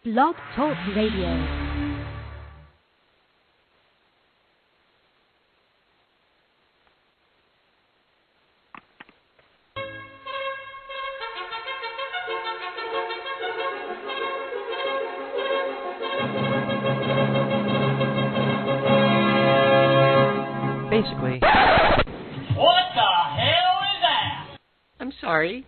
Blog Talk Radio. Basically. What the hell is that? I'm sorry.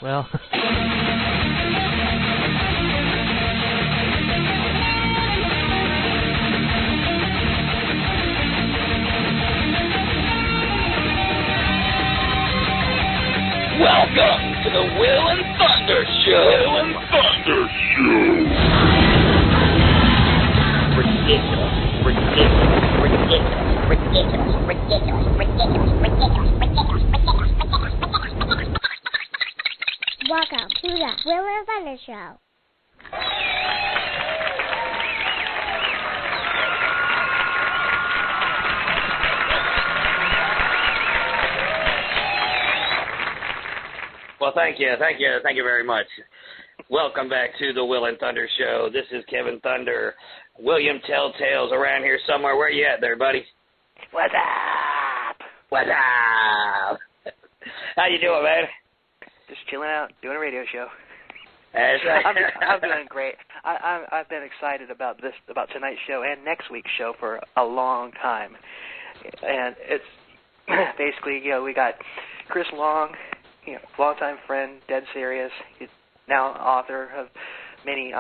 Well. Welcome to the Will and Thunder Show. Welcome to the Will and Thunder Show. Well, thank you very much. Welcome back to the Will and Thunder Show. This is Kevin Thunder. William Telltale's around here somewhere. Where you at there, buddy? What's up? What's up? How you doing, man? Just chilling out, doing a radio show. That's right. I'm doing great. I've been excited about tonight's show and next week's show for a long time, and it's basically we got Chris Long, longtime friend, Dead Serios. He's now author of many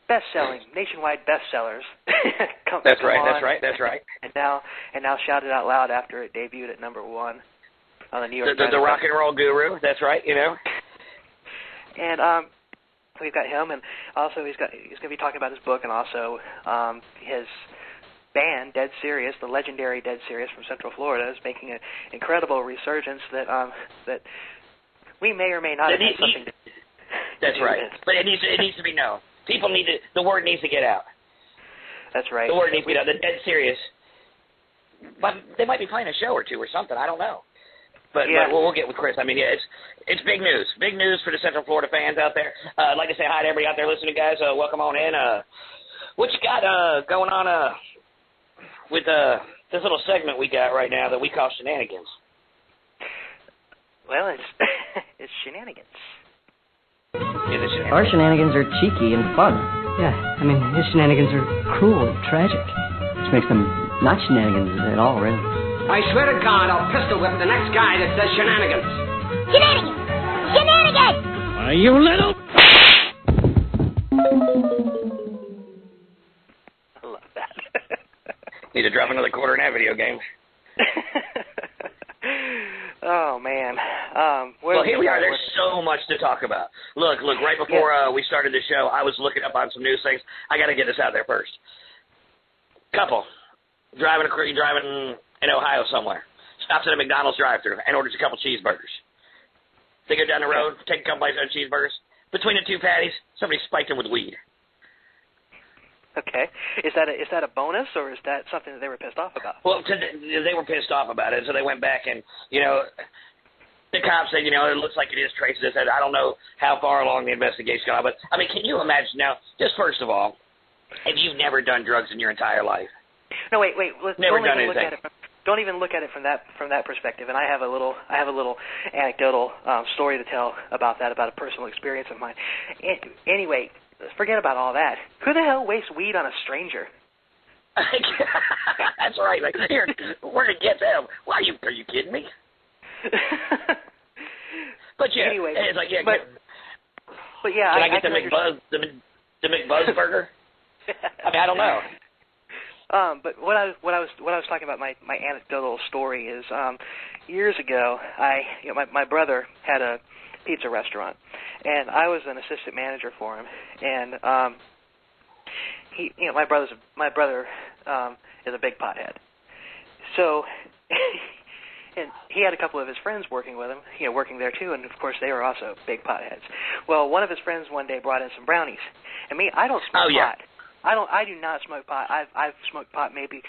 best-selling, nationwide bestsellers. That's right. And now shouted out loud after it debuted at #1 on the New York Times. The rock and roll guru. That's right. And we've got him, and also he's going to be talking about his book and also his band, Dead Serios, the legendary Dead Serios from Central Florida, is making an incredible resurgence that we may or may not have had something to do. That's right. But it needs to be known. The word needs to get out. That's right. The word needs to get out. The Dead Serios. But they might be playing a show or two or something. I don't know. But we'll get with Chris. I mean, it's big news. Big news for the Central Florida fans out there. I'd like to say hi to everybody out there listening, guys. Welcome on in. What you got going on with this little segment we got right now that we call Shenanigans? Well, it's Shenanigans. Our shenanigans are cheeky and fun. Yeah, I mean, his shenanigans are cruel and tragic, which makes them not shenanigans at all, really. I swear to God, I'll pistol whip the next guy that says shenanigans. Shenanigans! Shenanigans! Why, you little... I love that. Need to drop another quarter in that video game. Oh, man. Well, here we are. There's so much to talk about. Look, right before we started the show, I was looking up on some news things. I got to get this out there first. Couple driving in Ohio somewhere, stops at a McDonald's drive-thru and orders a couple cheeseburgers. They go down the road, take a couple bites of cheeseburgers. Between the two patties, somebody spiked them with weed. Okay. Is that a bonus, or is that something that they were pissed off about? Well, they were pissed off about it, so they went back and, the cops said, it looks like it is traces. They said, I don't know how far along the investigation got, but, I mean, can you imagine now, just first of all, have you never done drugs in your entire life? No, wait. Never done anything. Don't even look at it from that perspective. And I have a little anecdotal story to tell about that, about a personal experience of mine. Anyway, forget about all that. Who the hell wastes weed on a stranger? That's right. Like, here, where to get them? Why are you kidding me? But yeah, anyway, it's like can I get the McBuzz burger? I mean, I don't know. But what I was talking about, my anecdotal story is years ago, my brother had a pizza restaurant, and I was an assistant manager for him, and my brother is a big pothead, so and he had a couple of his friends working with him, working there too, and of course they were also big potheads. Well, one of his friends one day brought in some brownies, and me, I don't smoke pot. I do not smoke pot. I've smoked pot maybe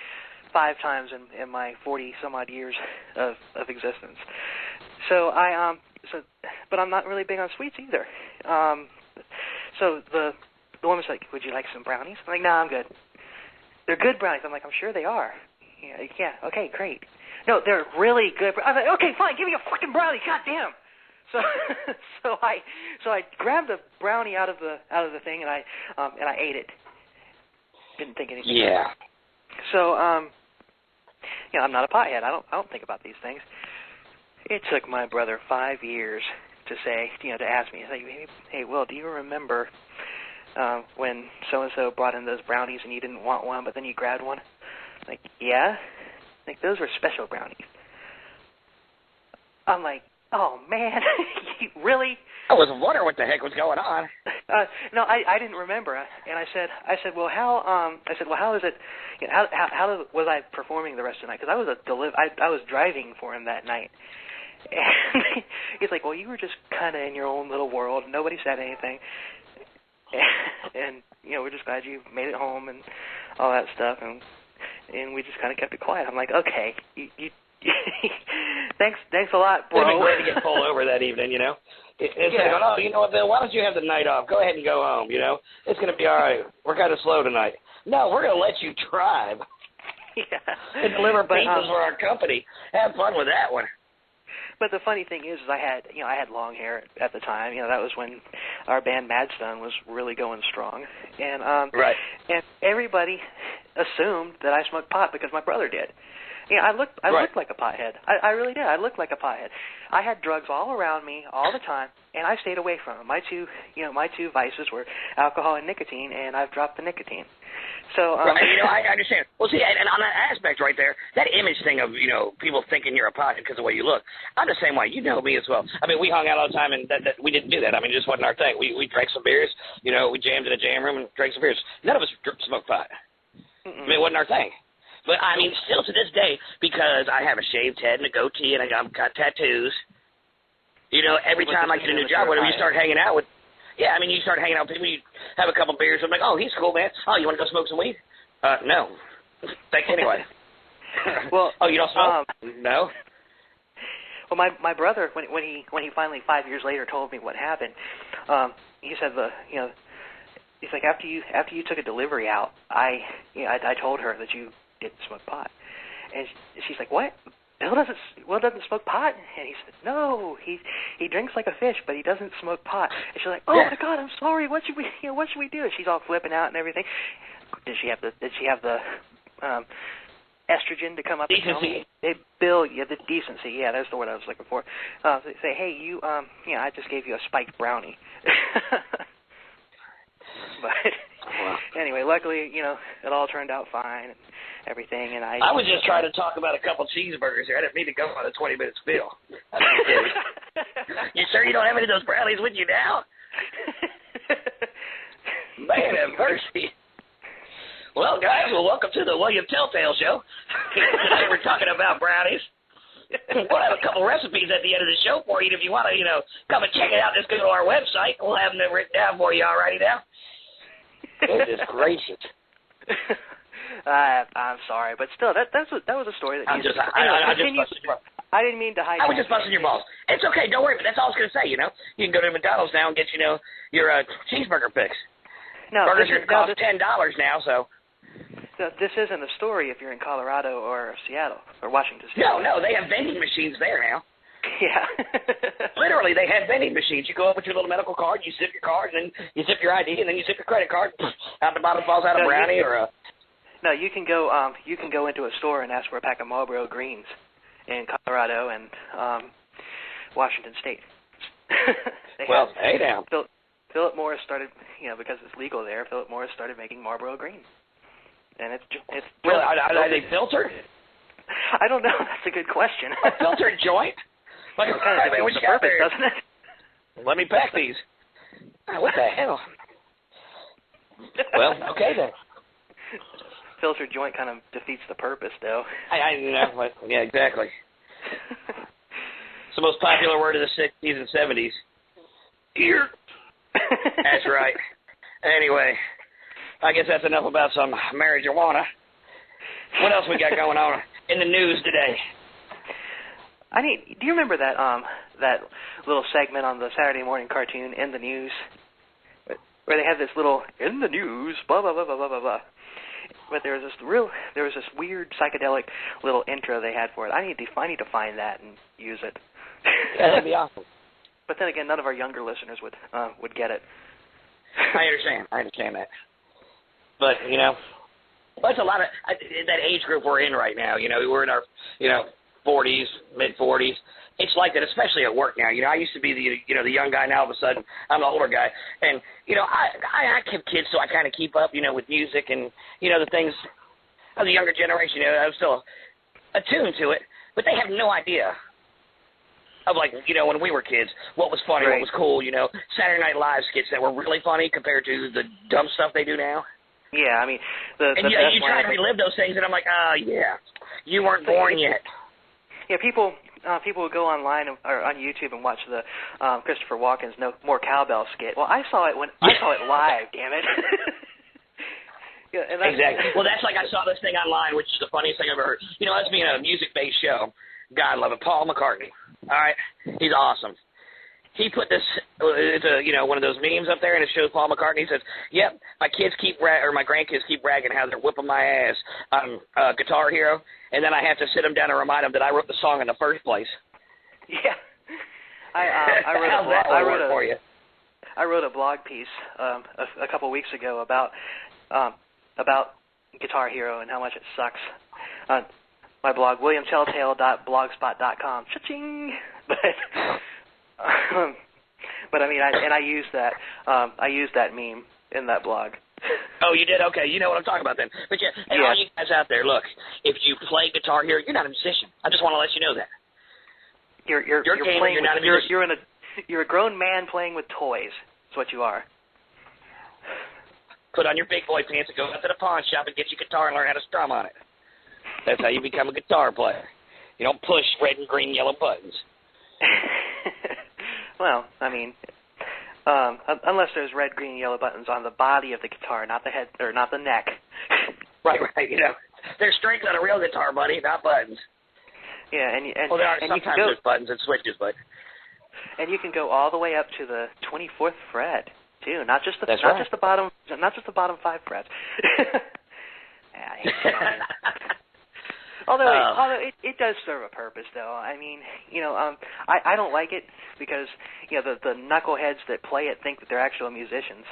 5 times in my 40 some odd years of existence. So but I'm not really big on sweets either. So the woman's like, "Would you like some brownies?" I'm like, "No, I'm good." They're good brownies. I'm like, "I'm sure they are." Yeah. Okay, great. No, they're really good. I was like, "Okay, fine. Give me a fucking brownie. Goddamn." So I grabbed a brownie out of the thing and I ate it. Didn't think anything. Yeah. So I'm not a pothead. I don't think about these things. It took my brother 5 years to say, to ask me, "Hey, Will, do you remember when so and so brought in those brownies and you didn't want one, but then you grabbed one?" Like, "Yeah." Like, "Those were special brownies." I'm like, "Oh man, really?" I was wondering what the heck was going on. No, I didn't remember, and I said, "Well, how is it? How was I performing the rest of the night?" Because I was driving for him that night, and he's like, "Well, you were just kind of in your own little world. Nobody said anything, and we're just glad you made it home and all that stuff, and we just kind of kept it quiet." I'm like, "Okay, you thanks a lot, bro." It'd be great to get pulled over that evening, It's like, "Oh, you know what, Bill, why don't you have the night off? Go ahead and go home, It's going to be all right. We're kind of slow tonight." No, we're going to let you drive. Yeah. And deliver pizzas for our company. Have fun with that one. But the funny thing is I had long hair at the time. That was when our band Madstone was really going strong. And right. And everybody assumed that I smoked pot because my brother did. I looked like a pothead. I really did. I looked like a pothead. I had drugs all around me all the time, and I stayed away from them. My two vices were alcohol and nicotine, and I've dropped the nicotine. So right, I understand. Well, see, and on that aspect right there, that image thing of people thinking you're a pothead because of the way you look, I'm the same way. You know me as well. I mean, we hung out all the time, and that we didn't do that. I mean, it just wasn't our thing. We drank some beers. We jammed in a jam room and drank some beers. None of us smoked pot. Mm-mm. I mean, it wasn't our thing. But, I mean, still to this day, because I have a shaved head and a goatee and I've got tattoos, every time I get a new job, whenever you start hanging out with, you start hanging out with people, you have a couple beers, I'm like, "Oh, he's cool, man. Oh, you want to go smoke some weed?" No. Thanks anyway. Well, oh, you don't smoke? No. Well, my brother, when he finally 5 years later told me what happened, he said he's like, after you took a delivery out, I told her that you didn't smoke pot, and she's like, "What? Will doesn't smoke pot?" And he said, "No, he drinks like a fish, but he doesn't smoke pot." And she's like, "Oh my God, I'm sorry. What should we do?" And she's all flipping out and everything. Did she have the estrogen to come up and tell me? The decency. Yeah, that's the word I was looking for. They say, "Hey, I just gave you a spiked brownie." But anyway, luckily, it all turned out fine and everything. And I was just trying to talk about a couple cheeseburgers here. I didn't mean to go on a 20-minute spiel. You sure you don't have any of those brownies with you now? Man have mercy. Well, guys, welcome to the William Telltale Show. Today we're talking about brownies. We'll have a couple recipes at the end of the show for you if you want to, come and check it out. Just go to our website. We'll have them written down for you, all righty now. Goodness gracious. I'm sorry, but still, that was a story that I didn't mean to hide. I was just busting your balls. It's okay, don't worry. But that's all I was going to say. You can go to McDonald's now and get your cheeseburger fix. No, burgers are going to cost $10 now. So this isn't a story if you're in Colorado or Seattle or Washington State. No, they have vending machines there now. Yeah. Literally, they have vending machines. You go up with your little medical card, you zip your card, and then you zip your ID, and then you zip your credit card. Out the bottom falls out a brownie or a... No, you can go into a store and ask for a pack of Marlboro Greens in Colorado and Washington State. Hey now. Philip Morris started, because it's legal there. Philip Morris started making Marlboro Greens, and it's really, are they filtered? I don't know. That's a good question. A filtered joint? Like, what you got there? Doesn't it? Let me pack these. What the hell? Well, okay then. Filtered joint kind of defeats the purpose, though. Yeah, exactly. It's the most popular word of the 60s and 70s. Ear. That's right. Anyway, I guess that's enough about some marijuana. What else we got going on in the news today? Do you remember that that little segment on the Saturday morning cartoon, In the News, where they have this little in the news, blah blah blah blah blah blah blah. But there was this weird psychedelic little intro they had for it. I need to find that and use it. Yeah, that'd be awesome. But then again, none of our younger listeners would get it. I understand that. But it's a lot of that age group we're in right now. We're in our 40s, mid-40s. It's like that, especially at work now. I used to be the young guy. Now all of a sudden I'm the older guy, and I have kids, so I kind of keep up, with music and the things of the younger generation. I'm still attuned to it, but they have no idea of when we were kids, what was funny, right. What was cool. Saturday Night Live skits that were really funny compared to the dumb stuff they do now. Yeah, I mean you try to relive those things, and I'm like, oh yeah, you weren't born yet. Yeah, people would go online or on YouTube and watch the Christopher Walken's No More Cowbell skit. Well, I saw it live. Damn it. Yeah, and exactly. Well, that's like I saw this thing online, which is the funniest thing I've ever heard. Us being a music-based show, God love it, Paul McCartney. All right, he's awesome. He put this, it's one of those memes up there, and it shows Paul McCartney. He says, "Yep, my grandkids keep bragging how they're whipping my ass on Guitar Hero, and then I have to sit them down and remind them that I wrote the song in the first place." Yeah, I wrote a blog piece a couple weeks ago about Guitar Hero and how much it sucks. My blog, williamtelltale.blogspot.com. Cha-ching! But I mean, I used that meme in that blog. Oh, you did? Okay, you know what I'm talking about then. But yeah, all you guys out there, look, if you play Guitar Hero, you're not a musician. I just want to let you know that. You're a grown man playing with toys. That's what you are. Put on your big boy pants and go out to the pawn shop and get your guitar and learn how to strum on it. That's how you become a guitar player. You don't push red and green, yellow buttons. Well, I mean, unless there's red, green, yellow buttons on the body of the guitar, not the head or not the neck. Right. There's strings on a real guitar, buddy, not buttons. Yeah, well, there are sometimes there's buttons and switches, but. And you can go all the way up to the 24th fret too, not just the bottom 5 frets. I hate that. Although it does serve a purpose, though. I mean, I don't like it because the knuckleheads that play it think that they're actual musicians.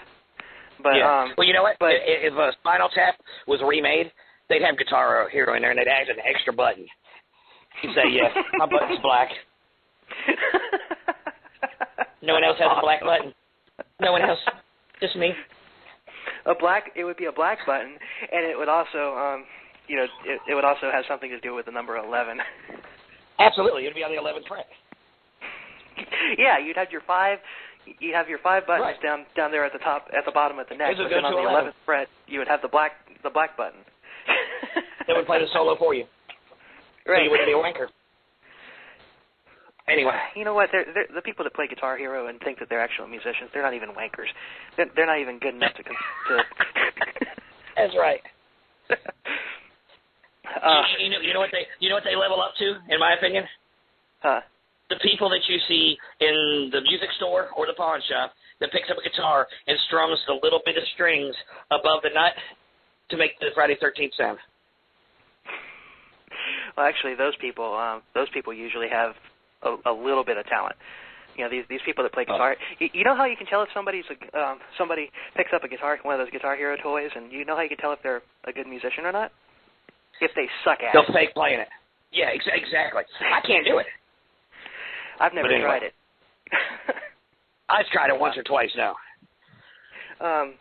But yeah. Well, you know what? But if Spinal Tap was remade, they'd have Guitar Hero in there, and they'd add an extra button. You'd say, "Yeah, my button's black." No one else has a black button. No one else, just me. It would be a black button, and it would also. It would also have something to do with the number 11. Absolutely, it'd be on the 11th fret. Yeah, you'd have your 5 buttons right. down there at the bottom of the neck. But then on the 11th fret, you would have the black button. They would play the solo for you. Right. So you wouldn't be a wanker. Anyway, you know what? The people that play Guitar Hero and think that they're actual musicians, they're not even wankers. They're not even good enough to. That's right. You know what they level up to, in my opinion? Huh? The people that you see in the music store or the pawn shop that picks up a guitar and strums the little bit of strings above the nut to make the Friday 13th sound. Well, actually, those people usually have a little bit of talent. These people that play guitar. You know how you can tell if somebody picks up one of those Guitar Hero toys, and you know how you can tell if they're a good musician or not? If they suck at it. They'll fake playing it. Yeah, exactly. I can't do it. I've never tried it. I've tried it once or twice now. I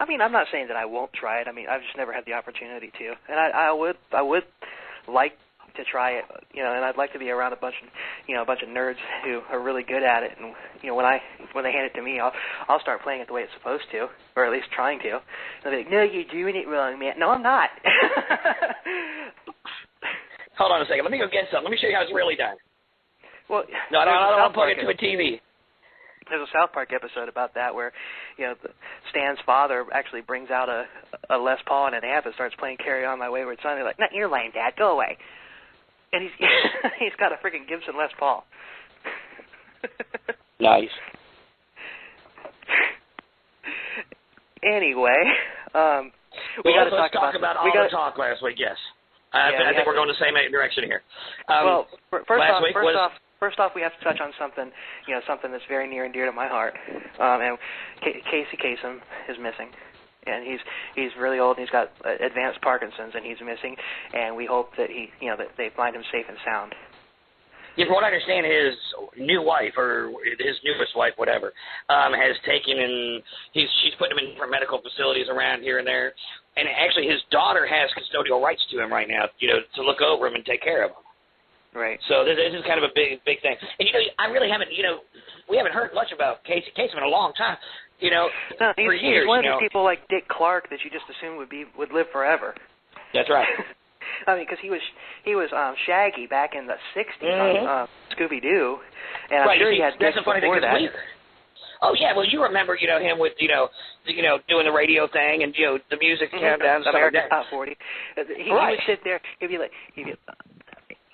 mean, I'm not saying that I won't try it. I mean, I've just never had the opportunity to, and I would like to try it, and I'd like to be around a bunch of nerds who are really good at it, and when they hand it to me, I'll start playing it the way it's supposed to, or at least trying to. And they'll be like, "No, you're doing it wrong, man." No, I'm not. Hold on a second. Let me go get something. Let me show you how it's really done. Well, no, I don't want to plug it to a TV. There's a South Park episode about that where, Stan's father actually brings out a Les Paul and an amp and starts playing "Carry On My Wayward Son." They're like, "Not your lane, Dad. Go away." And he's got a freaking Gibson Les Paul. Nice. Anyway, we got to talk about all the talk last week. Yes, I think we're going the same direction here. First off, we have to touch on something, something that's very near and dear to my heart. And Casey Kasem is missing, and he's really old, and he's got advanced Parkinson's, and he's missing. And we hope that that they find him safe and sound. Yeah, from what I understand, his new wife, or his newest wife, whatever, has taken him. She's putting him in different medical facilities around here and there. And actually, his daughter has custodial rights to him right now, to look over him and take care of him. Right. So this is kind of a big thing. And, I really haven't, we haven't heard much about Casey Kasem in a long time, No, for years. He's one of these people like Dick Clark that you just assume would live forever. That's right. I mean, because he was Shaggy back in the '60s on Scooby-Doo, and I'm sure he had that's a funny thing that. Oh yeah, well you remember him with doing the radio thing and the music countdown, stuff like that. Top 40. He would sit there. He'd be like,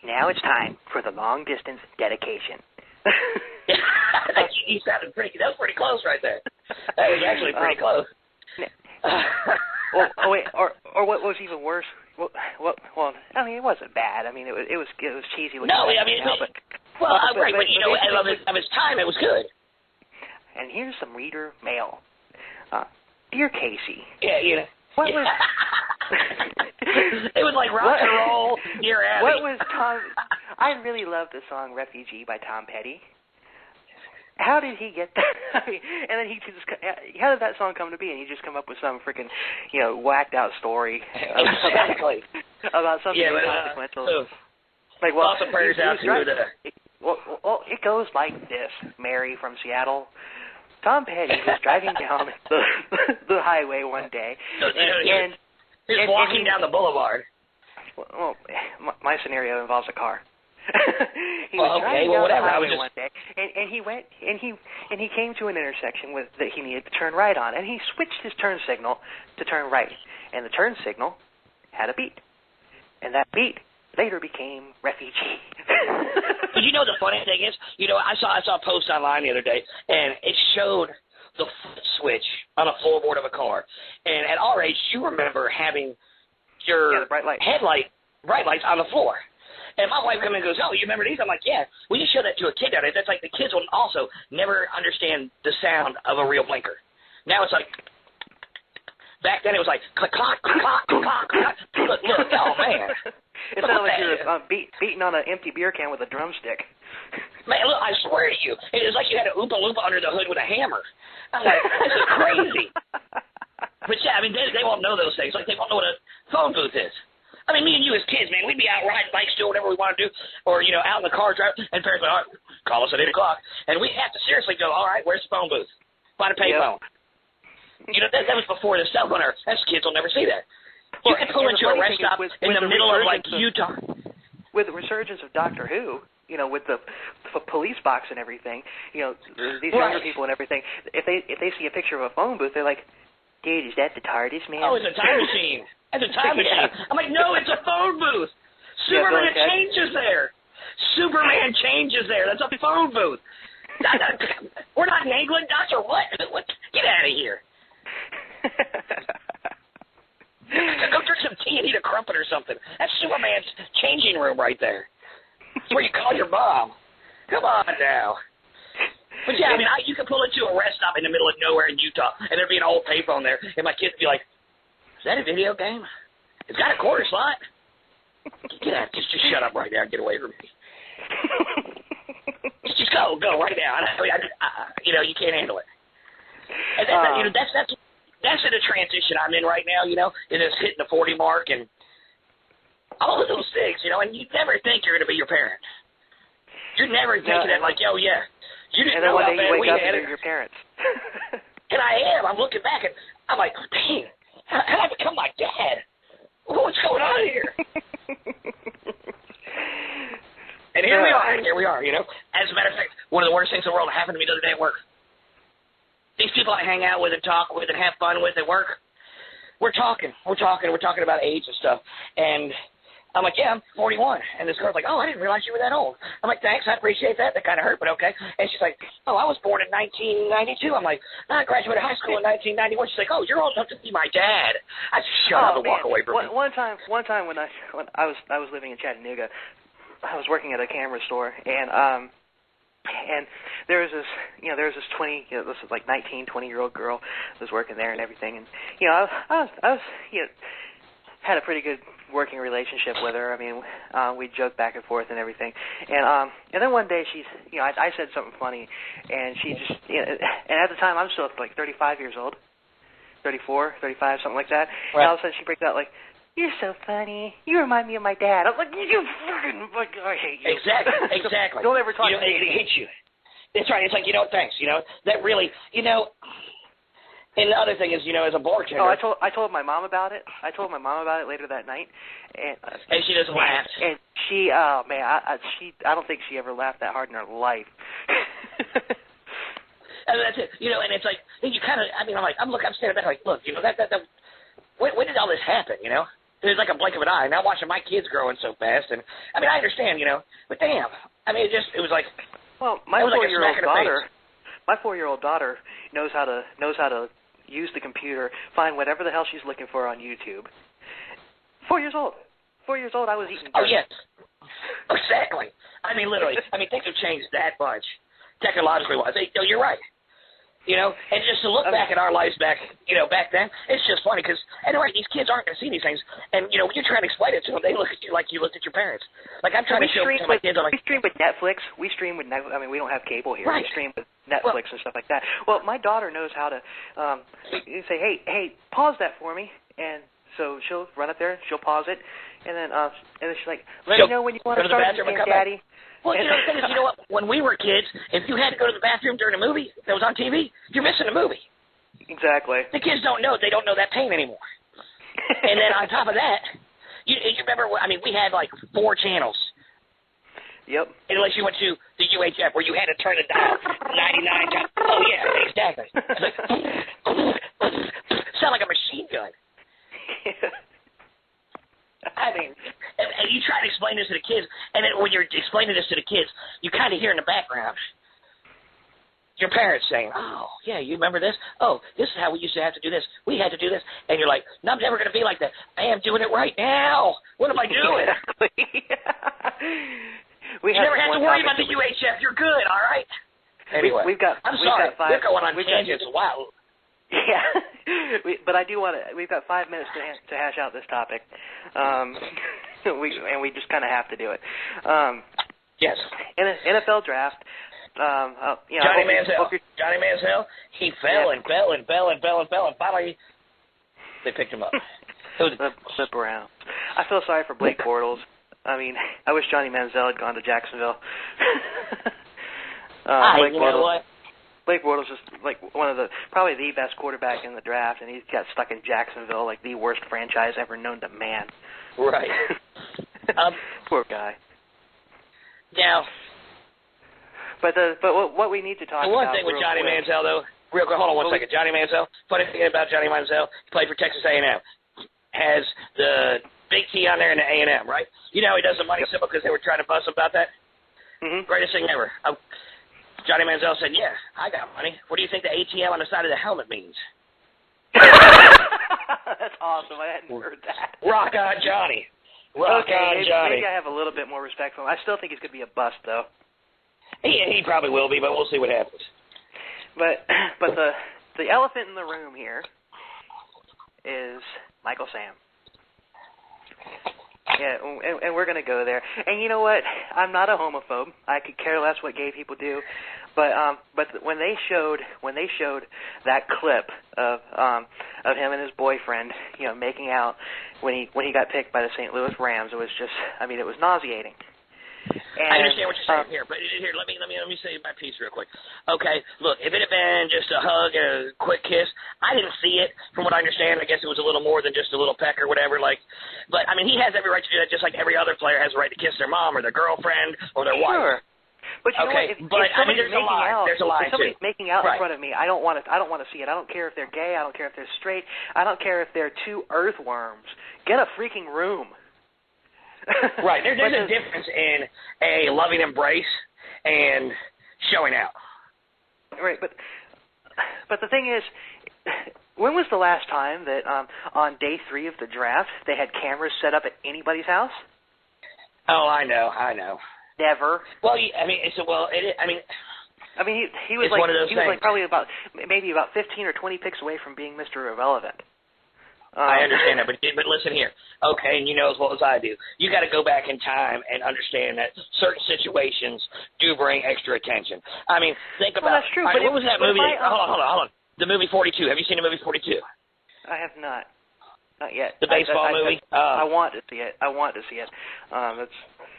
now it's time for the long distance dedication. He sounded pretty. That was pretty close right there. That was actually pretty close. Or what was even worse? Well, I mean, it wasn't bad. I mean, it was cheesy looking. No, I mean, of his time, it was good. And here's some reader mail. Dear Casey. Yeah, What was? It was like rock and roll. Dear Abby. What was Tom? I really love the song "Refugee" by Tom Petty. How did he get that? I mean, and then how did that song come to be? And he just come up with some freaking, whacked out story about something inconsequential. Like, well, lots of prayers out to Well, it goes like this. Mary from Seattle. Tom Petty was driving down the highway one day, and he's walking down the boulevard. Well, my scenario involves a car. He was driving down the highway one day, and he came to an intersection that he needed to turn right on, and he switched his turn signal to turn right, and the turn signal had a beat, and that beat later became "Refugee." But the funny thing is, I saw a post online the other day, and it showed the flip switch on a floorboard of a car. And at our age, you remember having your bright lights on the floor. And my wife comes in and goes, "Oh, you remember these?" I'm like, "Yeah." When you show that to a kid nowadays, that's like the kids will also never understand the sound of a real blinker. Now it's like, back then it was like click, clock, click, clock, click, clock, click, clock. Look, oh man. It sounded like you were beating on an empty beer can with a drumstick. Man, look, I swear to you, it was like you had an Oompa Loompa under the hood with a hammer. I'm like, this is crazy. But yeah, I mean, they won't know those things. Like, they won't know what a phone booth is. I mean, me and you as kids, man, we'd be out riding bikes, doing whatever we want to do, or, out in the car driving, and parents would like, all right, call us at 8 o'clock. And we have to seriously go, all right, where's the phone booth? Find a payphone. Yep. That was before the cell phone era. Us kids will never see that. You can pull into a rest stop in the middle of, like, Utah. With the resurgence of Doctor Who, with the police box and everything, these younger people and everything, if they see a picture of a phone booth, they're like, "Dude, is that the TARDIS, man?" Oh, it's a time machine. It's a time machine. I'm like, no, it's a phone booth. Superman changes there. Superman changes there. That's a phone booth. We're not in England, Doctor. What? Get out of here. Go drink some tea and eat a crumpet or something. That's Superman's changing room right there. It's where you call your mom. Come on now. But yeah, I mean, you can pull into a rest stop in the middle of nowhere in Utah, and there'd be an old payphone there, and my kids would be like, "Is that a video game? It's got a quarter slot." Get out! Just shut up right now and get away from me. Just go right now. You can't handle it. And that's in the transition I'm in right now. It is hitting the 40 mark and all of those things. And you never think you're going to be your parent. You're never thinking that like, "Oh yeah." You didn't know one how day bad you we wake up had and it. you're your parents. And I am. I'm looking back and I'm like, dang, how did I become my dad? What's going on here? And here we are. As a matter of fact, one of the worst things in the world happened to me the other day at work. people I hang out with and talk with and have fun with at work, we're talking about age and stuff. And I'm like, yeah, I'm 41. And this girl's like, oh, I didn't realize you were that old. I'm like, thanks, I appreciate that. That kind of hurt, but okay. And she's like, oh, I was born in 1992. I'm like, no, I graduated high school in 1991. She's like, oh, you're old enough to be my dad. I just shut up and walk away from me. One time when I was living in Chattanooga, I was working at a camera store, and there was this 19-20-year-old girl that was working there and everything, and I was had a pretty good working relationship with her. I mean, we joked back and forth and everything, and then one day she's, I said something funny, and she just, and at the time I'm still like 35 years old, 34, 35, something like that, right. And all of a sudden she breaks out like, you're so funny. You remind me of my dad. I'm like, you fucking, I hate you. Exactly. Don't ever talk to me. It hits you. That's right. It's like, thanks. That really, and the other thing is, as a bartender. Oh, I told my mom about it. I told my mom about it later that night, and she just laughed. And she, oh man, I don't think she ever laughed that hard in her life. And that's it. And it's like, you kind of, I'm standing back like, look, when did all this happen? It was like a blink of an eye. Now watching my kids growing so fast, and I understand, but damn, it was like. Well, my 4-year-old daughter knows how to use the computer, find whatever the hell she's looking for on YouTube. 4 years old. 4 years old, I was eating dirt. Oh, yes. Exactly. Literally. Things have changed that much, technologically wise. You're right. And just to look back at our lives back then, it's just funny because, anyway, these kids aren't going to see these things. And, when you're trying to explain it to them, they look at you like you looked at your parents. Like, I'm trying to show my kids. We stream with Netflix. We stream with Netflix. We don't have cable here. Right. We stream with Netflix and stuff like that. Well, my daughter knows how to say, hey, pause that for me. And so she'll run up there, she'll pause it, and then she's like, let me know when you want to start the game, Daddy. Well, the thing is, what? When we were kids, if you had to go to the bathroom during a movie that was on TV, you're missing a movie. Exactly. The kids don't know. They don't know that pain anymore. And then on top of that, you remember, we had like 4 channels. Yep. Unless you went to the UHF where you had to turn the dial 99 times. Oh, yeah, exactly. It's like, sound like a machine gun. And you try to explain this to the kids, and then when you're explaining this to the kids, you kind of hear in the background your parents saying, oh, yeah, you remember this? Oh, this is how we used to have to do this. We had to do this. And you're like, no, I'm never going to be like that. I am doing it right now. What am I doing? You never have to worry about the UHF. You're good, all right? Anyway, we're going on tangents. Wow. Yeah, but I do want to. We've got 5 minutes to hash out this topic, we just kind of have to do it. Yes. NFL draft. Johnny Manziel. He fell and finally they picked him up. The Browns. I feel sorry for Blake Bortles. I wish Johnny Manziel had gone to Jacksonville. Blake Bortles is like probably the best quarterback in the draft, and he's got stuck in Jacksonville, like the worst franchise ever known to man. Right. Poor guy. Now, but what we need to talk about. One thing with Johnny Manziel, though, real quick, hold on one second. Johnny Manziel. Funny thing about Johnny Manziel, he played for Texas A&M. Has the big T on there in the A&M, right? He does the money symbol because they were trying to bust him about that. Mm-hmm. Greatest thing ever. Johnny Manziel said, yeah, I got money. What do you think the ATM on the side of the helmet means? That's awesome. I hadn't heard that. Rock on, Johnny. Rock on, Johnny. Maybe I have a little bit more respect for him. I still think he's going to be a bust, though. He probably will be, but we'll see what happens. But the elephant in the room here is Michael Sam. Yeah, and we're going to go there. And you know what? I'm not a homophobe. I could care less what gay people do. But when they showed that clip of him and his boyfriend, making out when he got picked by the St. Louis Rams, it was just, it was nauseating. And, I understand what you're saying here, but here, let me say my piece real quick. Okay, look, if it had been just a hug and a quick kiss, I didn't see it. From what I understand, I guess it was a little more than just a little peck or whatever. But he has every right to do that, just like every other player has a right to kiss their mom or their girlfriend or their wife. Sure. But you know what? If somebody's there's a line. out, There's a line if somebody's too. making out Right. in front of me, I don't want to see it. I don't care if they're gay. I don't care if they're straight. I don't care if they're two earthworms. Get a freaking room. Right. There's a difference in a loving embrace and showing out. Right, but the thing is, when was the last time that on day 3 of the draft they had cameras set up at anybody's house? Oh, I know. Never. Well, he was it's one of those he was like things. probably about 15 or 20 picks away from being Mr. Irrelevant. I understand that, but listen here. Okay, and you know as well as I do, you got to go back in time and understand that certain situations do bring extra attention. I mean, think about. That's true. Right, but what was that movie? Hold on. The movie 42. Have you seen the movie 42? I have not. Not yet. The baseball movie? I want to see it.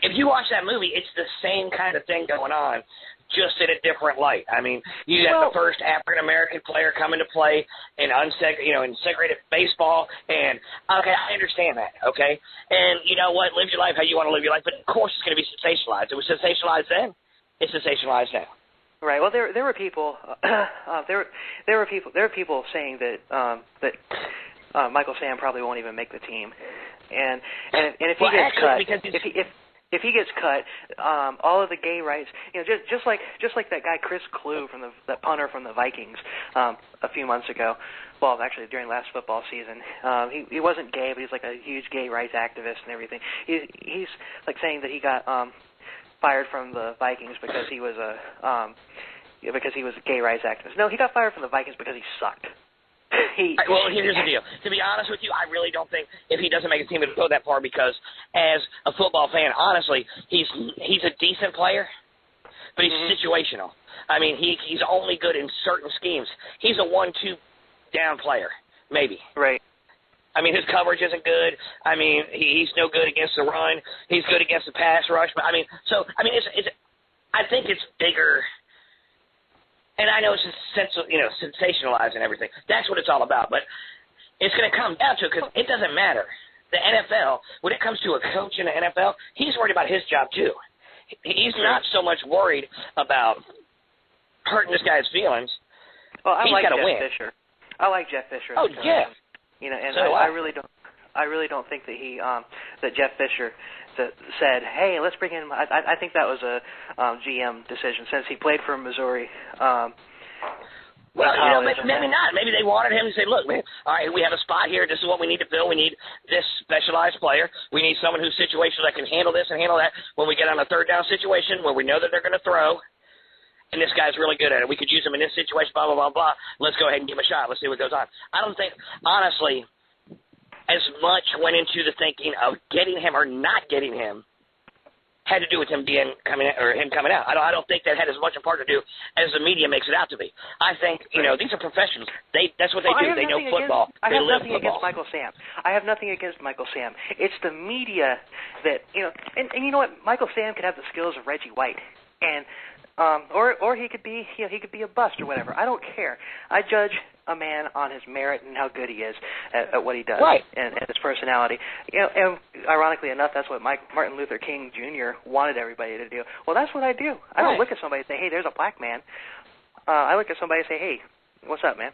If you watch that movie, it's the same kind of thing going on, just in a different light. I mean, you got the first African American player come into play in segregated baseball, and okay, I understand that. Okay, and you know what? Live your life how you want to live your life, but of course it's going to be sensationalized. It was sensationalized then. It's sensationalized now. Right. Well, there were people. There were people saying that Michael Sam probably won't even make the team, and if he gets cut, if he gets cut, all of the gay rights, just like that guy Chris Klue that punter from the Vikings a few months ago. Well, actually during last football season, he wasn't gay, but he's like a huge gay rights activist and everything. He's like saying that he got fired from the Vikings because he was a gay rights activist. No, he got fired from the Vikings because he sucked. Well, here's the deal. To be honest with you, I really don't think if he doesn't make a team, it'll go that far because as a football fan, honestly, he's a decent player, but he's situational. I mean, he's only good in certain schemes. He's a 1-2 down player, maybe. Right. I mean, his coverage isn't good. I mean, he's no good against the run. He's good against the pass rush. But I think it's bigger. And I know it's just sensationalized and everything. That's what it's all about. But it's going to come down to it because it doesn't matter. The NFL, when it comes to a coach in the NFL, he's worried about his job too. He's not so much worried about hurting this guy's feelings. Well, I like Jeff win. Fisher. I like Jeff Fisher. Oh, yeah. And so I really don't think that that Jeff Fisher said, "Hey, let's bring in." I think that was a GM decision since he played for Missouri. Well, maybe not. Maybe they wanted him to say, "Look, man, all right, we have a spot here. This is what we need to fill. We need this specialized player. We need someone who's situational that can handle this and handle that. When we get on a third down situation where we know that they're going to throw, and this guy's really good at it, we could use him in this situation. Blah blah blah blah. Let's go ahead and give him a shot. Let's see what goes on." I don't think, honestly, as much went into the thinking of getting him or not getting him had to do with him coming out. I don't think that had as much a part to do as the media makes it out to be. I think these are professionals. That's what they do. They know football. They live football. I have nothing against Michael Sam. It's the media that and you know what? Michael Sam could have the skills of Reggie White, and or he could be a bust or whatever. I don't care. I judge a man on his merit and how good he is at what he does, right, and his personality. And ironically enough, that's what Martin Luther King Jr. wanted everybody to do. Well, that's what I do. I don't look at somebody and say, "Hey, there's a black man." I look at somebody and say, "Hey, what's up, man?"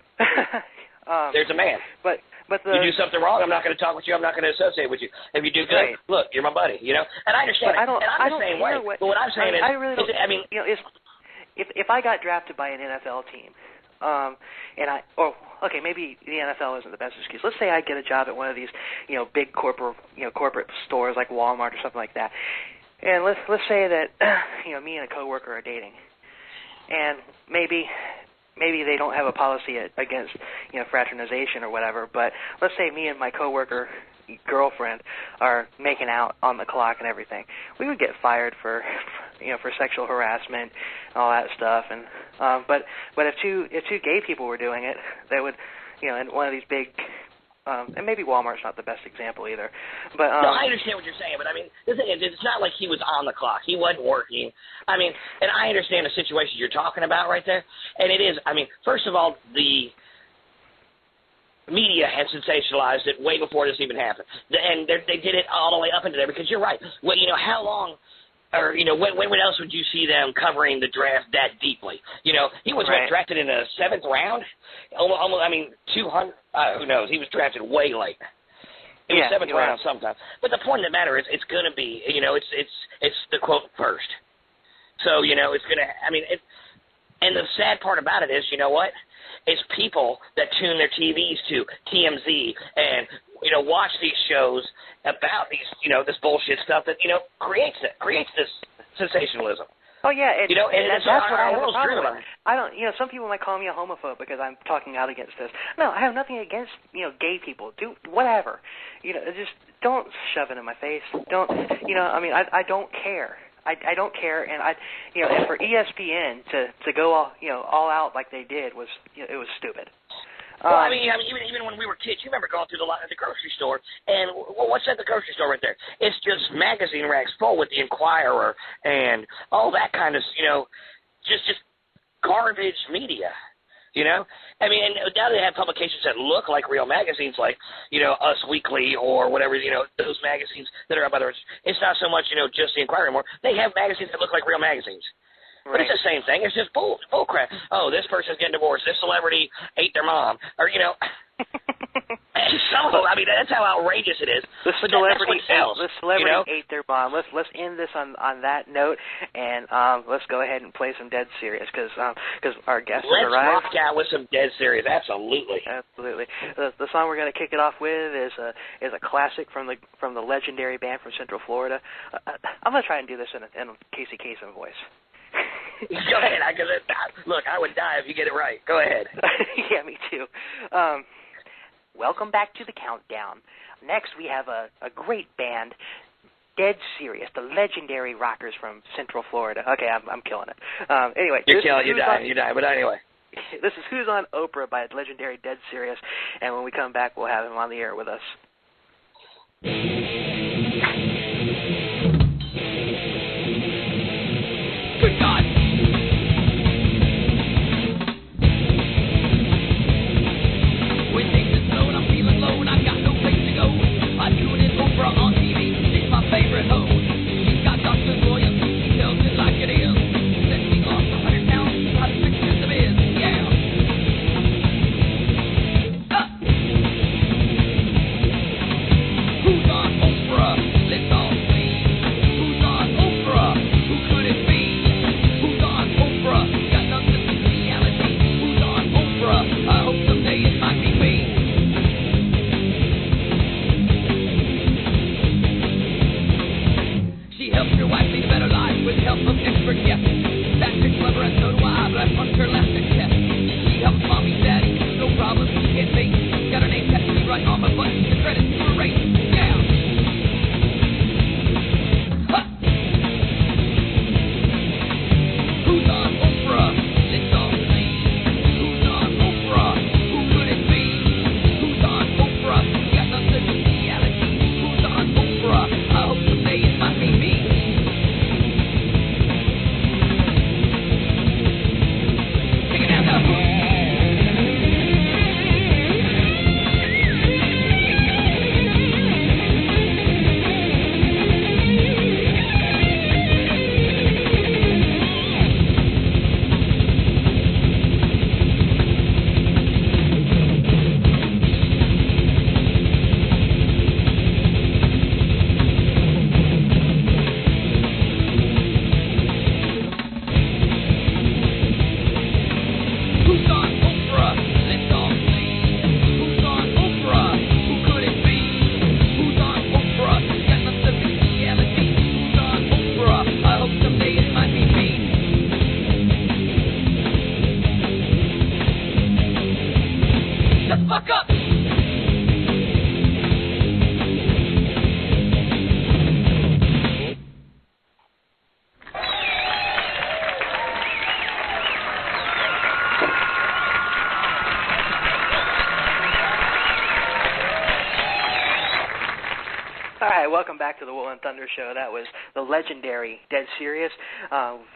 There's a man. But you do something wrong, I'm not going to talk with you. I'm not going to associate with you. If you do good, look, you're my buddy. And I understand. I'm the same way. But what I'm saying is, I really don't. If I got drafted by an NFL team. Maybe the NFL isn't the best excuse. Let's say I get a job at one of these, big corporate stores like Walmart or something like that, and let's say that, me and a coworker are dating, and maybe they don't have a policy against, fraternization or whatever, but let's say me and my coworker girlfriend are making out on the clock and everything. We would get fired for sexual harassment and all that stuff. And but if two gay people were doing it, they would, in one of these big, and maybe Walmart's not the best example either. But no, I understand what you're saying, but I mean, the thing is, it's not like he was on the clock. He wasn't working. I mean, and I understand the situation you're talking about right there. And it is, I mean, first of all, the media had sensationalized it way before this even happened, and they did it all the way up into there because you're right. Well, how long or, you know, when else would you see them covering the draft that deeply? You know, he was drafted in the 7th round. Almost, I mean, 200. Who knows? He was drafted way late. It was 7th round sometime. But the point of the matter is, it's going to be, you know, it's the quote first. So, you know, it's going to. I mean, and the sad part about it is, you know what? It's people that tune their TVs to TMZ and, you know, watch these shows about these, you know, this bullshit stuff that, you know, creates this sensationalism. Oh yeah, you know, and that's what I have a problem with. I don't, you know, some people might call me a homophobe because I'm talking out against this. No, I have nothing against, you know, gay people. Do whatever, you know, just don't shove it in my face. Don't, you know, I mean, I don't care. I don't care, and you know, and for ESPN to go all out like they did was, you know, it was stupid. Well, I mean, even when we were kids, you remember going through at the grocery store, and what's at the grocery store right there? It's just magazine racks full with the Inquirer and all that kind of, you know, just garbage media, you know? I mean, and now they have publications that look like real magazines, like, you know, Us Weekly or whatever, you know, those magazines that are up other. It's not so much, you know, just the Inquirer anymore. They have magazines that look like real magazines. But it's the same thing. It's just bull crap. Oh, this person's getting divorced. This celebrity ate their mom. Or, you know, some of them, I mean, that's how outrageous it is. The celebrity ate their mom. Let's end this on that note, and let's go ahead and play some Dead Serios because our guest has arrived. Let's rock out with some Dead Serios. Absolutely. Absolutely. The song we're going to kick it off with is a classic from the legendary band from Central Florida. I'm going to try and do this in a Casey Kasem voice. Go ahead. Look, I would die if you get it right. Go ahead. Yeah, me too. Welcome back to the countdown. Next, we have a great band, Dead Serios, the legendary rockers from Central Florida. Okay, I'm killing it. Anyway, you die. But anyway, this is Who's on Oprah by the legendary Dead Serios, and when we come back, we'll have him on the air with us. Good God! When things are slow and I'm feeling low and I've got no place to go, I tune in Oprah on TV. She's my favorite host. She's got Dr. Williams. He tells it like it is. Said she lost 100 pounds. How to fix this is. Yeah. Who's on Oprah? Let's all see. Who's on Oprah? Who could it be? Who's on Oprah? Got nothing to reality. Who's on Oprah? I hope someday it might be me. She helps your wife lead a better life with the help of expert guests. That chick's clever and so do I, but I punched her last success. She helps mommy, daddy, no problem, she can be. Got her name tattooed right on my butt, the credit to her race. Yeah. Huh. Who's on Oprah? Let's all see. Who's on Oprah? Who could it be? Who's on Oprah? Got nothing to reality. Who's on Oprah? I hope someday it might be me. Take it down now. Who's on Oprah? Let's all see. Who's on Oprah? Who could it be? Who's on Oprah? Got nothing to reality. Who's on Oprah? I hope someday it might be me. Shut the fuck up! All right, welcome back to the Wool and Thunder Show. That was the legendary Dead Serios,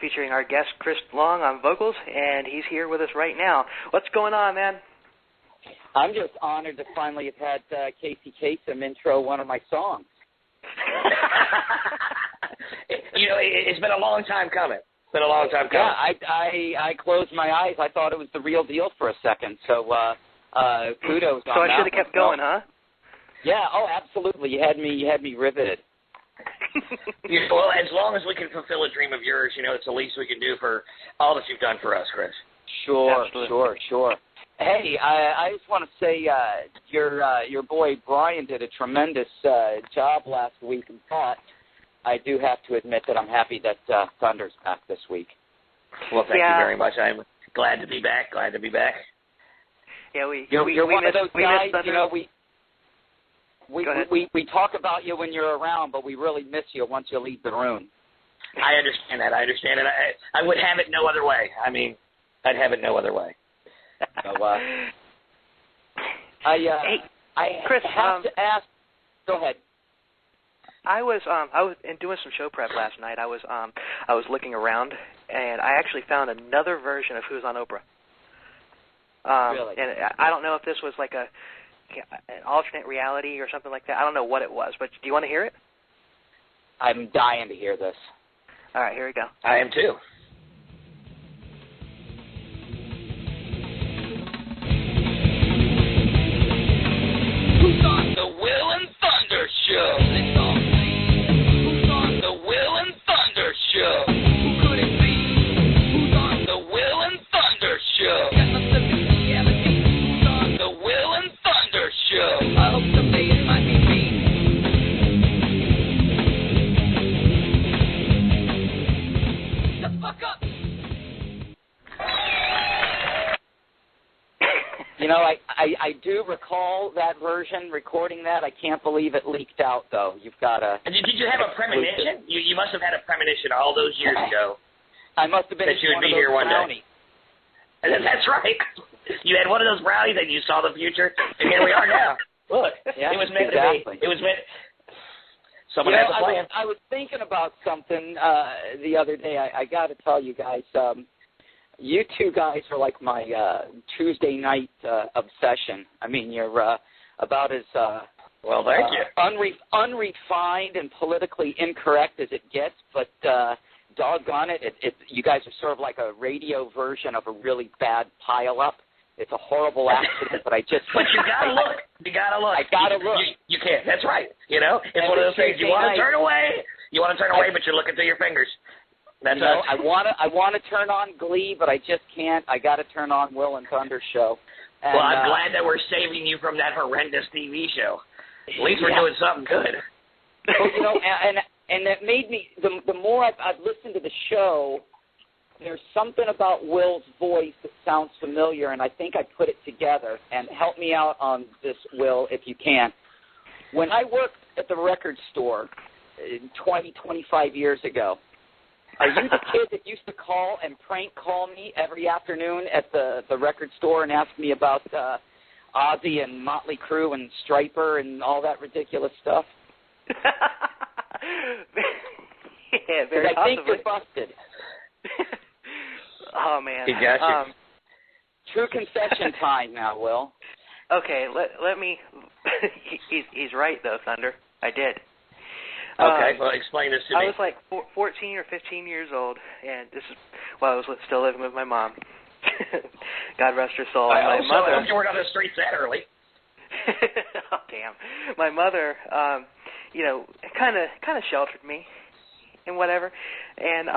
featuring our guest Chris Long on vocals, and he's here with us right now. What's going on, man? I'm just honored to finally have had Casey Kasem intro one of my songs. It's been a long time coming. It's been a long time coming. Yeah, I closed my eyes. I thought it was the real deal for a second. So kudos on that. So I should have kept going, huh? Yeah. Oh, absolutely. You had me riveted. Well, as long as we can fulfill a dream of yours, it's the least we can do for all that you've done for us, Chris. Sure. Hey, I just want to say your boy Brian did a tremendous job last week, and I do have to admit that I'm happy that Thunder's back this week. Well, thank you very much. I'm glad to be back. Yeah, you're one of those guys. We talk about you when you're around, but we really miss you once you leave the room. I understand that. I would have it no other way. I'd have it no other way. So, Chris, have to ask. Go ahead. I was doing some show prep last night. I was looking around, and I actually found another version of Who's on Oprah. Really? And I don't know if this was like an alternate reality or something like that. I don't know what it was, but do you want to hear it? I'm dying to hear this. All right, here we go. I am too. Who's on the Will and Thunder Show? Let's all sing. Who's on the Will and Thunder Show? Who could it be? Who's on the Will and Thunder Show? That must have been reality. Who's on the Will and Thunder Show? I hope someday it might be me. The fuck up. I do recall that version, recording that. I can't believe it leaked out, though. You've got to... Did you have a premonition? You must have had a premonition all those years ago. I must have been that you would be here one day. That's right. You had one of those brownies and you saw the future, and here we are now. Look, yeah, it was meant to be. It was meant... Someone has a plan. I was thinking about something the other day. I got to tell you guys... you two guys are like my Tuesday night obsession. You're about as well, thank you. Unrefined and politically incorrect as it gets, but doggone it, you guys are sort of like a radio version of a really bad pile-up. It's a horrible accident, but I just... But you gotta look. You gotta look. I gotta look. You can't. That's right. It's one of those things. You want to turn away. But you're looking through your fingers. That's I want to turn on Glee, but I just can't. I got to turn on Will and Thunder Show. And, well, I'm glad that we're saving you from that horrendous TV show. At least we're doing something good. Well, and it made me. The more I've listened to the show, there's something about Will's voice that sounds familiar, and I think I put it together. And help me out on this, Will, if you can. When I worked at the record store 25 years ago. Are you the kid that used to call and prank call me every afternoon at the record store and ask me about Ozzy and Motley Crue and Stryper and all that ridiculous stuff? Yeah, very possibly. I think you're busted. Oh, man. He got you. True confession time now, Will. Okay, let me... he's right, though, Thunder. I did. Okay, well, explain this to me. I was like 14 or 15 years old, and this is while I was still living with my mom. God rest her soul. I hope you weren't on the streets that early. Oh, damn. My mother, kind of sheltered me and whatever. And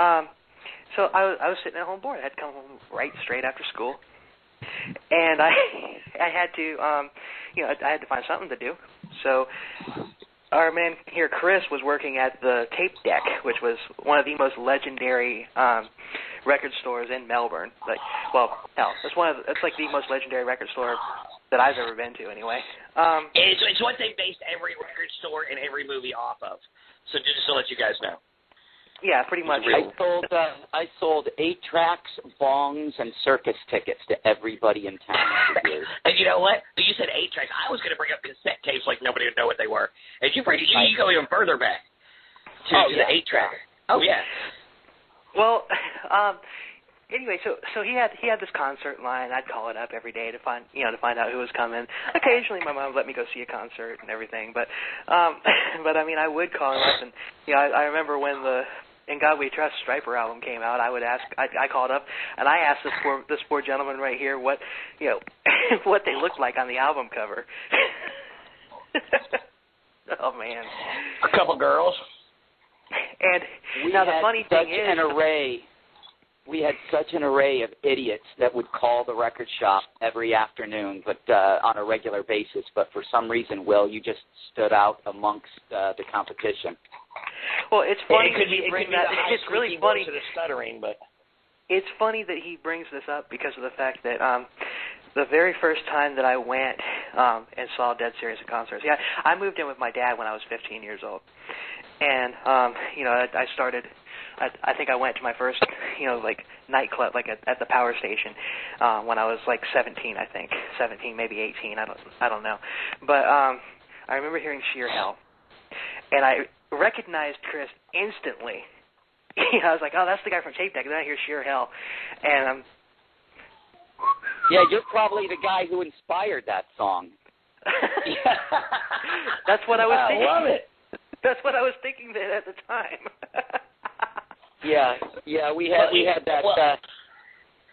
so I was sitting at home bored. I had to come home right straight after school. And I had to, I had to find something to do. So our man here, Chris, was working at the Tape Deck, which was one of the most legendary record stores in Melbourne. It's like the most legendary record store that I've ever been to, anyway. It's what they based every record store and every movie off of. So just to let you guys know. Yeah, pretty much. I sold 8-tracks, bongs, and circus tickets to everybody in town for years. And you know what? You said 8-tracks. I was going to bring up cassette tapes like nobody would know what they were. And you go even further back to the 8-track. Oh, yeah. Well, anyway, so he had this concert line. I'd call it up every day to find out who was coming. Occasionally, my mom would let me go see a concert and everything, but I mean, I would call him up, and I remember when the In God We Trust Stryper album came out. I called up and I asked this poor gentleman right here what what they looked like on the album cover. Oh man, a couple girls. And now the funny thing is, we had such an array of idiots that would call the record shop every afternoon, but on a regular basis. But for some reason, Will, you just stood out amongst the competition. Well, it's funny. It's really funny. To the stuttering, but it's funny that he brings this up because of the fact that the very first time that I went and saw Dead Serios at concerts, I moved in with my dad when I was 15 years old, and I started. I think I went to my first, like nightclub, like at the Power Station, when I was like 17. I think 17, maybe 18. I don't know, but I remember hearing Sheer Hell, and I recognized Chris instantly. I was like, oh, that's the guy from Tape Deck. And then I hear Sheer Hell, and yeah, you're probably the guy who inspired that song. That's what I was thinking. I love it. That's what I was thinking at the time. Yeah, we had that. That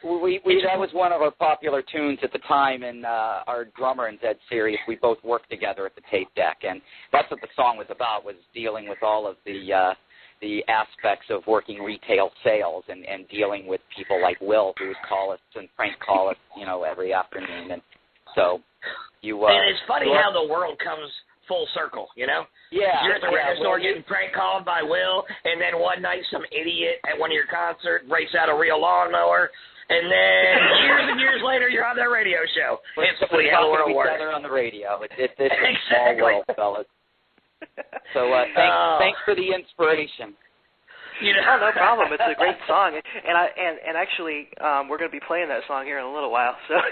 was one of our popular tunes at the time, and our drummer in Dead Serios, we both worked together at the Tape Deck, and that's what the song was about, was dealing with all of the aspects of working retail sales and dealing with people like Will, who would call us and prank call us, every afternoon, and so you. And it's funny how the world comes full circle, Yeah. You're at the record store getting prank called by Will, and then one night some idiot at one of your concerts breaks out a real lawnmower, and then years and years later you're on their radio show. It's funny how the world works. Together on the radio. It's exactly. Small world, fellas. So thanks for the inspiration. Oh, no problem. It's a great song, and actually we're going to be playing that song here in a little while. So.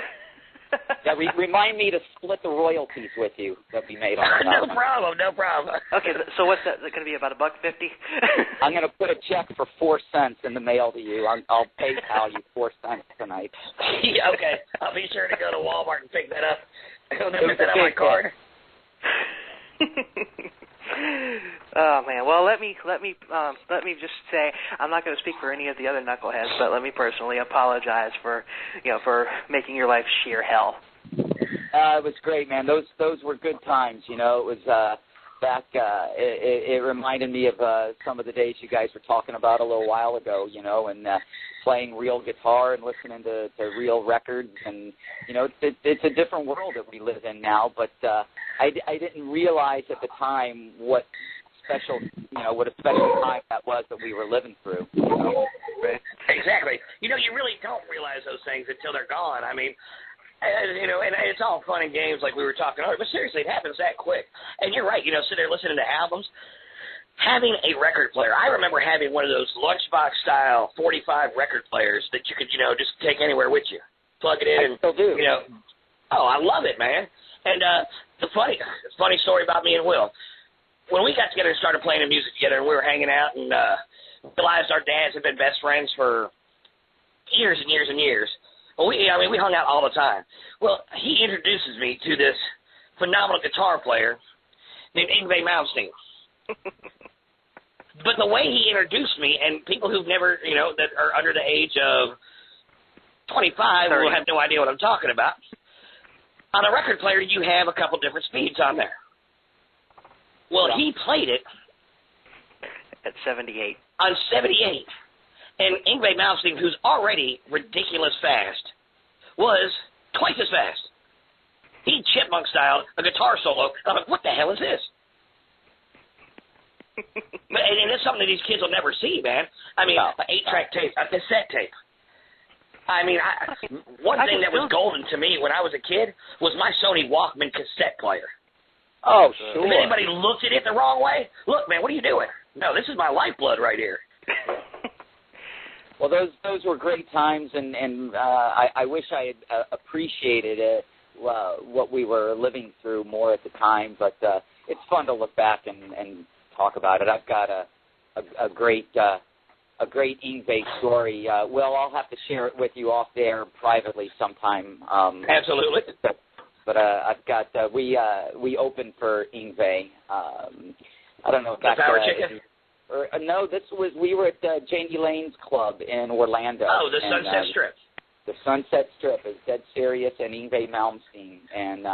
Yeah, remind me to split the royalties with you that we made on the album. No problem. Okay, so what's that? Is it going to be about $1.50? I'm going to put a check for 4 cents in the mail to you. I'll PayPal you 4 cents tonight. Yeah, okay, I'll be sure to go to Walmart and pick that up. I'll pick that up on my card. Oh man, well let me just say I'm not going to speak for any of the other knuckleheads, but let me personally apologize for making your life sheer hell. It was great, man. Those were good times. It was back. It reminded me of some of the days you guys were talking about a little while ago. And playing real guitar and listening to real records, and it's a different world that we live in now. But I didn't realize at the time what a special time that was that we were living through. Right. Exactly. You really don't realize those things until they're gone. I mean, and it's all fun and games like we were talking earlier, but seriously, it happens that quick. And you're right. Sitting there listening to albums. Having a record player, I remember having one of those lunchbox-style 45 record players that you could, just take anywhere with you, plug it in, I still do. Oh, I love it, man. And the funny story about me and Will, when we got together and started playing the music together, and we were hanging out and realized our dads had been best friends for years and years and years. Well, we hung out all the time. Well, he introduces me to this phenomenal guitar player named Yngwie Malmsteen. But the way he introduced me, and people who've never, that are under the age of 25 will have no idea what I'm talking about. On a record player, you have a couple different speeds on there. Well, he played it at 78. On 78. And Yngwie Malmsteen, who's already ridiculous fast, was twice as fast. He chipmunk style a guitar solo. I'm like, what the hell is this? And it's something that these kids will never see, man. I mean, an 8-track tape, a cassette tape. I mean, one thing that was golden to me when I was a kid was my Sony Walkman cassette player. Oh, sure. If anybody looked at it the wrong way, look, man, what are you doing? No, this is my lifeblood right here. Well, those were great times, and I wish I had appreciated it, what we were living through more at the time. But it's fun to look back and talk about it. I've got a great a great Yngwie story. Will, I'll have to share it with you off there privately sometime. Absolutely. But I've got we opened for Yngwie. I don't know if that's Power Chicken. No, we were at Janie Lane's club in Orlando. Oh, the Sunset Strip. The Sunset Strip is Dead Serios and Yngwie Malmsteen, and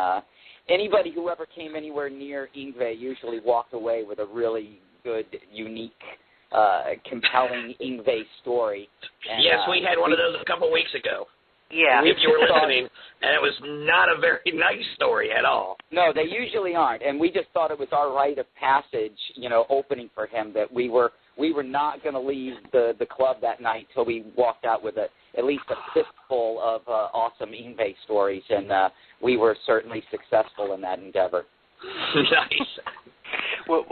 anybody who ever came anywhere near Yngwie usually walked away with a really good, unique, compelling Yngwie story. And, yes, we had one of those a couple weeks ago. Yeah. If you were listening, and it was not a very nice story at all. No, they usually aren't, and we just thought it was our rite of passage, opening for him, that we were not going to leave the club that night till we walked out with at least a fistful of awesome Yngwie stories, and we were certainly successful in that endeavor. Nice. Well,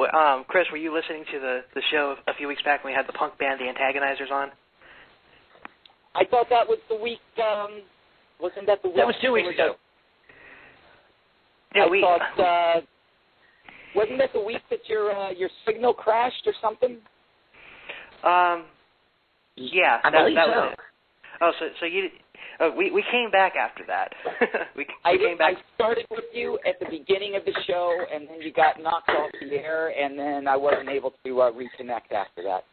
Chris, were you listening to the show a few weeks back when we had the punk band, the Antagonizers, on? I thought that was the week, wasn't that the week? That was 2 weeks ago. Yeah, thought, wasn't that the week that your signal crashed or something? Yeah, I believe that so. was it. Oh, so you, we came back after that. I came back. I started with you at the beginning of the show, and then you got knocked off the air, and then I wasn't able to reconnect after that.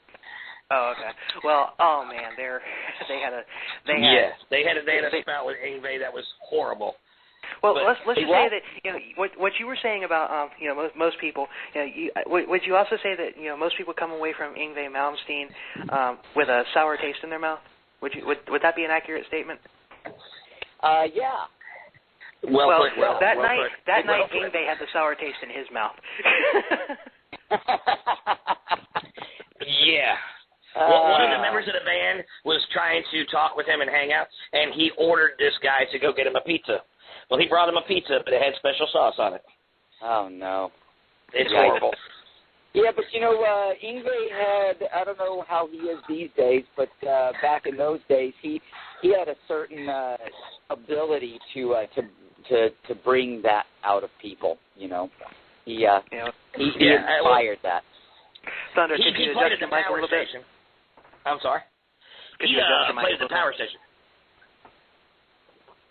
Oh, okay. Well, oh man, they had a spout with Yngwie that was horrible. Well, let's just say that what you were saying about most people, would you also say that most people come away from Yngwie Malmsteen with a sour taste in their mouth? Would that be an accurate statement? Yeah. Well, that night Yngwie had the sour taste in his mouth. Yeah. Well, one of the members of the band was trying to talk with him and hang out, and he ordered this guy to go get him a pizza. Well, he brought him a pizza, but it had special sauce on it. Oh, no. It's horrible. Yeah, but, Yngwie had, I don't know how he is these days, but back in those days, he had a certain ability to bring that out of people, He inspired that. Thunder, he played at the power station. I'm sorry? He played at the power station.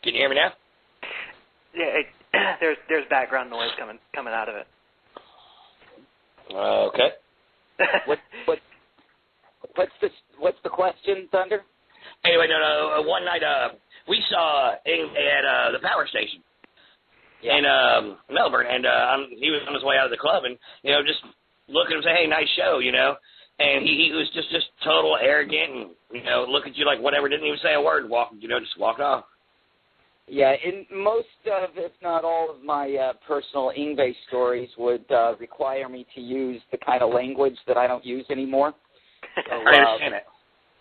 Can you hear me now? Yeah, there's background noise coming out of it. Okay. What's the question, Thunder? Anyway, no. One night we saw Yngwie at the power station in Melbourne, and he was on his way out of the club, and just look at him and say, "Hey, nice show," And he was just total arrogant and, look at you like whatever, didn't even say a word, just walked off. Yeah, in most of, if not all of my personal Yngwie stories would require me to use the kind of language that I don't use anymore. So, I understand it.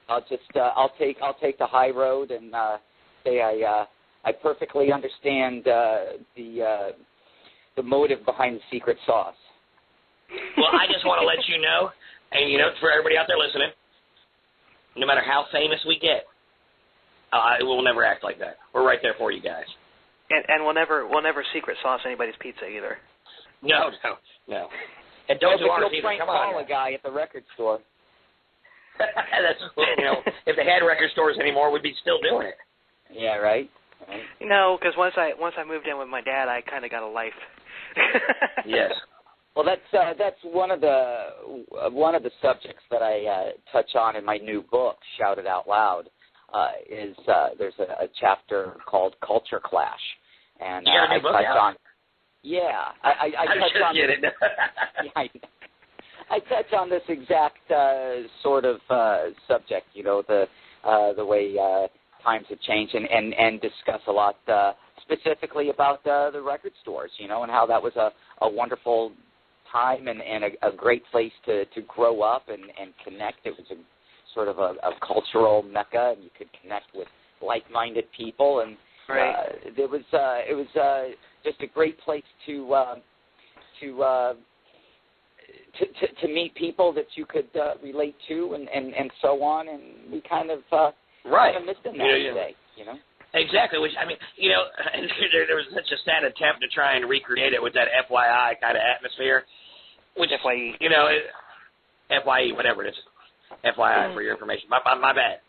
I'll take the high road and say I perfectly understand the motive behind the secret sauce. Well, I just want to let you know, and for everybody out there listening, no matter how famous we get, we'll never act like that. We're right there for you guys. And we'll never secret sauce anybody's pizza either. No. And don't do ours either. Come on. Call a guy at the record store. That's if they had record stores anymore, we'd be still doing it. Yeah, right. No, because once I moved in with my dad, I kind of got a life. Yes. Well, that's one of the subjects that I touch on in my new book, Shout It Out Loud. There's a chapter called Culture Clash, and I touch on. Yeah, I touch on. Get it. I touch on this exact sort of subject. The way times have changed, and discuss a lot specifically about the record stores. And how that was a wonderful time and a great place to grow up and connect. It was a sort of a cultural mecca, and you could connect with like-minded people, and it was just a great place to meet people that you could relate to, and so on. And we kind of missed them today, Exactly, which, there was such a sad attempt to try and recreate it with that FYI kind of atmosphere, which, FYE. FYE, whatever it is. FYI, for your information. My bad.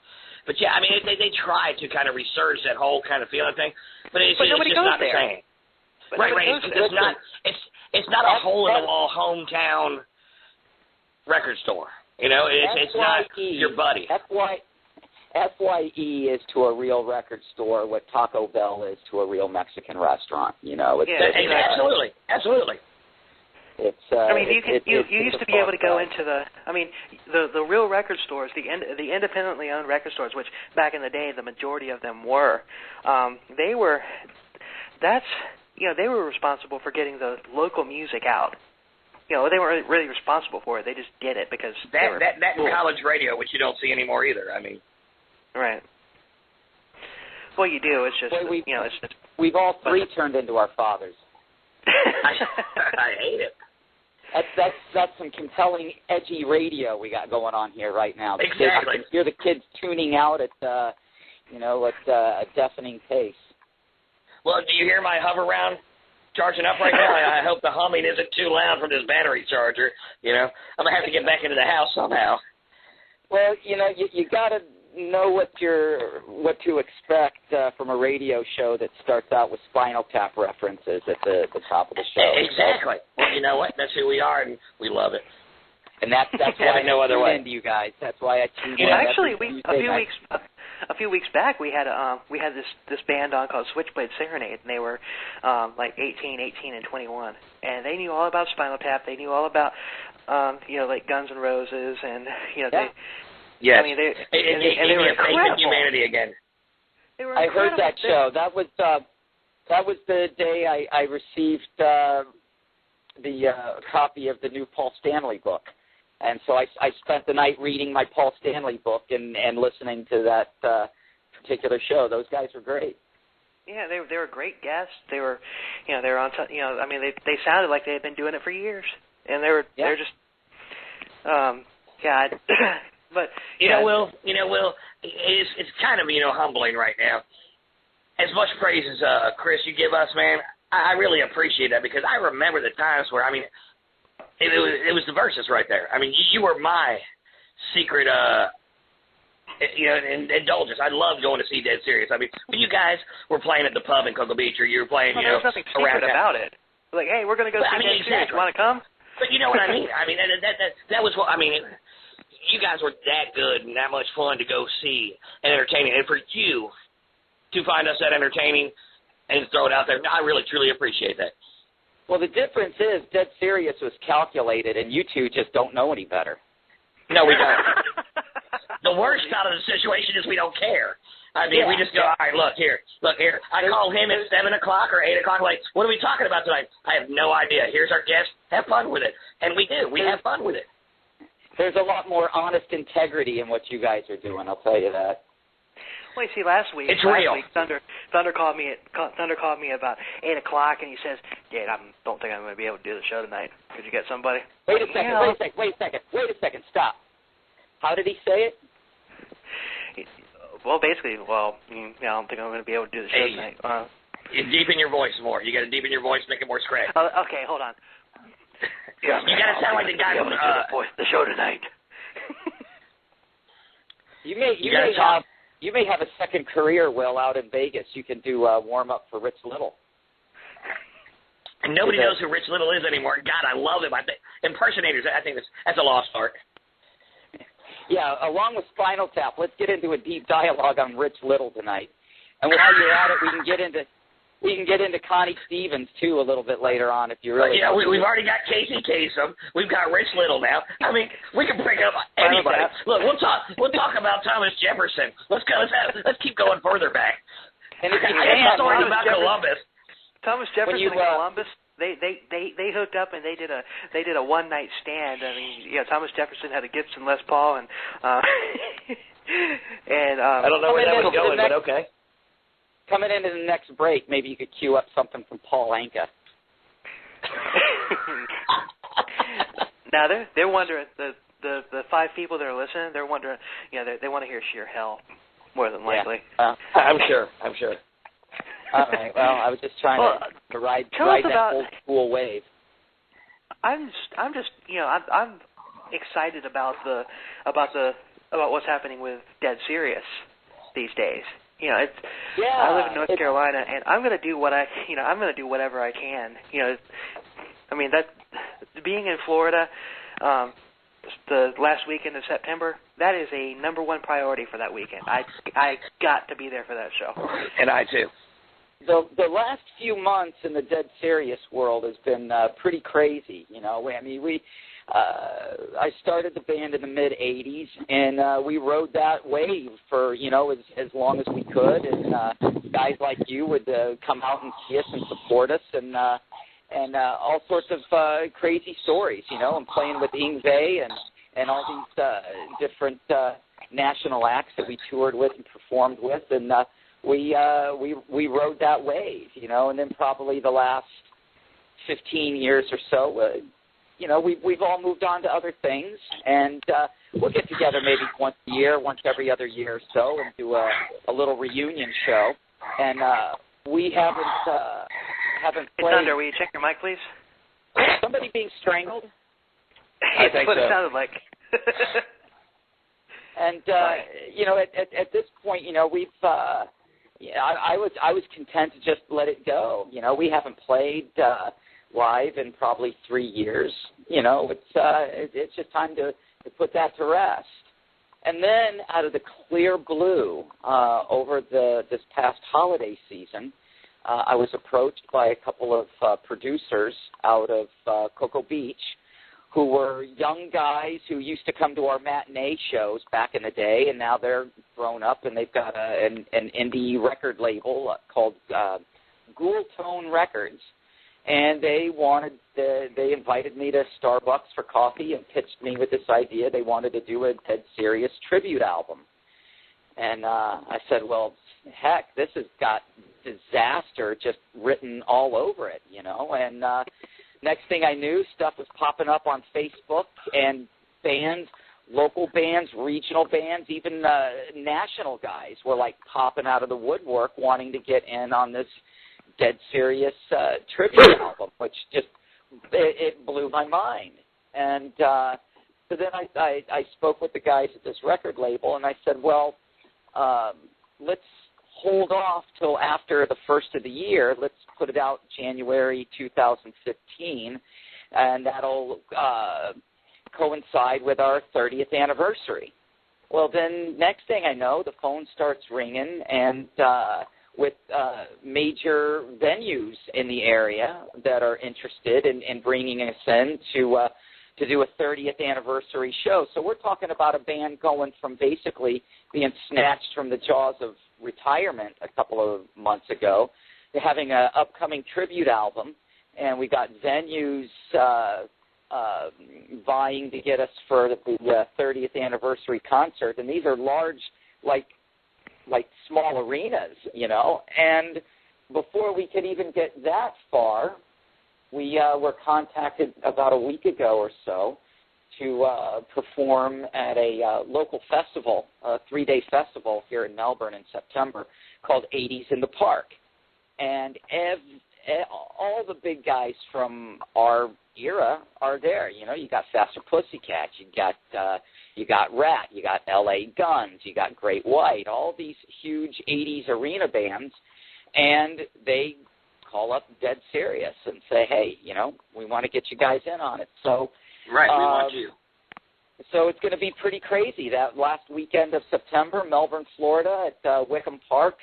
But yeah, I mean, they try to kind of resurge that whole kind of feeling thing, but it's just not the same. Right. It's not a hole in the wall hometown record store. You know, it's not your buddy. That's why FYE is to a real record store what Taco Bell is to a real Mexican restaurant. You know, absolutely. It's. I mean, you used to be able to go into the real record stores, the independently owned record stores, which back in the day the majority of them were. They were responsible for getting the local music out. You know, they weren't really responsible for it. They just did it because that college radio, which you don't see anymore either. I mean, right. Well, you do. It's just we've all three turned into our fathers. I hate it. That's some compelling, edgy radio we got going on here right now. Exactly. I can hear the kids tuning out at a deafening pace. Well, do you hear my hover round charging up right now? I hope the humming isn't too loud from this battery charger. You know, I'm gonna have to get back into the house somehow. Well, you know, you gotta know what to expect from a radio show that starts out with Spinal Tap references at the top of the show. Exactly. Well, you know what? That's who we are, and we love it. And that's why I tune into you guys. That's why I tune in. Actually, a few weeks back we had this band on called Switchblade Serenade, and they were like 18, and 21, and they knew all about Spinal Tap. They knew all about like Guns N' Roses, and they. Yes. I mean, they were incredible. Humanity again. I heard that show. That was the day I received the copy of the new Paul Stanley book, and so I spent the night reading my Paul Stanley book and listening to that particular show. Those guys were great. Yeah, they were great guests. They were, they were on. I mean, they sounded like they had been doing it for years, and they're just, But Will, it's kind of humbling right now. As much praise as Chris you give us, man, I really appreciate that, because I remember the times where it was the verses right there. I mean, you were my secret indulgence. I loved going to see Dead Serious. I mean, when you guys were playing at the pub in Cocoa Beach, or you were playing, there was nothing secret about it. Like, hey, we're going to go see Dead Serious. You want to come? But you know what I mean? I mean, that was what I mean. You guys were that good and that much fun to go see and entertaining. And for you to find us that entertaining and throw it out there, I really, truly appreciate that. Well, the difference is Dead Serious was calculated, and you two just don't know any better. No, we don't. The worst out of the situation is we don't care. I mean, we just go, all right, look here. I call him at 7 o'clock or 8 o'clock, like, what are we talking about tonight? I have no idea. Here's our guest. Have fun with it. And we do. We have fun with it. There's a lot more honest integrity in what you guys are doing, I'll tell you that. Well, you see, last week Thunder called me about 8 o'clock, and he says, "Dad, I don't think I'm going to be able to do the show tonight. Could you get somebody?" Wait a second, stop. How did he say it? Well, basically, I don't think I'm going to be able to do the show tonight. You deepen your voice more. You got to deepen your voice, make it more scratchy. Okay, hold on. You got to sound like the guy from the show tonight. You may have a second career, Will, out in Vegas. You can do warm up for Rich Little. And nobody knows who Rich Little is anymore. God, I love him. I think impersonators. I think that's a lost art. Yeah, along with Spinal Tap, let's get into a deep dialogue on Rich Little tonight. And while you're at it, we can get into Connie Stevens too a little bit later on if you really. Yeah, we've already got Casey Kasem. We've got Rich Little now. I mean, we can pick up anybody. Look, we'll talk about Thomas Jefferson. Let's keep going further back. And if you I got stories about Columbus. Thomas Jefferson and Columbus. They hooked up and they did a one night stand. I mean, Thomas Jefferson had a Gibson Les Paul and I don't know where that was going, but okay. Coming into the next break, maybe you could cue up something from Paul Anka. Now they're wondering the 5 people that are listening. They're wondering, they want to hear Sheer Hell more than likely. Yeah. I'm sure. All right. Well, I was just trying to ride that old school wave. I'm just excited about what's happening with Dead Serious these days. You know, I live in North Carolina, and I'm going to do whatever I can. You know, I mean, that being in Florida, the last weekend of September, that is a number one priority for that weekend. I got to be there for that show. And I too. The last few months in the Dead Serious world has been pretty crazy. You know, I mean, I started the band in the mid '80s, and we rode that wave for as long as we could. And guys like you would come out and see us and support us, and all sorts of crazy stories. You know, and playing with Yngwie and all these different national acts that we toured with and performed with, and we rode that wave. You know, and then probably the last 15 years or so. We've all moved on to other things, and we'll get together maybe once a year, once every other year or so, and do a little reunion show. And we haven't played. It's under. Will you check your mic, please? Somebody being strangled? That's what it sounded like. And at this point, we've. I was content to just let it go. You know, we haven't played live in probably 3 years. You know, it's just time to put that to rest. And then out of the clear blue, over this past holiday season, I was approached by a couple of producers out of Cocoa Beach who were young guys who used to come to our matinee shows back in the day, and now they're grown up and they've got an indie record label called Ghoul Tone Records. And they invited me to Starbucks for coffee and pitched me with this idea. They wanted to do a Dead Serious tribute album. And I said, well, heck, this has got disaster just written all over it, you know. And next thing I knew, stuff was popping up on Facebook, and bands, local bands, regional bands, even national guys were like popping out of the woodwork wanting to get in on this Dead Serious tribute album, which just it blew my mind. And so then I spoke with the guys at this record label, and I said, well, let's hold off till after the first of the year. Let's put it out January 2015, and that'll coincide with our 30th anniversary. Well, then next thing I know, the phone starts ringing, and with major venues in the area that are interested in bringing us in to do a 30th anniversary show. So we're talking about a band going from basically being snatched from the jaws of retirement a couple of months ago to having an upcoming tribute album, and we got venues vying to get us for the 30th anniversary concert, and these are large, like small arenas, you know. And before we could even get that far, we were contacted about a week ago or so to perform at a local festival, a 3-day festival here in Melbourne in September called 80s in the Park. And all the big guys from our era are there. You know, you got Faster Pussycat, you got Rat, you got L.A. Guns, you got Great White, all these huge 80s arena bands, and they call up Dead Serious and say, hey, you know, we want to get you guys in on it. So, right, we want you. So it's going to be pretty crazy. That last weekend of September, Melbourne, Florida, at Wickham Park,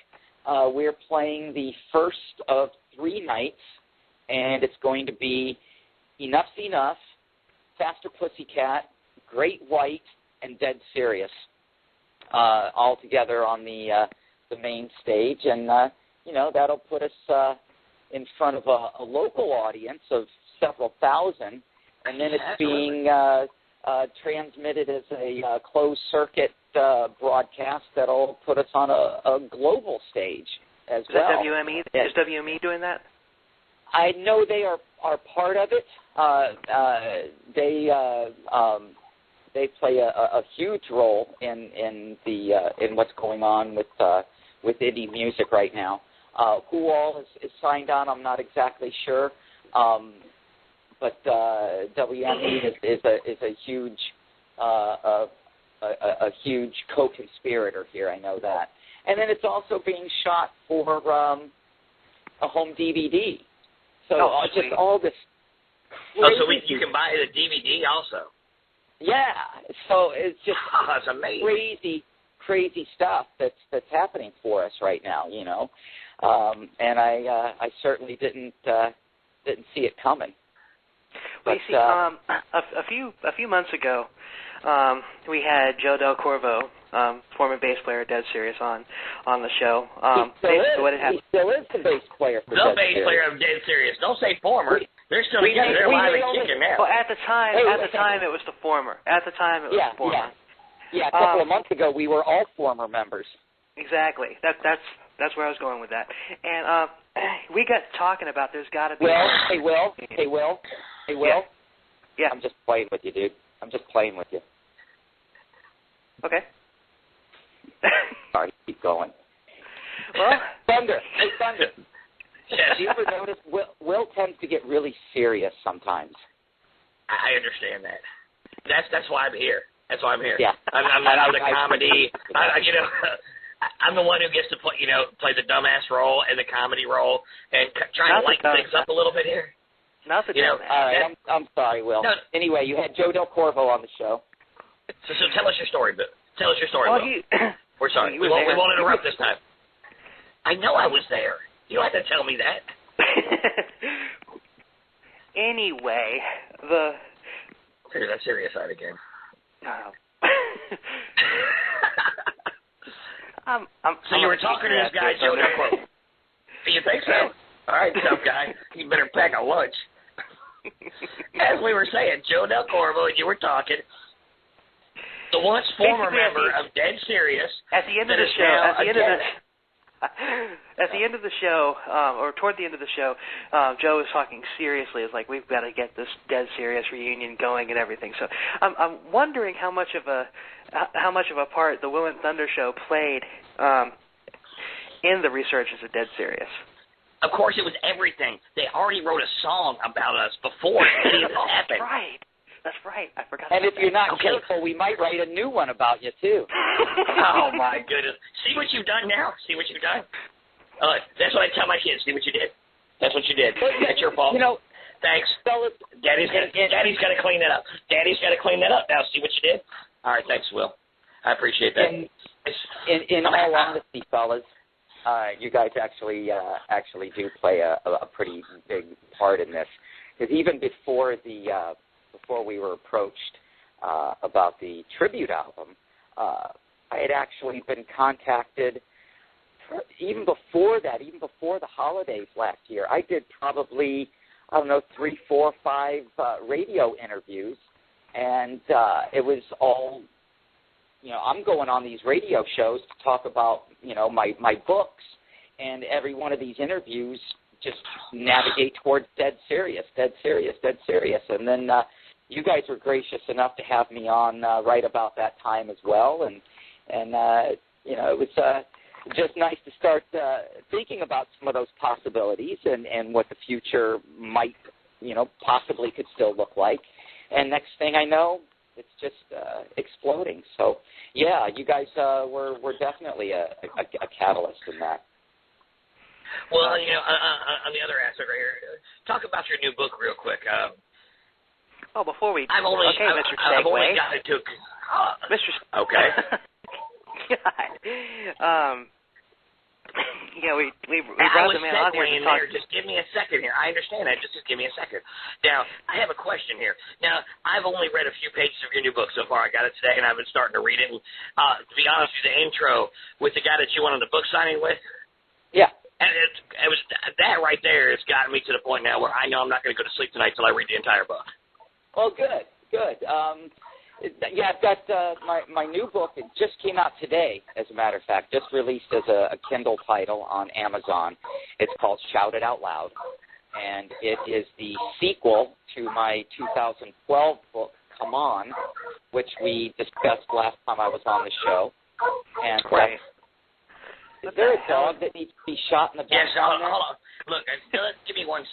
we're playing the first of 3 nights, and it's going to be Enough's Enough, Faster Pussycat, Great White, and Dead Serious, all together on the main stage. And, you know, that'll put us in front of a local audience of several thousand, and then it's being transmitted as a closed-circuit broadcast that'll put us on a global stage as well. Is WME? Is WME doing that? I know they are part of it. They play a huge role in what's going on with indie music right now. Who all is signed on, I'm not exactly sure. But WME is a huge a huge co-conspirator here. I know that. And then it's also being shot for a home DVD. So just all this crazy... Oh, so you can buy the DVD also? Yeah. So it's just that's amazing. Crazy stuff that's happening for us right now, you know. And I certainly didn't see it coming. Well, you see, a few months ago, we had Joe Del Corvo, former bass player of Dead Serios, on the show. He still is the bass player for Dead Serios. The bass player of Dead Serios. Don't say former. They're still together. They're alive and kicking now. Well, at the time, it was the former. At the time, it was the former. Yeah, a couple of months ago, we were all former members. Exactly. That's where I was going with that. And we got talking about there's got to be... Hey, Will. Yeah. I'm just playing with you, dude. I'm just playing with you. Okay. Sorry, keep going. Well... Thunder. Yes. Do you ever notice Will tends to get really serious sometimes? I understand that. That's why I'm here. That's why I'm here. Yeah. I'm not the comedy. I'm the one who gets to play the dumbass role and the comedy role and trying to lighten things up a little bit here. Not the dumbass. All right, I'm sorry, Will. No. Anyway, you had Joe Del Corvo on the show. So tell us your story, Tell us your story, Will. We're sorry. We won't interrupt this time. I know I was there. You don't have to tell me that. Anyway, Here's that serious side again. So you were talking to this guy, Joe Del Corvo. Do you think so? All right, tough guy. You better pack a lunch. As we were saying, Joe Del Corvo, and you were talking. The once former member of Dead Serios. At the end of the show, or toward the end of the show, Joe was talking seriously. It's like, we've got to get this Dead Serious reunion going and everything. So I'm wondering how much of a part the Will and Thunder show played in the resurgence of Dead Serious. Of course, it was everything. They already wrote a song about us before it happened. That's right. I forgot. And if you're not careful, we might write a new one about you, too. Oh, my goodness. See what you've done now? See what you've done? That's what I tell my kids. See what you did? That's what you did. That's your fault. Thanks. Daddy's got to clean that up. Daddy's got to clean that up now. See what you did? All right, thanks, Will. I appreciate that. In all honesty, fellas, you guys actually do play a pretty big part in this. Because even before we were approached about the tribute album, I had actually been contacted even before that, even before the holidays last year. I did probably, 3, 4, 5 radio interviews, and it was all, I'm going on these radio shows to talk about, my books, and every one of these interviews just navigate towards Dead Serious. And then you guys were gracious enough to have me on right about that time as well, and it was just nice to start thinking about some of those possibilities and what the future might, possibly could still look like. And next thing I know, it's just exploding. So, yeah, you guys were definitely a catalyst in that. Well, on the other aspect right here, talk about your new book real quick. Before we... I've only got it to... Mr. Okay. God. We brought the man on here to talk. Just give me a second here. I understand that. Just give me a second. Now, I have a question here. Now, I've only read a few pages of your new book so far. I got it today, and I've been starting to read it. And, to be honest with you, the intro with the guy that you went on the book signing with. Yeah. And it was that right there has gotten me to the point now where I know I'm not going to go to sleep tonight till I read the entire book. Oh, good. Yeah, I've got my new book. It just came out today, as a matter of fact, just released as a Kindle title on Amazon. It's called Shout It Out Loud, and it is the sequel to my 2012 book, Come On, which we discussed last time I was on the show. And is there a dog that needs to be shot in the back? Yes, hold on. Look, give me one.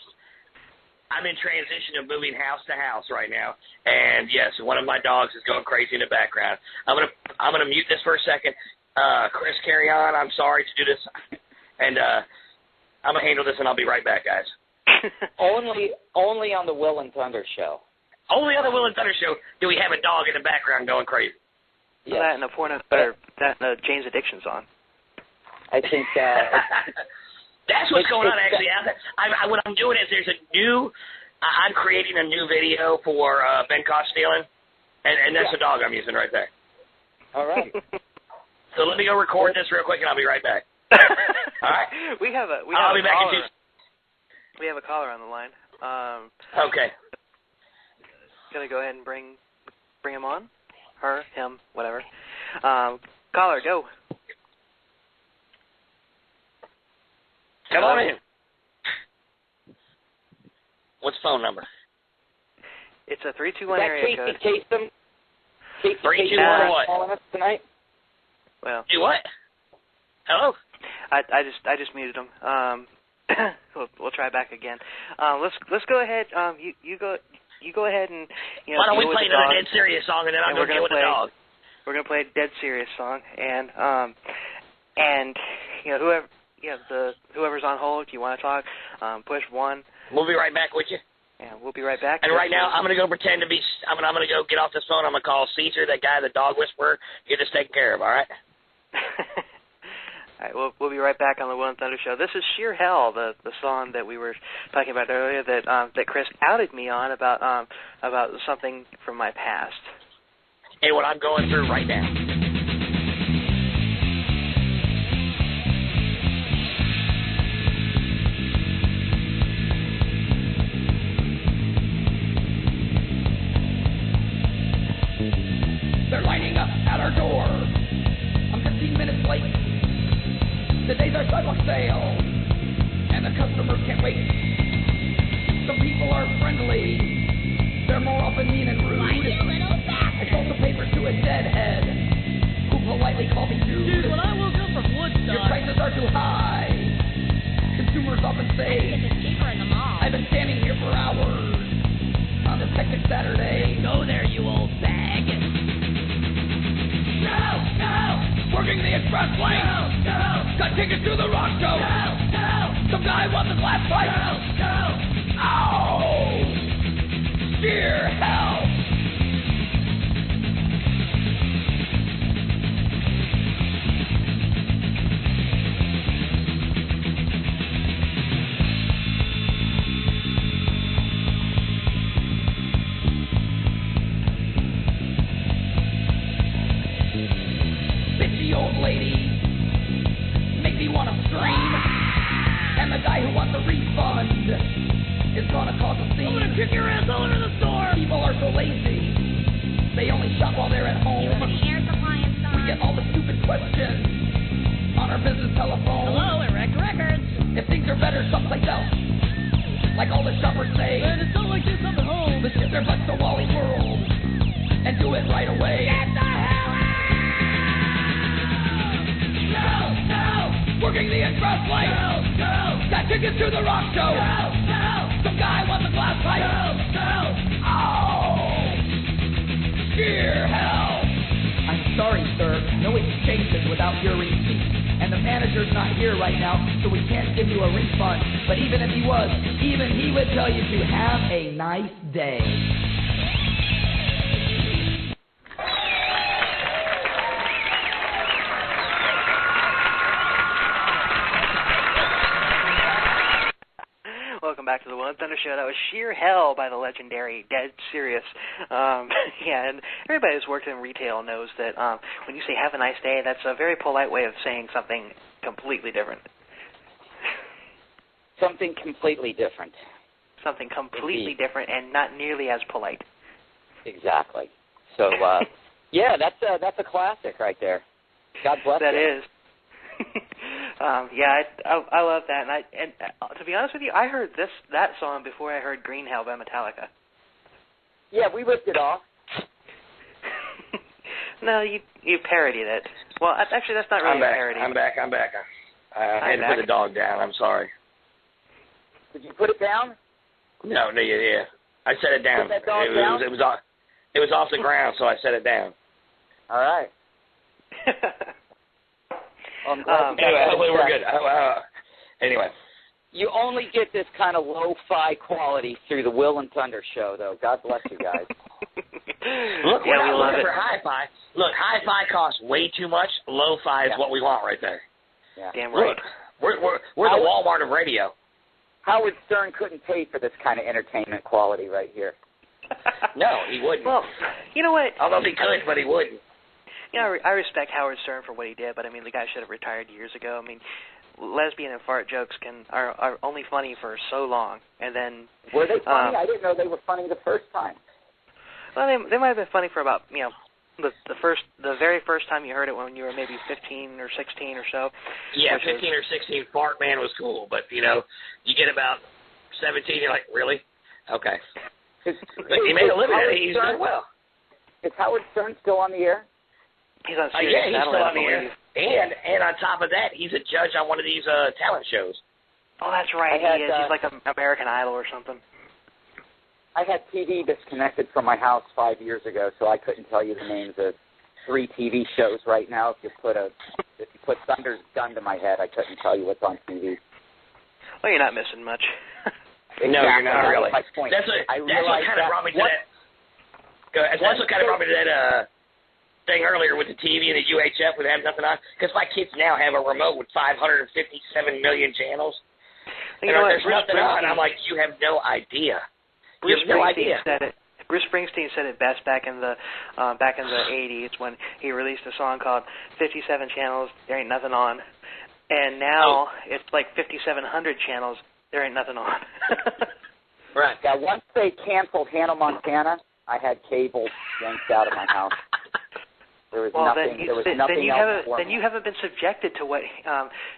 I'm in transition of moving house to house right now, and yes, one of my dogs is going crazy in the background. I'm gonna mute this for a second. Chris, carry on. I'm sorry to do this, and I'm gonna handle this, and I'll be right back, guys. Only on the Will and Thunder show. Only on the Will and Thunder show do we have a dog in the background going crazy. Yes. That and the porno, or that and Jane's Addiction's on. I think that's what's going on. Actually, what I'm doing is I'm creating a new video for Ben Coststealing, and that's the dog I'm using right there. All right. So let me go record this real quick, and I'll be right back. All right. I'll be back in 2 seconds. We have a caller on the line. Okay. Gonna go ahead and bring him on, her, him, whatever. Caller, go. Come on in. What's phone number? It's a 321 area code. Casey Kasem? 321 what? Calling us tonight? Well. Do what? Hello? I just muted him. We'll try back again. Let's go ahead. You go ahead and why don't we play another Dead Serious song and then I'm gonna deal with the dog. We're gonna play a Dead Serious song and whoever's on hold, you want to talk, push 1. We'll be right back with you. Yeah, we'll be right back. And right now, I'm gonna go pretend to be. I'm gonna go get off this phone. I'm gonna call Caesar, that guy, the dog whisperer. Get this taken care of. All right. All right, we'll be right back on the Will and Thunder Show. This is Sheer Hell, the song that we were talking about earlier that Chris outed me on about something from my past. Hey, what I'm going through right now. They're lining up at our door. I'm 15 minutes late. Today's our sidewalk sale, and the customers can't wait. Some people are friendly. They're more often mean and rude. Why, you little bastard! I sold the paper to a deadhead who politely called me dude. Dude, when I woke up from Woodstock, your prices are too high. Consumers often say, It's cheaper in the mall. I've been standing here for hours on this hectic Saturday. Go there, you old bag. No! Working the express lane. No! Got tickets to the rock show. No! Some guy wants a glass pipe. No! Oh! Sheer hell! Bitchy old lady make me want to scream, and the guy who wants a refund is gonna cause a scene. I'm gonna kick your ass all over the store. People are so lazy, they only shop while they're at home. You have any air supply in We get all the stupid questions on our business telephone. Hello, Erect Records. If things are better someplace else, like all the shoppers say, Man, it's not like this on the home. let's get their butts to Wally World and do it right away. Get the hell out! No! Working the express lane. No! Got tickets to the rock show. No! Some guy wants a glass pipe. No! Oh! Sheer hell! I'm sorry, sir. No exchanges without your receipt. And the manager's not here right now, so we can't give you a refund. But even if he was, even he would tell you to have a nice day. Welcome back to the Will and Thunder Show. That was Sheer Hell by the legendary Dead Serious. Yeah, and everybody who's worked in retail knows that when you say have a nice day, that's a very polite way of saying something completely different. Something completely different. Something completely different and not nearly as polite. Exactly. So, yeah, that's a classic right there. God bless That you. is. Yeah, I love that, and to be honest with you, I heard that song before I heard Green Hell by Metallica. Yeah, we ripped it off. No, you parodied it. Well, actually, that's not really a parody. I'm back. I had to put the dog down. I'm sorry. Did you put it down? No, yeah. I set it down. Put that dog down? It was off the ground, so I set it down. All right. I'm glad anyway, hopefully we're good. Anyway. You only get this kind of lo-fi quality through the Will and Thunder show, though. God bless you guys. Look, we're not looking for hi-fi. Look, hi-fi costs way too much. Lo-fi is what we want right there. Yeah. Damn right. Look, we're the Walmart of radio. Howard Stern couldn't pay for this kind of entertainment quality right here. No, he wouldn't. Well, you know what? Although he could, but he wouldn't. You know, I respect Howard Stern for what he did, but I mean, the guy should have retired years ago. I mean, lesbian and fart jokes are only funny for so long, and then were they funny? I didn't know they were funny the first time. Well, they might have been funny for about the very first time you heard it when you were maybe 15 or 16 or so. Yeah, 15 or 16, Fart Man was cool, but you get about 17, you're like, really? Okay. But he made a living at it. He's doing well. Is Howard Stern still on the air? He's on Sirius. Yeah, he's still on the air. And on top of that, he's a judge on one of these talent shows. Oh, that's right. He is. He's like an American Idol or something. I had TV disconnected from my house 5 years ago, so I couldn't tell you the names of 3 TV shows right now. If you put Thunder's gun to my head, I couldn't tell you what's on TV. Well, you're not missing much. Exactly. No, you're not really. That's my point. That's what kind of brought me to that. That's what kind of brought me to that thing earlier with the TV and the UHF with having nothing on. Because my kids now have a remote with 557 million channels. You know what? There's nothing on. I'm like, you have no idea. Bruce Springsteen said it best back in the 80s when he released a song called 57 Channels, There Ain't Nothing On. And now it's like 5,700 channels, there ain't nothing on. Right. Now, once they canceled Hannah Montana, I had cable yanked out of my house. There was nothing. Then you haven't been subjected to what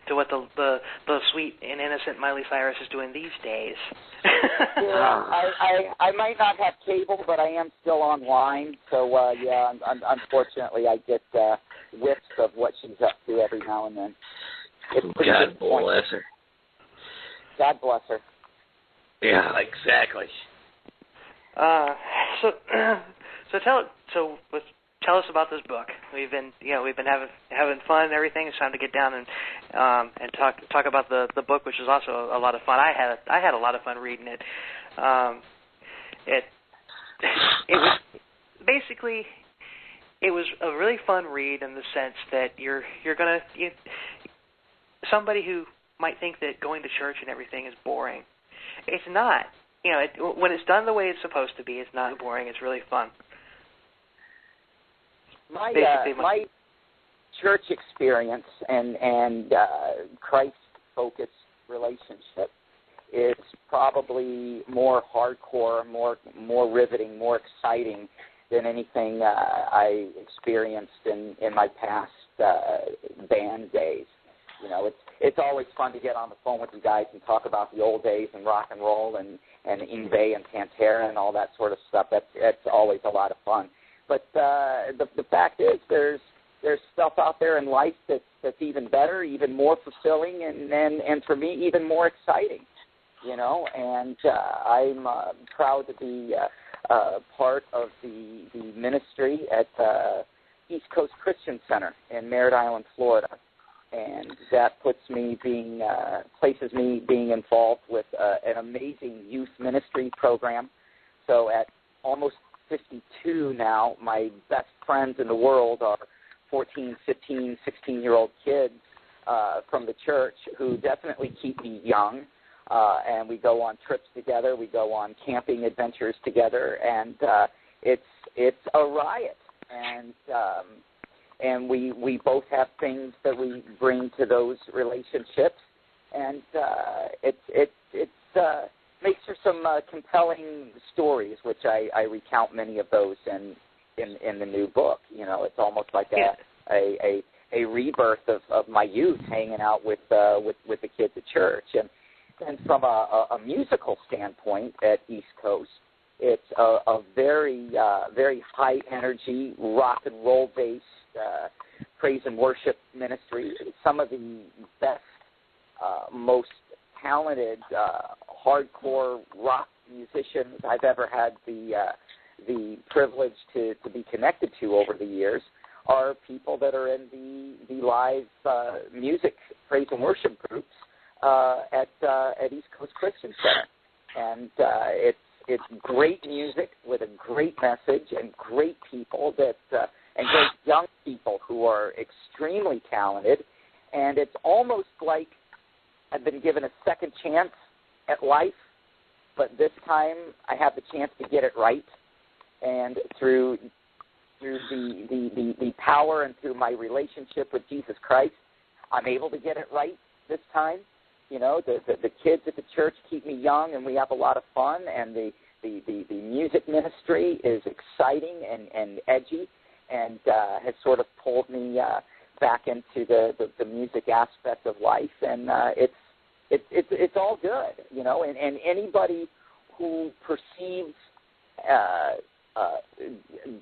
the sweet and innocent Miley Cyrus is doing these days. Yeah, I might not have cable, but I am still online. So unfortunately, I get whiffs of what she's up to every now and then. God bless her. God bless her. Yeah, exactly. Tell us about this book. We've been having fun and everything. It's time to get down and talk about the book, which is also a lot of fun. I had a lot of fun reading it. It was basically it was a really fun read in the sense that you're somebody who might think that going to church and everything is boring. It's not. When it's done the way it's supposed to be, it's not boring. It's really fun. My church experience and Christ-focused relationship is probably more hardcore, more riveting, more exciting than anything I experienced in my past band days. It's always fun to get on the phone with you guys and talk about the old days and rock and roll and Yngwie and Pantera and all that sort of stuff. That's always a lot of fun. But the fact is, there's stuff out there in life that's even better, even more fulfilling, and for me, even more exciting. And I'm proud to be part of the ministry at East Coast Christian Center in Merritt Island, Florida. And that places me being involved with an amazing youth ministry program. So at almost 52 now, my best friends in the world are 14, 15, 16-year-old kids from the church who definitely keep me young. And we go on trips together. We go on camping adventures together. And it's a riot. And we both have things that we bring to those relationships, and it makes for some compelling stories, which I recount many of those in the new book. It's almost like a rebirth of my youth, hanging out with the kids at church, and from a musical standpoint at East Coast. It's a very high energy rock and roll based praise and worship ministry. Some of the best, most talented hardcore rock musicians I've ever had the privilege to be connected to over the years are people that are in the live music praise and worship groups at East Coast Christian Center, and it's great music with a great message and great people and great young people who are extremely talented, and it's almost like I've been given a second chance at life, but this time I have the chance to get it right, and through the power and through my relationship with Jesus Christ, I'm able to get it right this time. You know, the kids at the church keep me young, and we have a lot of fun, and the music ministry is exciting and edgy, and has sort of pulled me back into the music aspect of life, and it's all good, you know. And anybody who perceives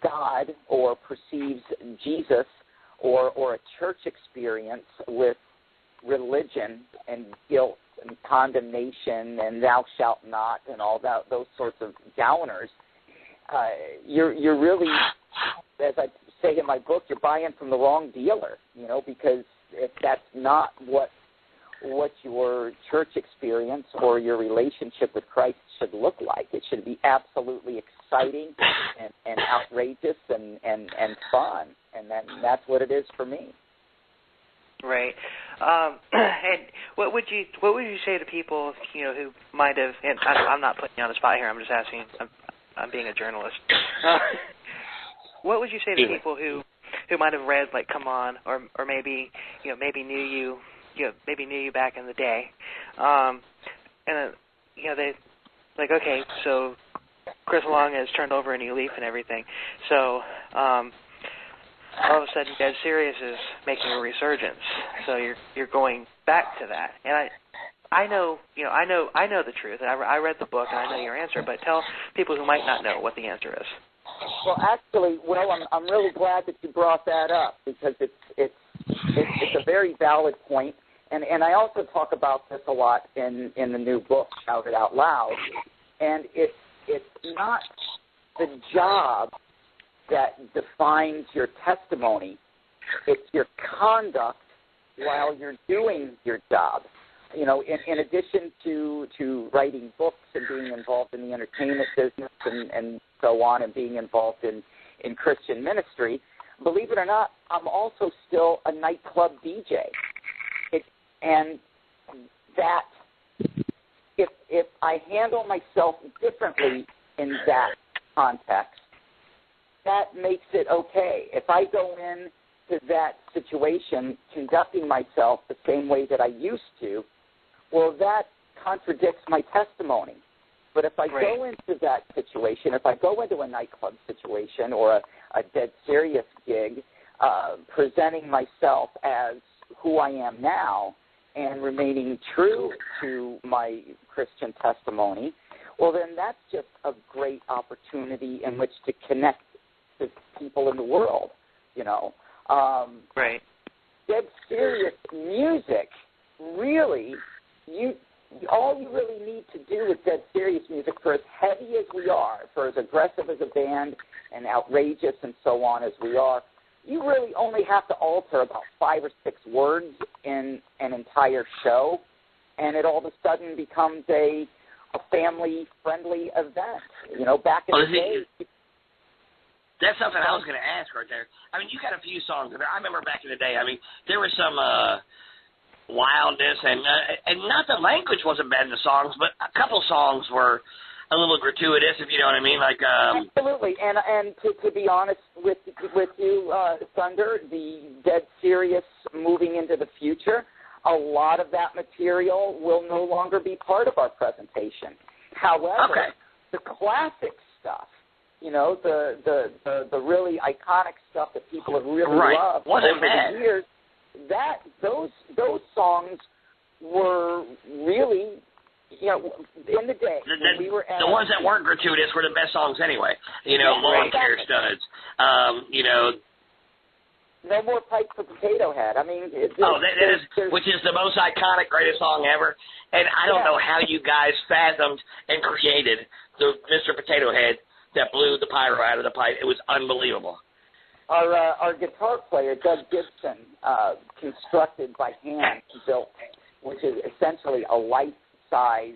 God or perceives Jesus or a church experience with religion and guilt and condemnation and thou shalt not and all that, those sorts of downers, you're really, as I say in my book, you're buying from the wrong dealer, you know, because if that's not what your church experience or your relationship with Christ should look like. It should be absolutely exciting and outrageous and fun, and that's what it is for me. Right. And what would you say to people, you know, who might have, and I'm not putting you on the spot here, I'm just asking, I'm being a journalist. What would you say to people who might have read like Come On, or maybe, you know, maybe knew you back in the day, and you know, they like, okay, so Chris Long has turned over a new leaf and everything, so all of a sudden Dead Serios is making a resurgence, so you're going back to that. And I know the truth. I read the book and I know your answer, but tell people who might not know what the answer is. Well, actually, I'm really glad that you brought that up, because it's a very valid point, and I also talk about this a lot in the new book, Shout It Out Loud, and it's not the job that defines your testimony. It's your conduct while you're doing your job. You know, in addition to writing books and being involved in the entertainment business and so on, and being involved in Christian ministry, believe it or not, I'm also still a nightclub DJ. And that, if I handle myself differently in that context, that makes it okay. If I go into that situation conducting myself the same way that I used to, well, that contradicts my testimony. But if I go into that situation, if I go into a nightclub situation or a Dead Serious gig, presenting myself as who I am now and remaining true to my Christian testimony, well, then that's just a great opportunity in which to connect to people in the world, you know. Dead Serious music, really, all you really need to do with Dead Serious music, for as heavy as we are, for as aggressive as a band and outrageous and so on as we are, you really only have to alter about 5 or 6 words in an entire show, and it all of a sudden becomes a family-friendly event. You know, back in the day... That's something I was going to ask right there. I mean, you got a few songs in there. I remember back in the day, I mean, there was some wildness, and not the language wasn't bad in the songs, but a couple songs were a little gratuitous, if you know what I mean. Like absolutely, and to be honest with you, Thunder, the Dead Serious moving into the future, a lot of that material will no longer be part of our presentation. However, the classic stuff, you know, the really iconic stuff that people have really loved over the years, those songs were really, you know, in the day the ones that weren't gratuitous were the best songs anyway. You know, Lawn Care Studs, you know, No more Pipe for Potato Head. I mean, which is the most iconic, greatest song ever. And I don't know how you guys fathomed and created the Mr. Potato Head that blew the pyro out of the pipe. It was unbelievable. Our guitar player, Doug Gibson, constructed by hand, built, which is essentially a life-size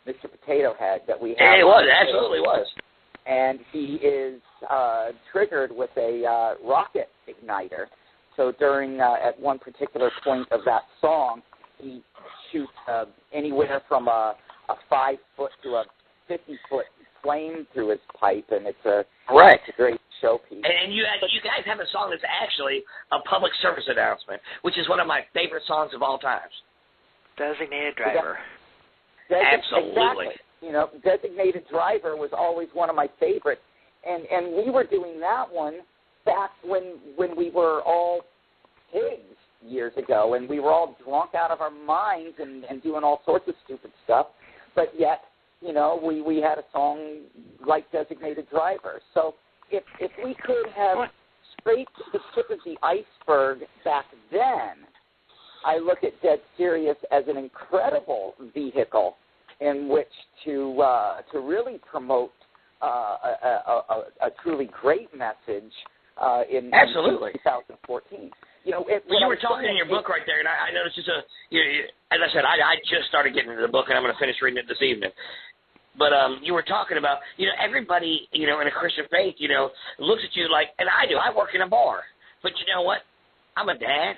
Mr. Potato Head that we have. Yeah, it was. It absolutely was. And he is triggered with a rocket igniter. So during, at one particular point of that song, he shoots anywhere from a 5-foot to a 50-foot flame through his pipe, and it's a great showpiece. And you guys have a song that's actually a public service announcement, which is one of my favorite songs of all time. Designated Driver. Absolutely. Exactly. You know, Designated Driver was always one of my favorites, and we were doing that one back when we were all kids years ago, and we were all drunk out of our minds and doing all sorts of stupid stuff, but yet, you know, we had a song like Designated Driver. So if we could have scraped the tip of the iceberg back then, I look at Dead Serious as an incredible vehicle in which to really promote a truly great message in 2014. You know, you were talking in your book right there, and I noticed as I said, I just started getting into the book, and I'm going to finish reading it this evening. But you were talking about, you know, everybody, you know, in a Christian faith, you know, looks at you like, and I do. I work in a bar, but you know what? I'm a dad.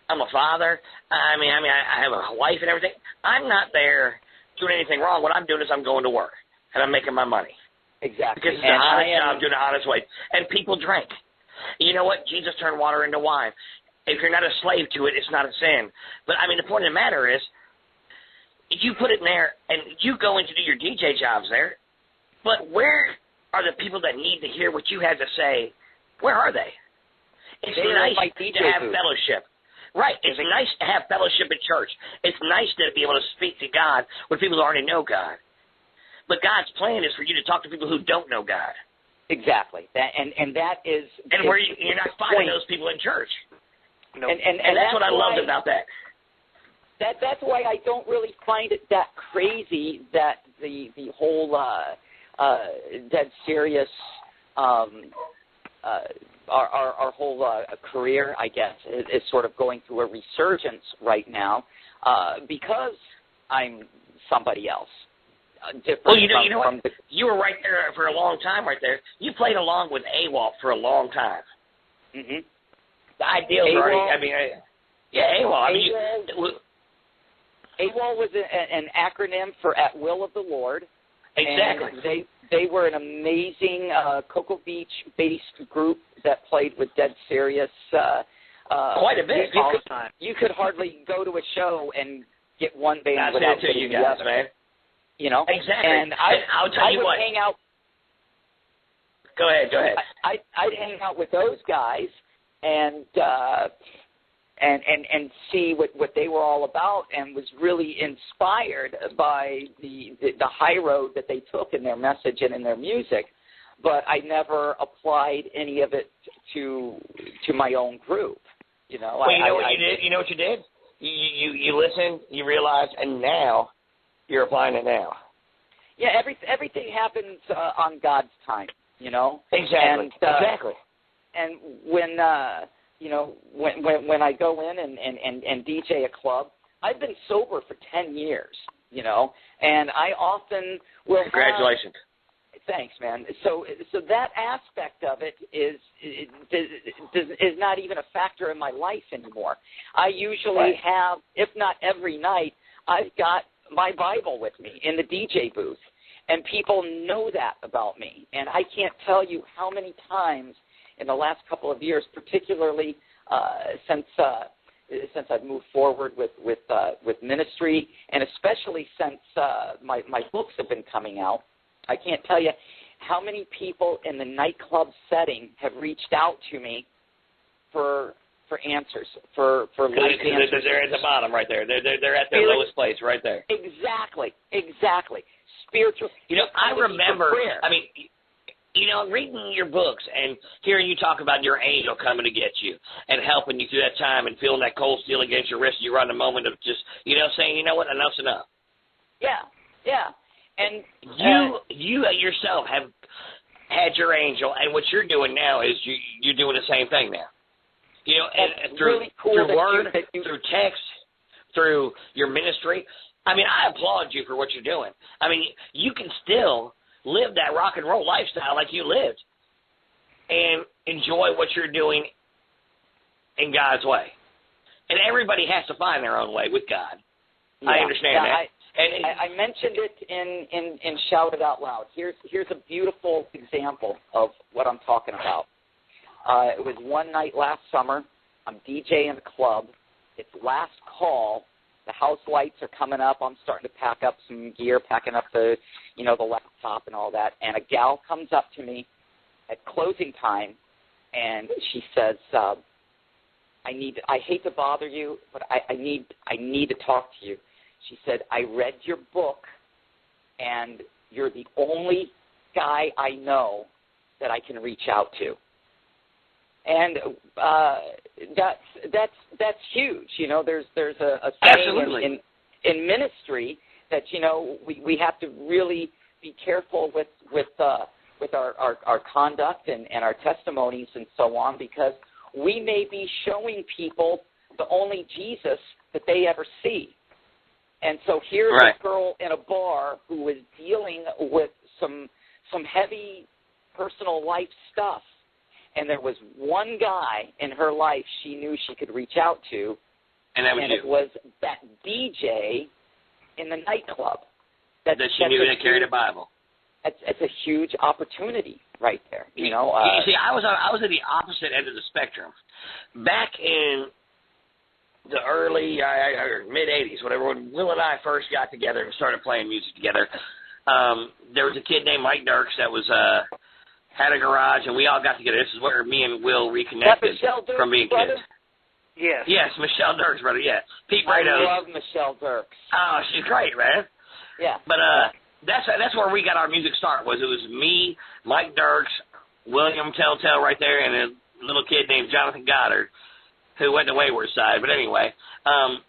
I'm a father. I have a wife and everything. I'm not there doing anything wrong. What I'm doing is I'm going to work, and I'm making my money. Exactly. Because it's an honest job, doing it an honest way. And people drink. You know what? Jesus turned water into wine. If you're not a slave to it, it's not a sin. But, I mean, the point of the matter is, you put it in there, and you go in to do your DJ jobs there, but where are the people that need to hear what you had to say? Where are they? It's nice to have fellowship. Right. It's nice to have fellowship in church. It's nice to be able to speak to God with people who already know God. But God's plan is for you to talk to people who don't know God. Exactly. And that is... And where you're not finding those people in church. Nope. And that's what I loved about that. That's why I don't really find it that crazy that the whole Dead Serious, our whole career, I guess, is sort of going through a resurgence right now because I'm somebody else. Well, you know what? You were right there for a long time right there. You played along with AWOL for a long time. Mm-hmm. The ideals are already, AWOL. AWOL was an acronym for At Will of the Lord. Exactly. And they were an amazing Cocoa Beach-based group that played with Dead Serious. Quite a bit. You could hardly go to a show and get one band That's without it to you guys, man. You know? Exactly. And I'll tell you what. Hang out. Go ahead. I'd hang out with those guys and see what they were all about, and was really inspired by the high road that they took in their message and in their music. But I never applied any of it to my own group. You know. Well, you know what you did. You know what you did. You listened. You realized, and now you're applying it now. Yeah. Everything happens on God's time. You know. Exactly. Exactly. And when when I go in and DJ a club, I've been sober for 10 years, you know, and I often will. Congratulations. Thanks, man. So that aspect of it is not even a factor in my life anymore. I usually have, if not every night, I've got my Bible with me in the DJ booth, and people know that about me. And I can't tell you how many times in the last couple of years, particularly since I've moved forward with ministry, and especially since my books have been coming out, I can't tell you how many people in the nightclub setting have reached out to me for answers, for life answers. They're at the bottom right there. They're at their lowest place right there. Exactly. Spiritual. You know, I remember. I mean, reading your books and hearing you talk about your angel coming to get you and helping you through that time and feeling that cold steel against your wrist, you run a moment of just, saying, you know what, enough's enough. Yeah. And you yourself have had your angel, and what you're doing now is you're doing the same thing now. And through really cool through word, through text, through your ministry. I mean, I applaud you for what you're doing. I mean, you can still live that rock and roll lifestyle like you lived and enjoy what you're doing in God's way. And everybody has to find their own way with God. Yeah. I understand that. I mentioned it in Shout It Out Loud. Here's a beautiful example of what I'm talking about. It was one night last summer. I'm DJing a club. It's last call. The house lights are coming up. I'm starting to pack up some gear, packing up the laptop and all that. And a gal comes up to me at closing time, and she says, I hate to bother you, but I need to talk to you. She said, I read your book, and you're the only guy I know that I can reach out to. And that's huge. There's a saying in ministry that we have to really be careful with our conduct and our testimonies and so on, because we may be showing people the only Jesus that they ever see. And so here's a girl in a bar who is dealing with some heavy personal life stuff. And there was one guy in her life she knew she could reach out to, and it was that DJ in the nightclub. That she knew that carried a Bible. It's a huge opportunity right there. You see, I was at the opposite end of the spectrum. Back in the early mid '80s, whatever, when Will and I first got together and started playing music together, there was a kid named Mike Dirks that was had a garage, and we all got together. This is where me and Will reconnected from being kids. Yes, Michelle Dirks, brother, yeah. Pete Brados. I love Michelle Dirks. Oh, she's great, man. Yeah. But that's where we got our music start. It was me, Mike Dirks, William Telltale right there, and a little kid named Jonathan Goddard, who went to Wayward Side. But anyway, and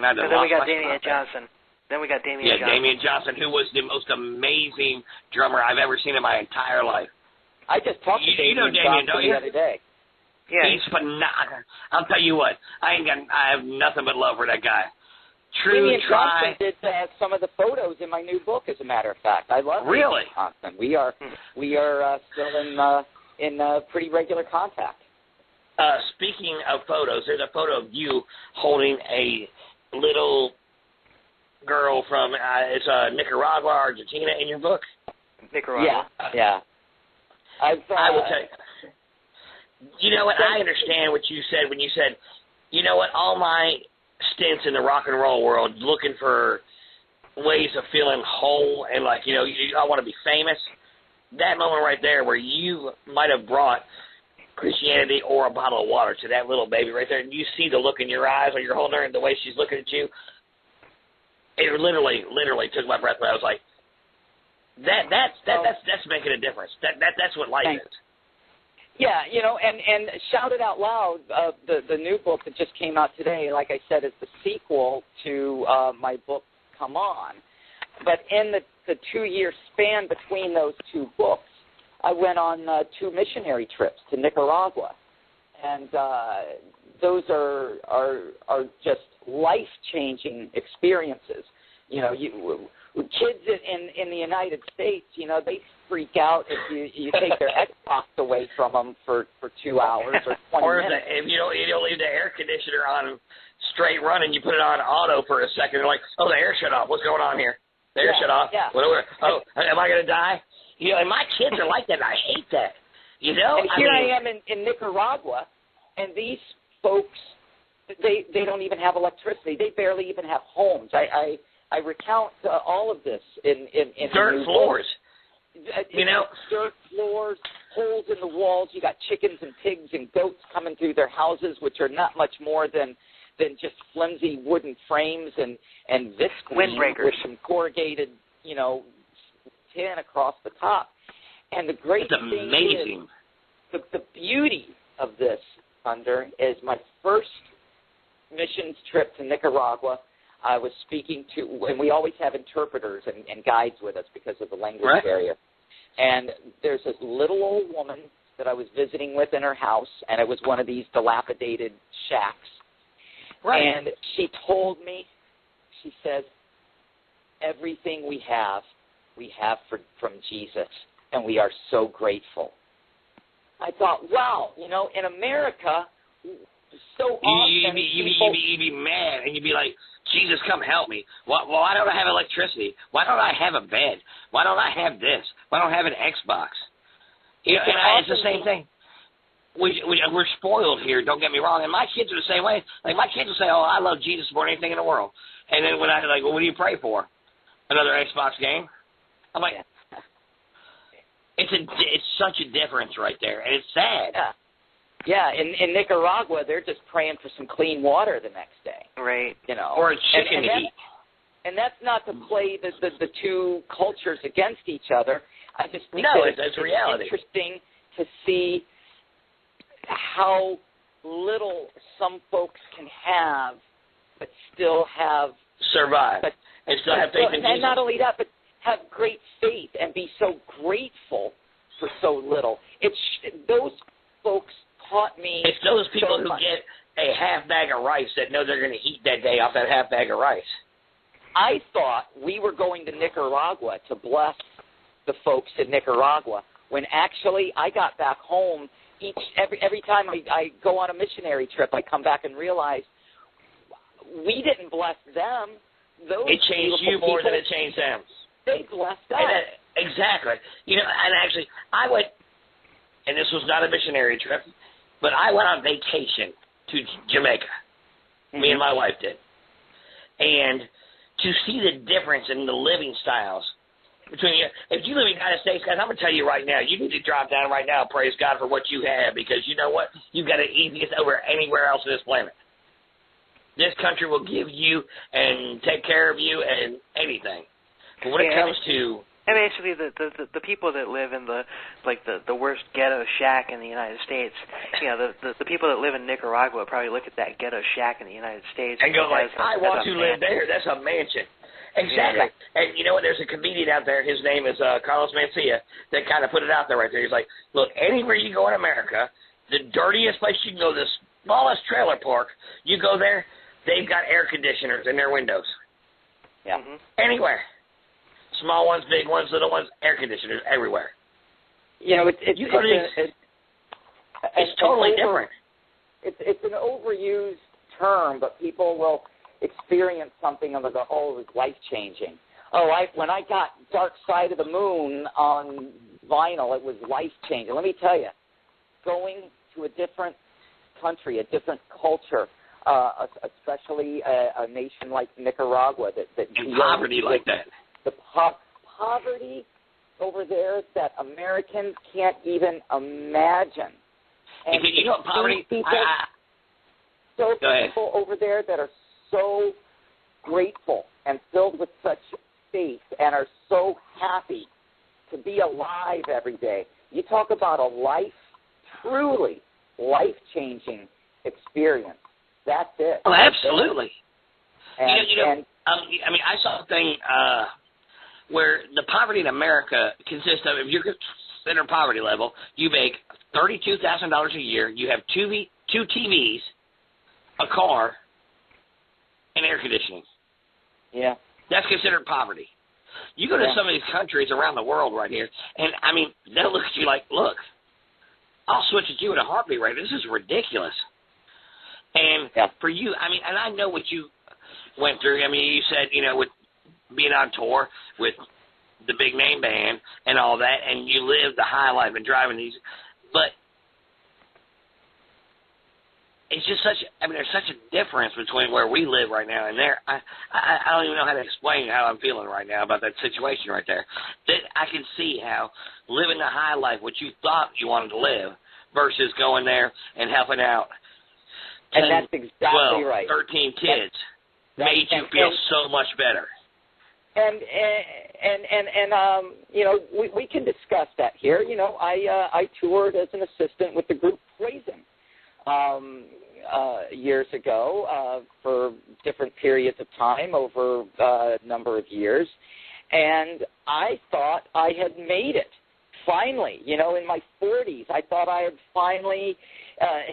then we got Damian Johnson. Damian Johnson, who was the most amazing drummer I've ever seen in my entire life. I just talked to Damian Johnson the other day. Yeah, he's phenomenal. I'll tell you what, I have nothing but love for that guy. Damian Johnson did some of the photos in my new book, as a matter of fact. I love Damian Johnson. We are still in pretty regular contact. Speaking of photos, there's a photo of you holding a little girl from it's Nicaragua, Argentina in your book. Nicaragua. Yeah. I will tell you. You know what? I understand what you said when you said, you know what? All my stints in the rock and roll world, looking for ways of feeling whole and I want to be famous. That moment right there, where you might have brought Christianity or a bottle of water to that little baby right there, and you see the look in your eyes when you're holding her and the way she's looking at you. It literally took my breath away. I was like, that's making a difference. That's what life is. Yeah, and Shout It Out Loud, the new book that just came out today, like I said, is the sequel to my book, Come On. But in the 2-year span between those two books, I went on 2 missionary trips to Nicaragua, and those are just life-changing experiences. Kids in the United States, they freak out if you take their Xbox away from them for 2 hours or 20 minutes. If you don't leave the air conditioner on straight running, you put it on auto for a second. They're like, oh, the air shut off. What's going on here? The air shut off. Yeah. Oh, am I going to die? And my kids are like that, and I hate that. And here I am in Nicaragua, and these folks, they don't even have electricity. They barely even have homes. I recount all of this in dirt floors. Dirt floors, holes in the walls. You got chickens and pigs and goats coming through their houses, which are not much more than just flimsy wooden frames and visqueen windbreakers with some corrugated, tin across the top. And the great It's amazing. thing is, the beauty of this, Thunder, is my first missions trip to Nicaragua. I was speaking to, and we always have interpreters and guides with us because of the language barrier. And there's this little old woman that I was visiting with in her house, and it was one of these dilapidated shacks. Right. And she told me, she says, everything we have from Jesus, and we are so grateful. I thought, wow, you know, in America, so often you'd be mad, and you'd be like, Jesus, come help me. Why don't I have electricity? Why don't I have a bed? Why don't I have this? Why don't I have an Xbox? You know, it's the same thing. We're spoiled here, don't get me wrong, and my kids are the same way. Like, my kids will say, oh, I love Jesus more than anything in the world. And then when I like, well, what do you pray for? Another Xbox game? I'm like, it's such a difference right there, and it's sad. Yeah, in Nicaragua, they're just praying for some clean water the next day. Right. You know, or a chicken to eat. And that's not to play the two cultures against each other. I just think it's reality. Interesting to see how little some folks can have, but still have survive, and still have faith in Jesus. And not only that, but have great faith and be so grateful for so little. Those folks taught me. It's those people who get a half bag of rice that know they're going to eat that day off that half bag of rice. I thought we were going to Nicaragua to bless the folks in Nicaragua, when actually I got back home. Every time I go on a missionary trip, I come back and realize we didn't bless them. It changed you more than it changed them. They blessed us. Exactly. You know, and actually, I went, and this was not a missionary trip, but I went on vacation to Jamaica. Mm-hmm. Me and my wife did. And to see the difference in the living styles between you. If you live in the United States, guys, I'm going to tell you right now, you need to drop down right now and praise God for what you have, because you know what? You've got it easiest over anywhere else on this planet. This country will give you and take care of you and anything. But when it comes to... And basically, the people that live in the worst ghetto shack in the United States, you know, the people that live in Nicaragua probably look at that ghetto shack in the United States and go like, I want to live there. That's a mansion. Exactly. Yeah. And you know what? There's a comedian out there. His name is Carlos Mencia that kind of put it out there right there. He's like, look, anywhere you go in America, the dirtiest place you can go, the smallest trailer park, you go there, they've got air conditioners in their windows. Yeah. Mm-hmm. Anywhere. Small ones, big ones, little ones, air conditioners everywhere. You know, it's totally different. It's an overused term, but people will experience something and they'll go, oh, it was life-changing. Oh, when I got Dark Side of the Moon on vinyl, it was life-changing. Let me tell you, going to a different country, a different culture, especially a nation like Nicaragua that poverty like that. The poverty over there that Americans can't even imagine. And you know poverty? People over there that are so grateful and filled with such faith and are so happy to be alive every day. You talk about a truly life-changing experience. That's it. Oh, absolutely. And I mean, I saw a thing where the poverty in America consists of, if you're consider poverty level, you make $32,000 a year, you have two TVs, a car, and air conditioning. Yeah. That's considered poverty. You go to some of these countries around the world right here, and, I mean, they'll look at you like, look, I'll switch at you in a heartbeat right now. This is ridiculous. And for you, I mean, and I know what you went through. I mean, you said, you know, with being on tour with the big name band and all that, and you live the high life and driving these, but it's just there's such a difference between where we live right now and there. I don't even know how to explain how I'm feeling right now about that situation right there. That I can see how living the high life, what you thought you wanted to live, versus going there and helping out 10, and that's exactly 12, right. 13 kids made you feel so much better. you know, we can discuss that here. You know, I toured as an assistant with the group Poison years ago for different periods of time over a number of years, and I thought I had made it. Finally, you know, in my 40s, I thought I had finally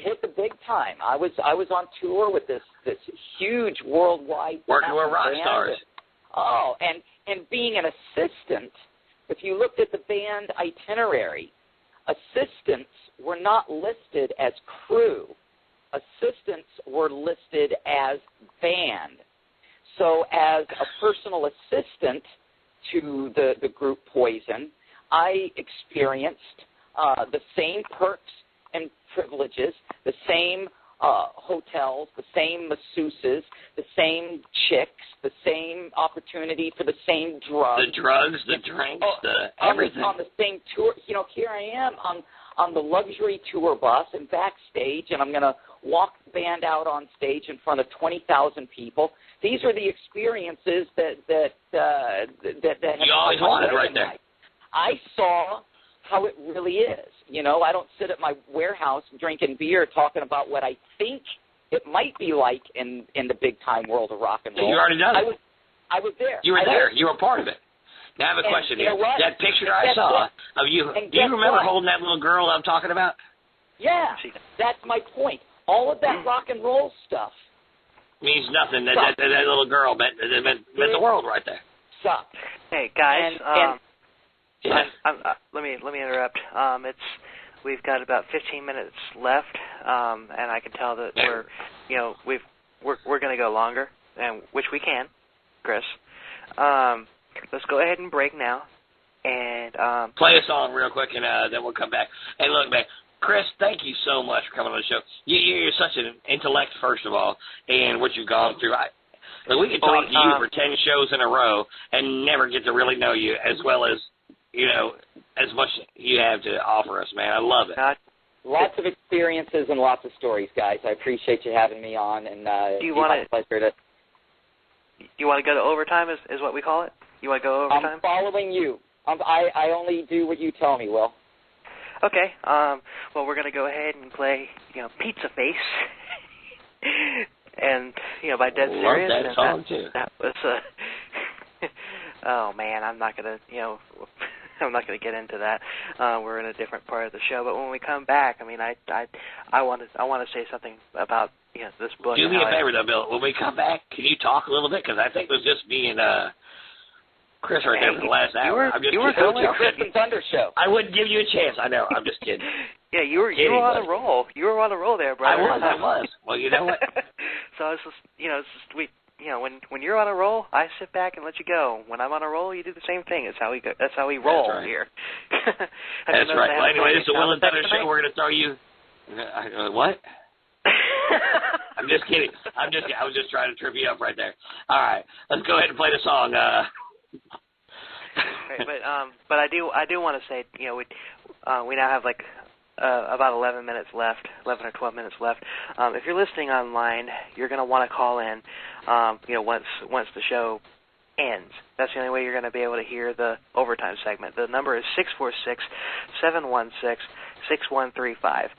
hit the big time. I was on tour with this huge worldwide working with rock stars. Oh, and being an assistant, if you looked at the band itinerary, assistants were not listed as crew. Assistants were listed as band. So as a personal assistant to the group Poison, I experienced the same perks and privileges, the same hotels, the same masseuses, the same chicks, the same opportunity for the same drugs. The drugs, the drinks, everything. On the same tour. You know, here I am on the luxury tour bus and backstage, and I'm going to walk the band out on stage in front of 20,000 people. These are the experiences that you always wanted right there. I saw how it really is. You know, I don't sit at my warehouse drinking beer talking about what I think it might be like in the big-time world of rock and roll. You already done it. I was there. You were there. You were part of it. Now I have a question here. That picture I saw of you, do you remember holding that little girl I'm talking about? Yeah, that's my point. All of that rock and roll stuff means nothing. That little girl meant the world right there. Suck. Hey guys, yeah. let me interrupt. We've got about 15 minutes left, and I can tell that we're going to go longer, and which we can, Chris. Let's go ahead and break now, and play a song real quick, and then we'll come back. And look, man, Chris, thank you so much for coming on the show. You're such an intellect, first of all, and what you've gone through. We could talk to you for 10 shows in a row and never get to really know you as well as, you know, as much you have to offer us, man. I love it. Lots of experiences and lots of stories, guys. I appreciate you having me on, and it's my pleasure to. You want to go to overtime, is what we call it? You want to go overtime? I'm following you. I only do what you tell me, Will. Okay. Well, we're going to go ahead and play, Pizza Face, and by Dead Serios. Love that song too. That was oh man, I'm not gonna get into that. We're in a different part of the show, but when we come back, I want to say something about this book. Do me a favor, though, Bill. When we come back, can you talk a little bit? Because I think it was just me and Chris right there for the last hour. You were going to Chris and Thunder show. I wouldn't give you a chance. I know. I'm just kidding. Yeah, you were on a roll. You were on a roll there, brother. I was. Well, you know what? So it's just, when you're on a roll, I sit back and let you go. When I'm on a roll, you do the same thing. That's how we roll here. That's right. Well, anyway, this is the Will and Thunder show. We're going to throw you. What? I'm just kidding. I was just trying to trip you up right there. All right, let's go ahead and play the song. Right, but I do want to say, we now have about 11 minutes left, 11 or 12 minutes left. If you're listening online, you're going to want to call in, once the show ends. That's the only way you're going to be able to hear the overtime segment. The number is 646-716-6135.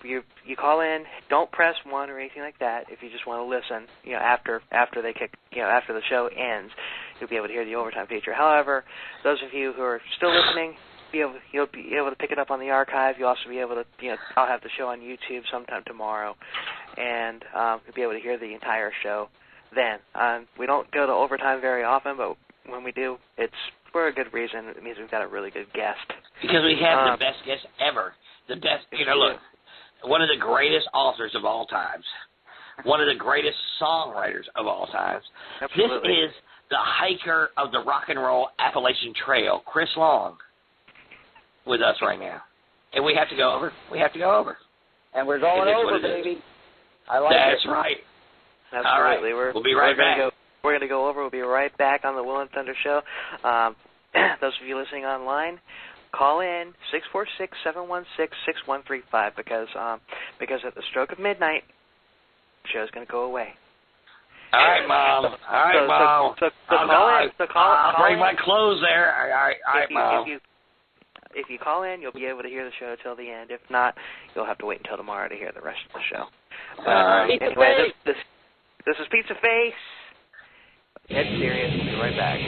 You call in. Don't press 1 or anything like that. If you just want to listen, after the show ends, you'll be able to hear the overtime feature. However, those of you who are still listening, you'll be able to pick it up on the archive. You'll also be able to, I'll have the show on YouTube sometime tomorrow, and you'll be able to hear the entire show then. We don't go to overtime very often, but when we do, it's for a good reason. It means we've got a really good guest. Because we have the best guest ever. The best, look, one of the greatest authors of all times, one of the greatest songwriters of all times. Absolutely. This is the hiker of the rock and roll Appalachian Trail, Chris Long, with us right now. And we have to go over. And we're going over, baby. I like That's it. right. Absolutely. All right. We'll be right back. We're going to go over. We'll be right back on the Will and Thunder show. Those of you listening online, call in 646-716-6135 because at the stroke of midnight, the show's going to go away. All right, Mom. All right, Mom. So call in. I'll bring my clothes there. All right, Mom. If you call in, you'll be able to hear the show till the end. If not, you'll have to wait until tomorrow to hear the rest of the show. Anyway, this is Pizza Face. Dead Serious. We'll be right back.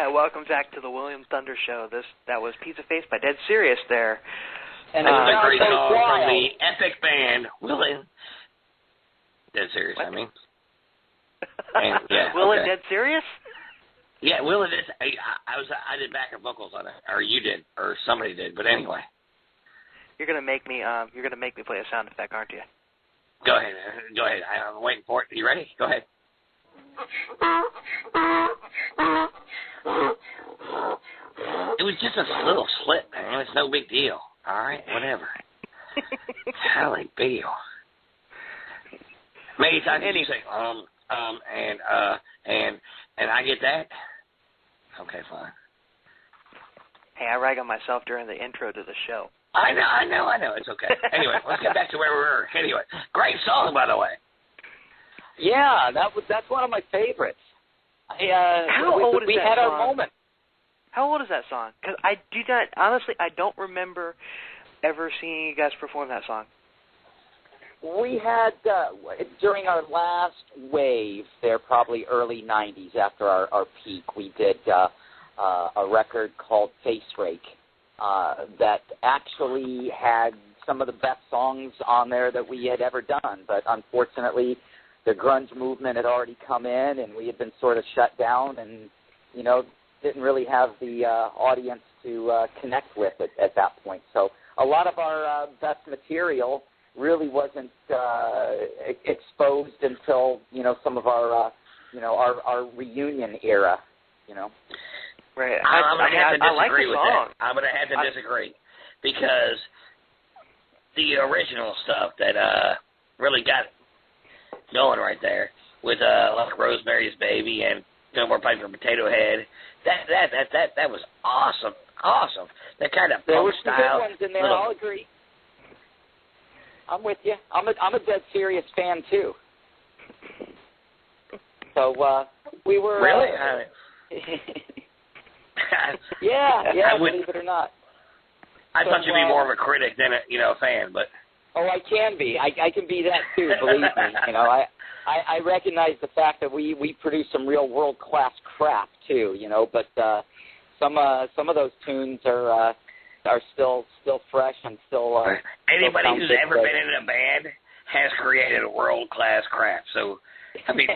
Welcome back to the William Thunder Show. That was Pizza Face by Dead Serious there. And this is a great song from the epic band William. Dead Serious, what? I mean. And, yeah, Will and Dead Serious? Yeah, Will and Dead. I did backup vocals on it, or you did, or somebody did. But anyway, you're gonna make me play a sound effect, aren't you? Go ahead. I'm waiting for it. You ready? Go ahead. It was just a little slip, man. It's no big deal. All right, whatever. Golly, Bill. Many times you say and I get that. Okay, fine. Hey, I rag on myself during the intro to the show. I know. It's okay. Anyway, let's get back to where we were. Anyway, great song, by the way. Yeah, that's one of my favorites. How old is that song? We had our moment. How old is that song? Because honestly, I don't remember ever seeing you guys perform that song. We had, during our last wave there, probably early 90s, after our peak, we did a record called Face Rake that actually had some of the best songs on there that we had ever done. But unfortunately, the grunge movement had already come in, and we had been sort of shut down and, didn't really have the audience to connect with at that point. So a lot of our best material really wasn't exposed until some of our our reunion era. Right. I'm gonna have to disagree with song. that. I'm gonna have to disagree because the original stuff that really got going right there with like Rosemary's Baby and No More Pipe for Potato Head. That was awesome. That kind of there punk were some style. good ones in there. I'll agree. I'm with you. I'm a Dead Serious fan too. So we were really. yeah. I would, believe it or not. I thought you'd be more of a critic than a fan, but. Oh, I can be. I can be that too. Believe me. I recognize the fact that we produce some real world class crap too. But some of those tunes are still fresh and still. Anybody still who's ever been in a band has created a world class crap. So, I mean.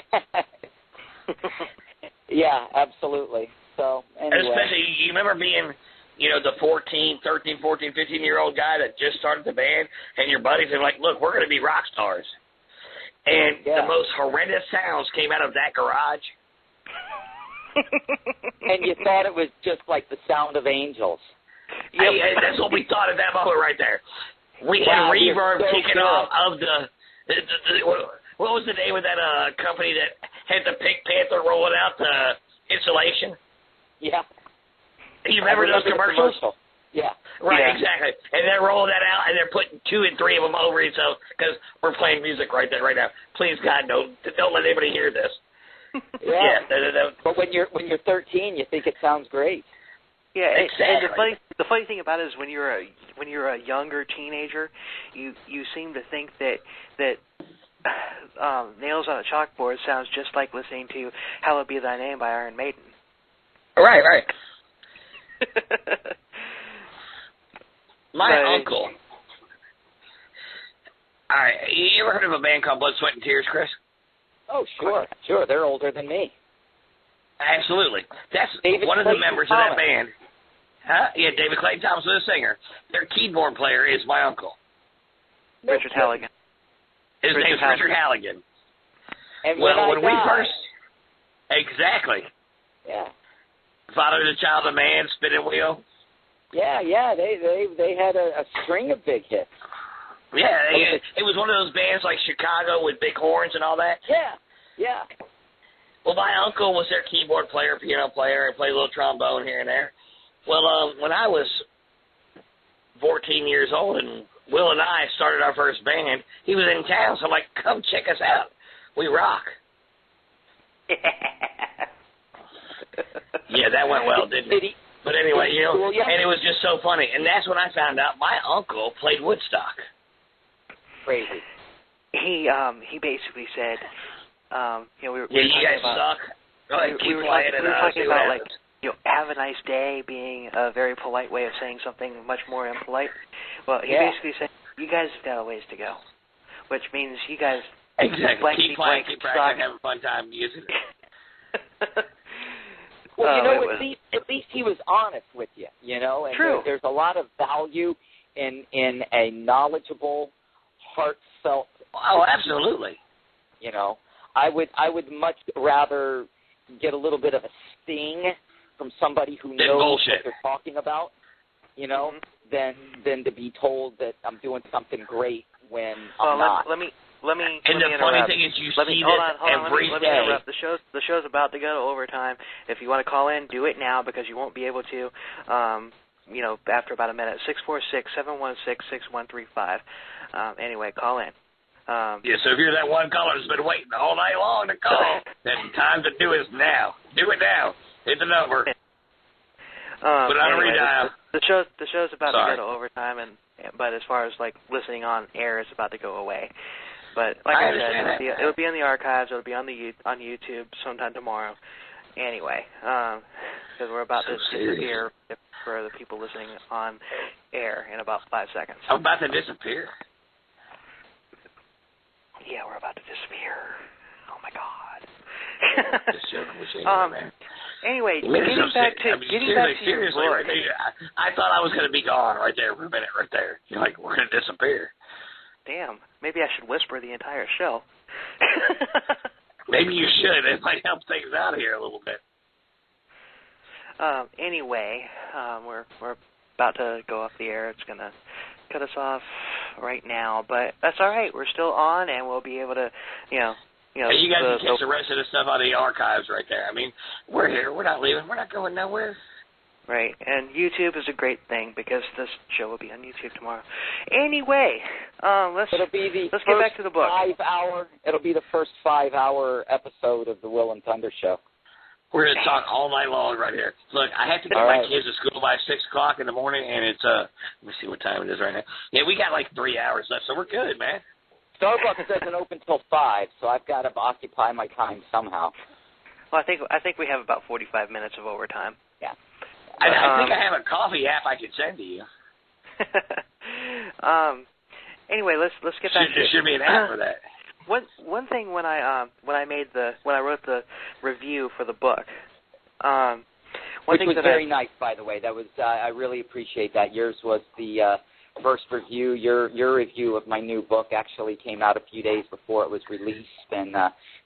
Yeah, absolutely. So anyway. Especially, you remember being. The 13, 14, 15-year-old guy that just started the band, and your buddies are like, look, we're going to be rock stars. And the most horrendous sounds came out of that garage. And you thought it was just like the sound of angels. Yeah, that's what we thought at that moment right there. We had reverb kicking off of the what was the name of that company that had the Pink Panther rolling out the insulation? Yeah. You remember those commercials? Yeah. Right, exactly. And they're rolling that out, and they're putting 2 and 3 of them over each other because we're playing music right now. Please, God, don't let anybody hear this. Yeah. But when you're 13, you think it sounds great. Yeah, exactly. And the funny thing about it is when you're a younger teenager, you seem to think that Nails on a Chalkboard sounds just like listening to Hallowed Be Thy Name by Iron Maiden. Right. My uncle. All right, you ever heard of a band called Blood, Sweat, and Tears, Chris? Oh, sure. They're older than me. Absolutely. That's David one of Clayton the members Thomas. of that band. Huh? Yeah, David Clayton Thomas is a singer. Their keyboard player is my uncle. Richard Halligan. His name's Richard Halligan. And when we first... Exactly. Yeah. Father to Child of Man, Spinning Wheel. Yeah. They had a string of big hits. Yeah, it was one of those bands like Chicago with big horns and all that. Yeah. Well, my uncle was their keyboard player, piano player, and played a little trombone here and there. Well, when I was 14 years old and Will and I started our first band, he was in town, so I'm like, come check us out. We rock. Yeah, that went well, didn't it? But anyway, and it was just so funny. And that's when I found out my uncle played Woodstock. Crazy. He basically said, we were you guys suck. Go ahead, keep playing it. We were talking about, like, have a nice day being a very polite way of saying something much more impolite. Well, he basically said, you guys have got a ways to go, which means you guys... Exactly. Keep playing, keep practicing, have a fun time using it. Well, at least he was honest with you, and True. There's a lot of value in a knowledgeable, heartfelt. Oh, absolutely. I would much rather get a little bit of a sting from somebody who knows what they're talking about, than to be told that I'm doing something great when I'm not. Let me and the funny thing is, you see this every day. Let me interrupt. The show's about to go to overtime. If you want to call in, do it now because you won't be able to. After about a minute. 646-716-6135. Anyway, call in. So if you're that one caller that's been waiting all night long to call, then time to do it now. Do it now. Hit the number. Put on a redial. The show's about to go to overtime, but as far as like listening on air, it's about to go away. But like I said, it'll be in the archives. It'll be on YouTube sometime tomorrow. Anyway, because we're about to disappear for the people listening on air in about 5 seconds. I'm about to disappear. Yeah, we're about to disappear. Oh my God. Anyway, getting back to your book. I thought I was going to be gone right there for a minute, right there. You're like, we're going to disappear. Damn, maybe I should whisper the entire show. Maybe you should. It might help things out here a little bit. Anyway, we're about to go off the air. It's going to cut us off right now, but that's all right. We're still on, and we'll be able to, you guys can catch the rest of the stuff out of the archives right there. I mean, we're here. We're not leaving. We're not going nowhere. Right, and YouTube is a great thing because this show will be on YouTube tomorrow. Anyway, let's get back to the book. It'll be the first 5-hour episode of the Will and Thunder Show. We're going to talk all night long right here. Look, I have to get my kids to school by 6 o'clock in the morning, and it's, let me see what time it is right now. Yeah, we got like 3 hours left, so we're good, man. Starbucks doesn't open till 5, so I've got to occupy my time somehow. Well, I think we have about 45 minutes of overtime. Yeah. I think I have a coffee app I could send to you. Anyway, let's get back to There should be an app for that. One thing when I wrote the review for the book, which was very nice, by the way. That was I really appreciate that. Yours was the first review. Your review of my new book actually came out a few days before it was released, and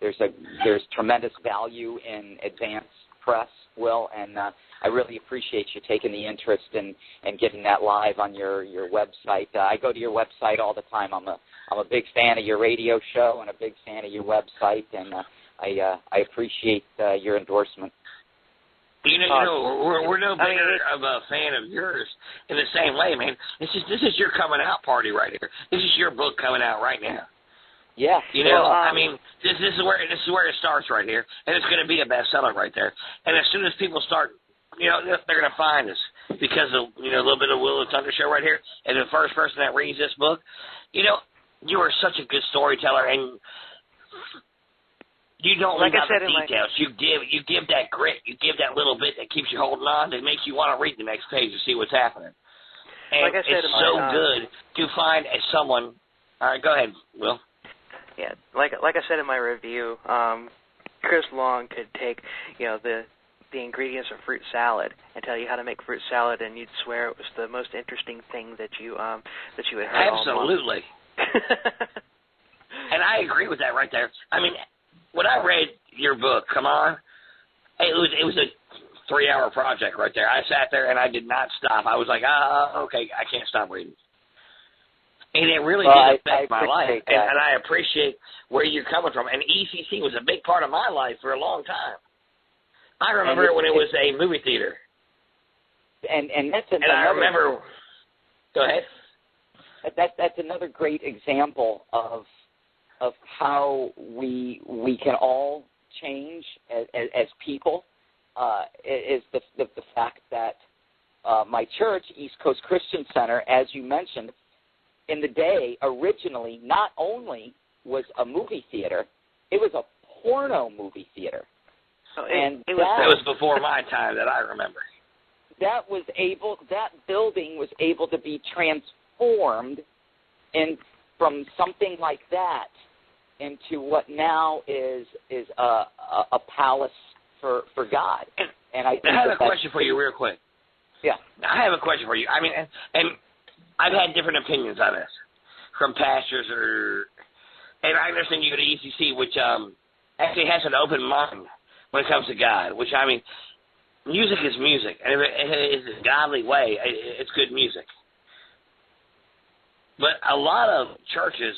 there's tremendous value in advance press, Will, and I really appreciate you taking the interest in getting that live on your website. I go to your website all the time. I'm a big fan of your radio show and a big fan of your website, and I appreciate your endorsement. We're no bigger of a fan of yours in the same way, man. This is your coming out party right here. This is your book coming out right now. Yeah. I mean, this is where it starts right here, and it's going to be a bestseller right there. And as soon as people start, they're going to find us because of a little bit of Will and Thunder show right here. And the first person that reads this book, you are such a good storyteller, and you don't leave out the details. You give that grit. You give that little bit that keeps you holding on, that makes you want to read the next page to see what's happening. And it's so good to find someone. All right, go ahead, Will. Yeah, like I said in my review, Chris Long could take the ingredients of fruit salad and tell you how to make fruit salad, and you'd swear it was the most interesting thing that you had heard. Absolutely. And I agree with that right there. I mean, when I read your book, come on, it was a 3-hour project right there. I sat there and I did not stop. I was like, okay, I can't stop reading. And it really did affect my life, and I appreciate where you're coming from. And ECC was a big part of my life for a long time. I remember it when it was a movie theater. And that's another. And I remember. Go ahead. That's another great example of how we can all change as people. Is the fact that my church, East Coast Christian Center, as you mentioned, in the day, originally, not only was a movie theater, it was a porno movie theater. And that was before my time that I remember. That building was able to be transformed from something like that into what now is a palace for God. And I have a question for you real quick. Yeah. I have a question for you. I mean, and I've had different opinions on this from pastors, and I understand you go to ECC, which actually has an open mind when it comes to God, which, I mean, music is music, and it is a godly way. It's good music. But a lot of churches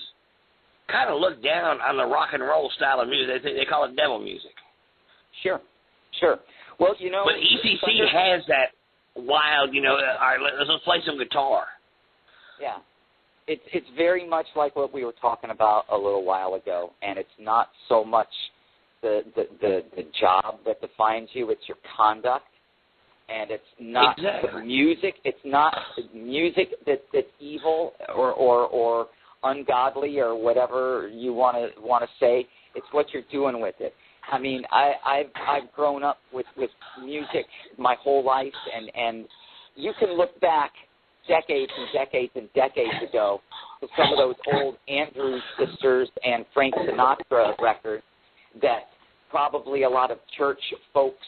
kind of look down on the rock and roll style of music. They call it devil music. Sure. Well, But ECC has that wild, all right, let's play some guitar. Yeah, it's very much like what we were talking about a little while ago, and it's not so much the job that defines you; it's your conduct, and it's not the music. It's not the music that's evil or ungodly or whatever you want to say. It's what you're doing with it. I mean, I've grown up with music my whole life, and you can look back decades and decades and decades ago to some of those old Andrews Sisters and Frank Sinatra records that probably a lot of church folks,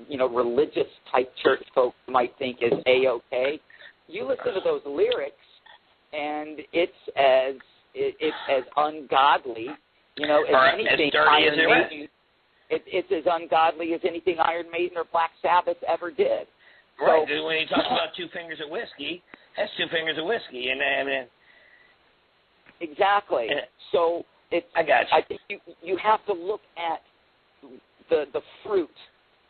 religious type church folks might think is A-okay. You listen to those lyrics, and it's as ungodly, as anything Iron Maiden. It's as ungodly as anything Iron Maiden or Black Sabbath ever did. Right. So, when he talks about 2 fingers of whiskey, that's 2 fingers of whiskey, and Exactly. So I got you. I think you have to look at the fruit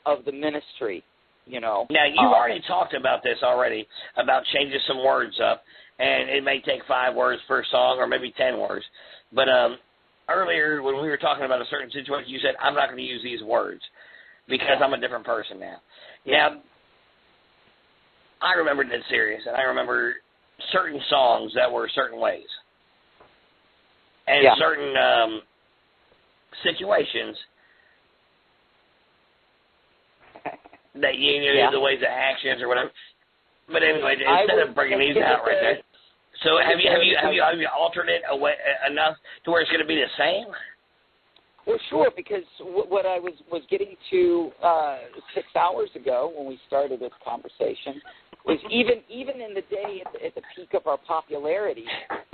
of the ministry, you know. Now, you've already talked about this already, about changing some words up, and it may take 5 words per song or maybe 10 words. But earlier when we were talking about a certain situation, you said, I'm not going to use these words because I'm a different person now. Now, I remember Dead Serious, and I remember certain songs that were certain ways. And certain situations that you knew the ways of actions or whatever. But anyway, instead of bringing these out right there, so have you altered it enough to where it's going to be the same? Well, sure, because what I was getting to 6 hours ago when we started this conversation was even in the day at the peak of our popularity,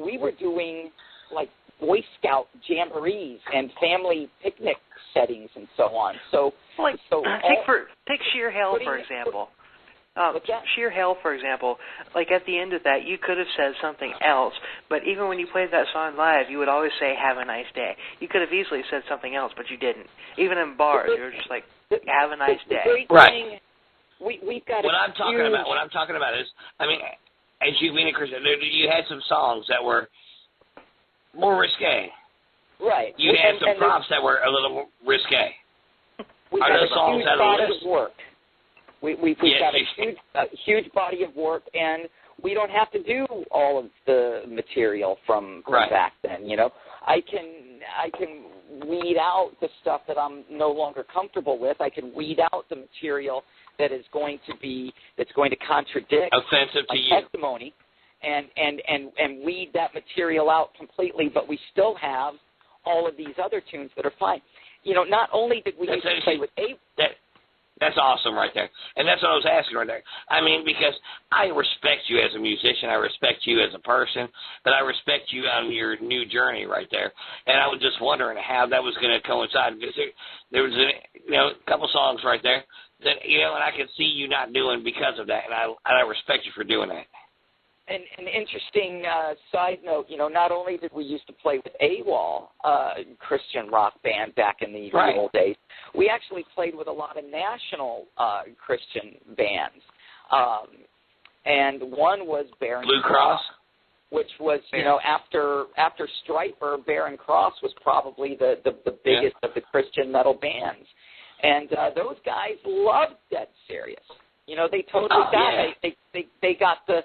we were doing like Boy Scout jamborees and family picnic settings and so on. So, take Sheer Hell for example. Sheer Hell, for example, like at the end of that, you could have said something else, but even when you played that song live, you would always say, have a nice day. You could have easily said something else, but you didn't. Even in bars, you were just like, have a nice day. Right. We've got what I'm talking about is, I mean, as you being a Christian, you had some songs that were more risque. Right. You had some props that were a little risque. We've got a huge body of work. We've got a huge body of work, and we don't have to do all of the material from back then. You know, I can weed out the stuff that I'm no longer comfortable with. I can weed out the material that's going to contradict offensive to my testimony, and weed that material out completely. But we still have all of these other tunes that are fine. You know, not only did we used to play with That's awesome right there. And that's what I was asking right there. I mean, because I respect you as a musician. I respect you as a person. But I respect you on your new journey right there. And I was just wondering how that was going to coincide. Because there was a couple songs right there that, and I could see you not doing because of that. And I respect you for doing that. And an interesting side note, not only did we used to play with AWOL, Christian rock band back in the old days, we actually played with a lot of national Christian bands. And one was Barren Blue Cross, which was, after Stryper, Barren Cross was probably the biggest of the Christian metal bands. And those guys loved Dead Serious. They totally got it. They got the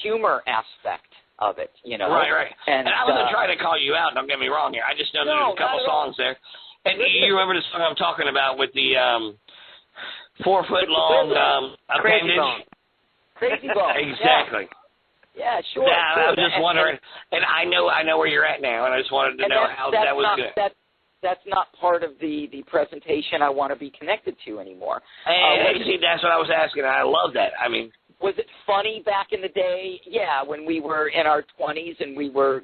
humor aspect of it, Right. And I wasn't trying to call you out, don't get me wrong here. I just know there's a couple songs there. And you remember the song I'm talking about with the 4-foot-long appendage? Crazy Bone. Exactly. Yeah, sure. I was just wondering, and I know where you're at now, and I just wanted to know how that was good. That's not part of the presentation I want to be connected to anymore. See, that's what I was asking. I love that. I mean, was it funny back in the day? Yeah, when we were in our 20s and we were,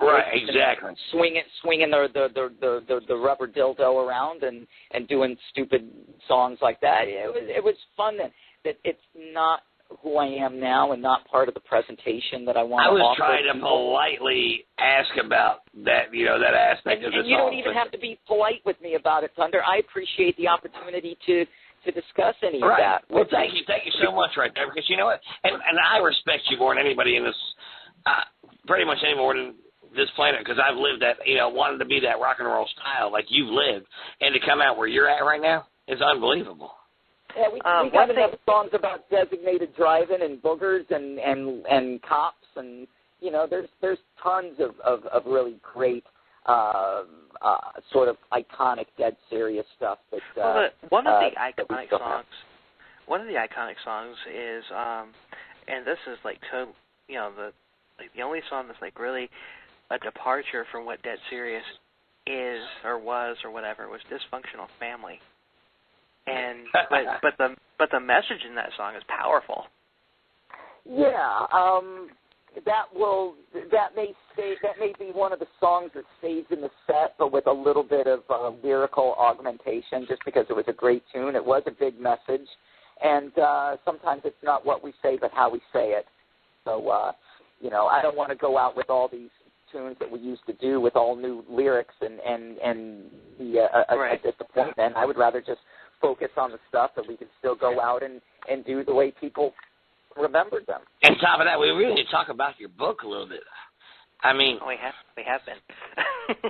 right, exactly, swinging the rubber dildo around and doing stupid songs like that. It was fun then. That it's not who I am now and not part of the presentation that I want to offer. I was trying to politely ask about that, that aspect of the song. And you don't even have to be polite with me about it, Thunder. I appreciate the opportunity to discuss any of that. Well, thank you so much right there, because you know what, and I respect you more than anybody in this, pretty much any more than this planet, because I've lived that, wanted to be that rock and roll style like you've lived, and to come out where you're at right now is unbelievable. Yeah, we got enough songs about designated driving and boogers and cops, and there's tons of really great sort of iconic Dead Serious stuff. That one of the iconic songs is, and this is like the only song that's like really a departure from what Dead Serious is or was or whatever was Dysfunctional Family. And but the message in that song is powerful. Yeah, that may be one of the songs that stays in the set, but with a little bit of lyrical augmentation, just because it was a great tune. It was a big message, and sometimes it's not what we say, but how we say it. So I don't want to go out with all these tunes that we used to do with all new lyrics and a disappointment. I would rather just focus on the stuff that we can still go out and do the way people remembered them. And on top of that, we really need to talk about your book a little bit. I mean, we have been.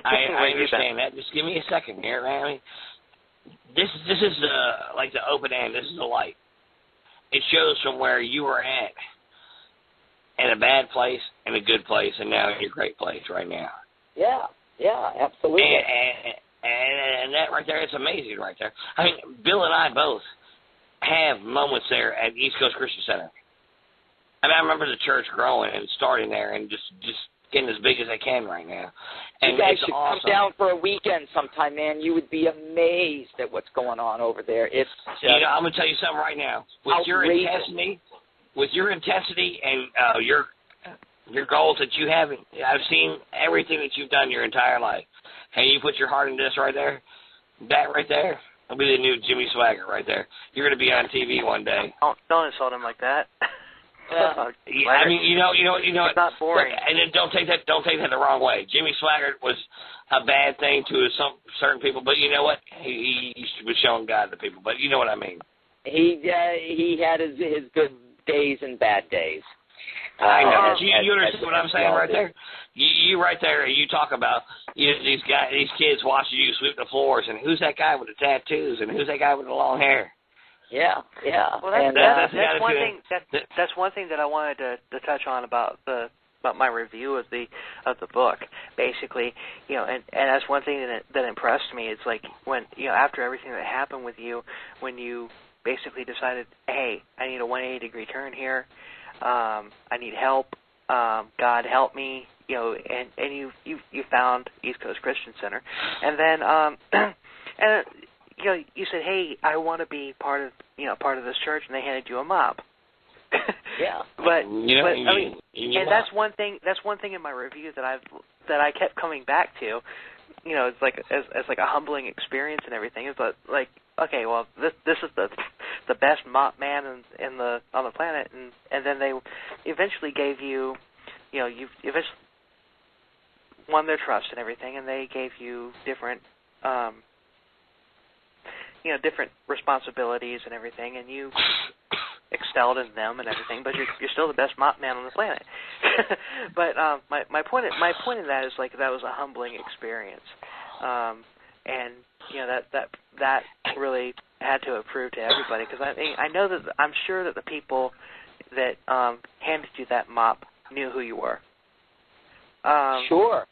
I understand that. Just give me a second here, man. I mean, this is like the open end. This is the light. It shows from where you were at, in a bad place, in a good place, and now in a great place right now. Yeah, absolutely. And that right there, it's amazing right there. I mean, Bill and I both have moments there at East Coast Christian Center. I mean, I remember the church growing and starting there and just getting as big as they can right now. And you guys it's should awesome. come down for a weekend sometime, man. You would be amazed at what's going on over there. It's just I'm going to tell you something right now. With your intensity and your goals that you have, I've seen everything that you've done your entire life. And you put your heart into this right there, that right there, will be the new Jimmy Swaggart right there. You're going to be on TV one day. Don't insult him like that. I mean, you know. It's not boring. And then don't take that the wrong way. Jimmy Swaggart was a bad thing to some certain people, but you know what? He was showing God to people. But you know what I mean. He had his good days and bad days. I know. You understand what I'm saying right there? You right there. You talk about these kids watching you sweep the floors, and who's that guy with the tattoos, and who's that guy with the long hair? Yeah. Well, that's one thing. That's one thing that I wanted to touch on about my review of the book. Basically, and that's one thing that impressed me. It's like when after everything that happened with you, when you basically decided, hey, I need a 180-degree turn here. I need help. God help me. And you found East Coast Christian Center, and then and. You said, "Hey, I want to be part of this church," and they handed you a mop. Yeah, but that's one thing. That's one thing in my review that I kept coming back to. It's like as like a humbling experience and everything. It's like okay, well, this is the best mop man on the planet, and then they eventually gave you, you eventually won their trust and everything, and they gave you different. Different responsibilities and everything, and you excelled in them and everything, but you're still the best mop man on the planet. But my point in that is like that was a humbling experience, and that really had to approve to everybody, because I'm sure that the people that handed you that mop knew who you were. Sure.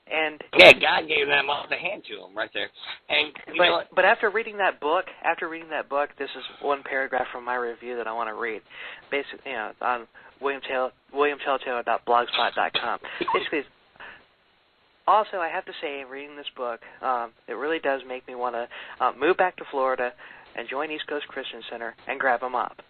And God gave that mop to hand to him right there. And but after reading that book, this is one paragraph from my review that I want to read. Basically, on williamtelltale.blogspot.com. Basically, also I have to say, reading this book, it really does make me want to move back to Florida and join East Coast Christian Center and grab a mop.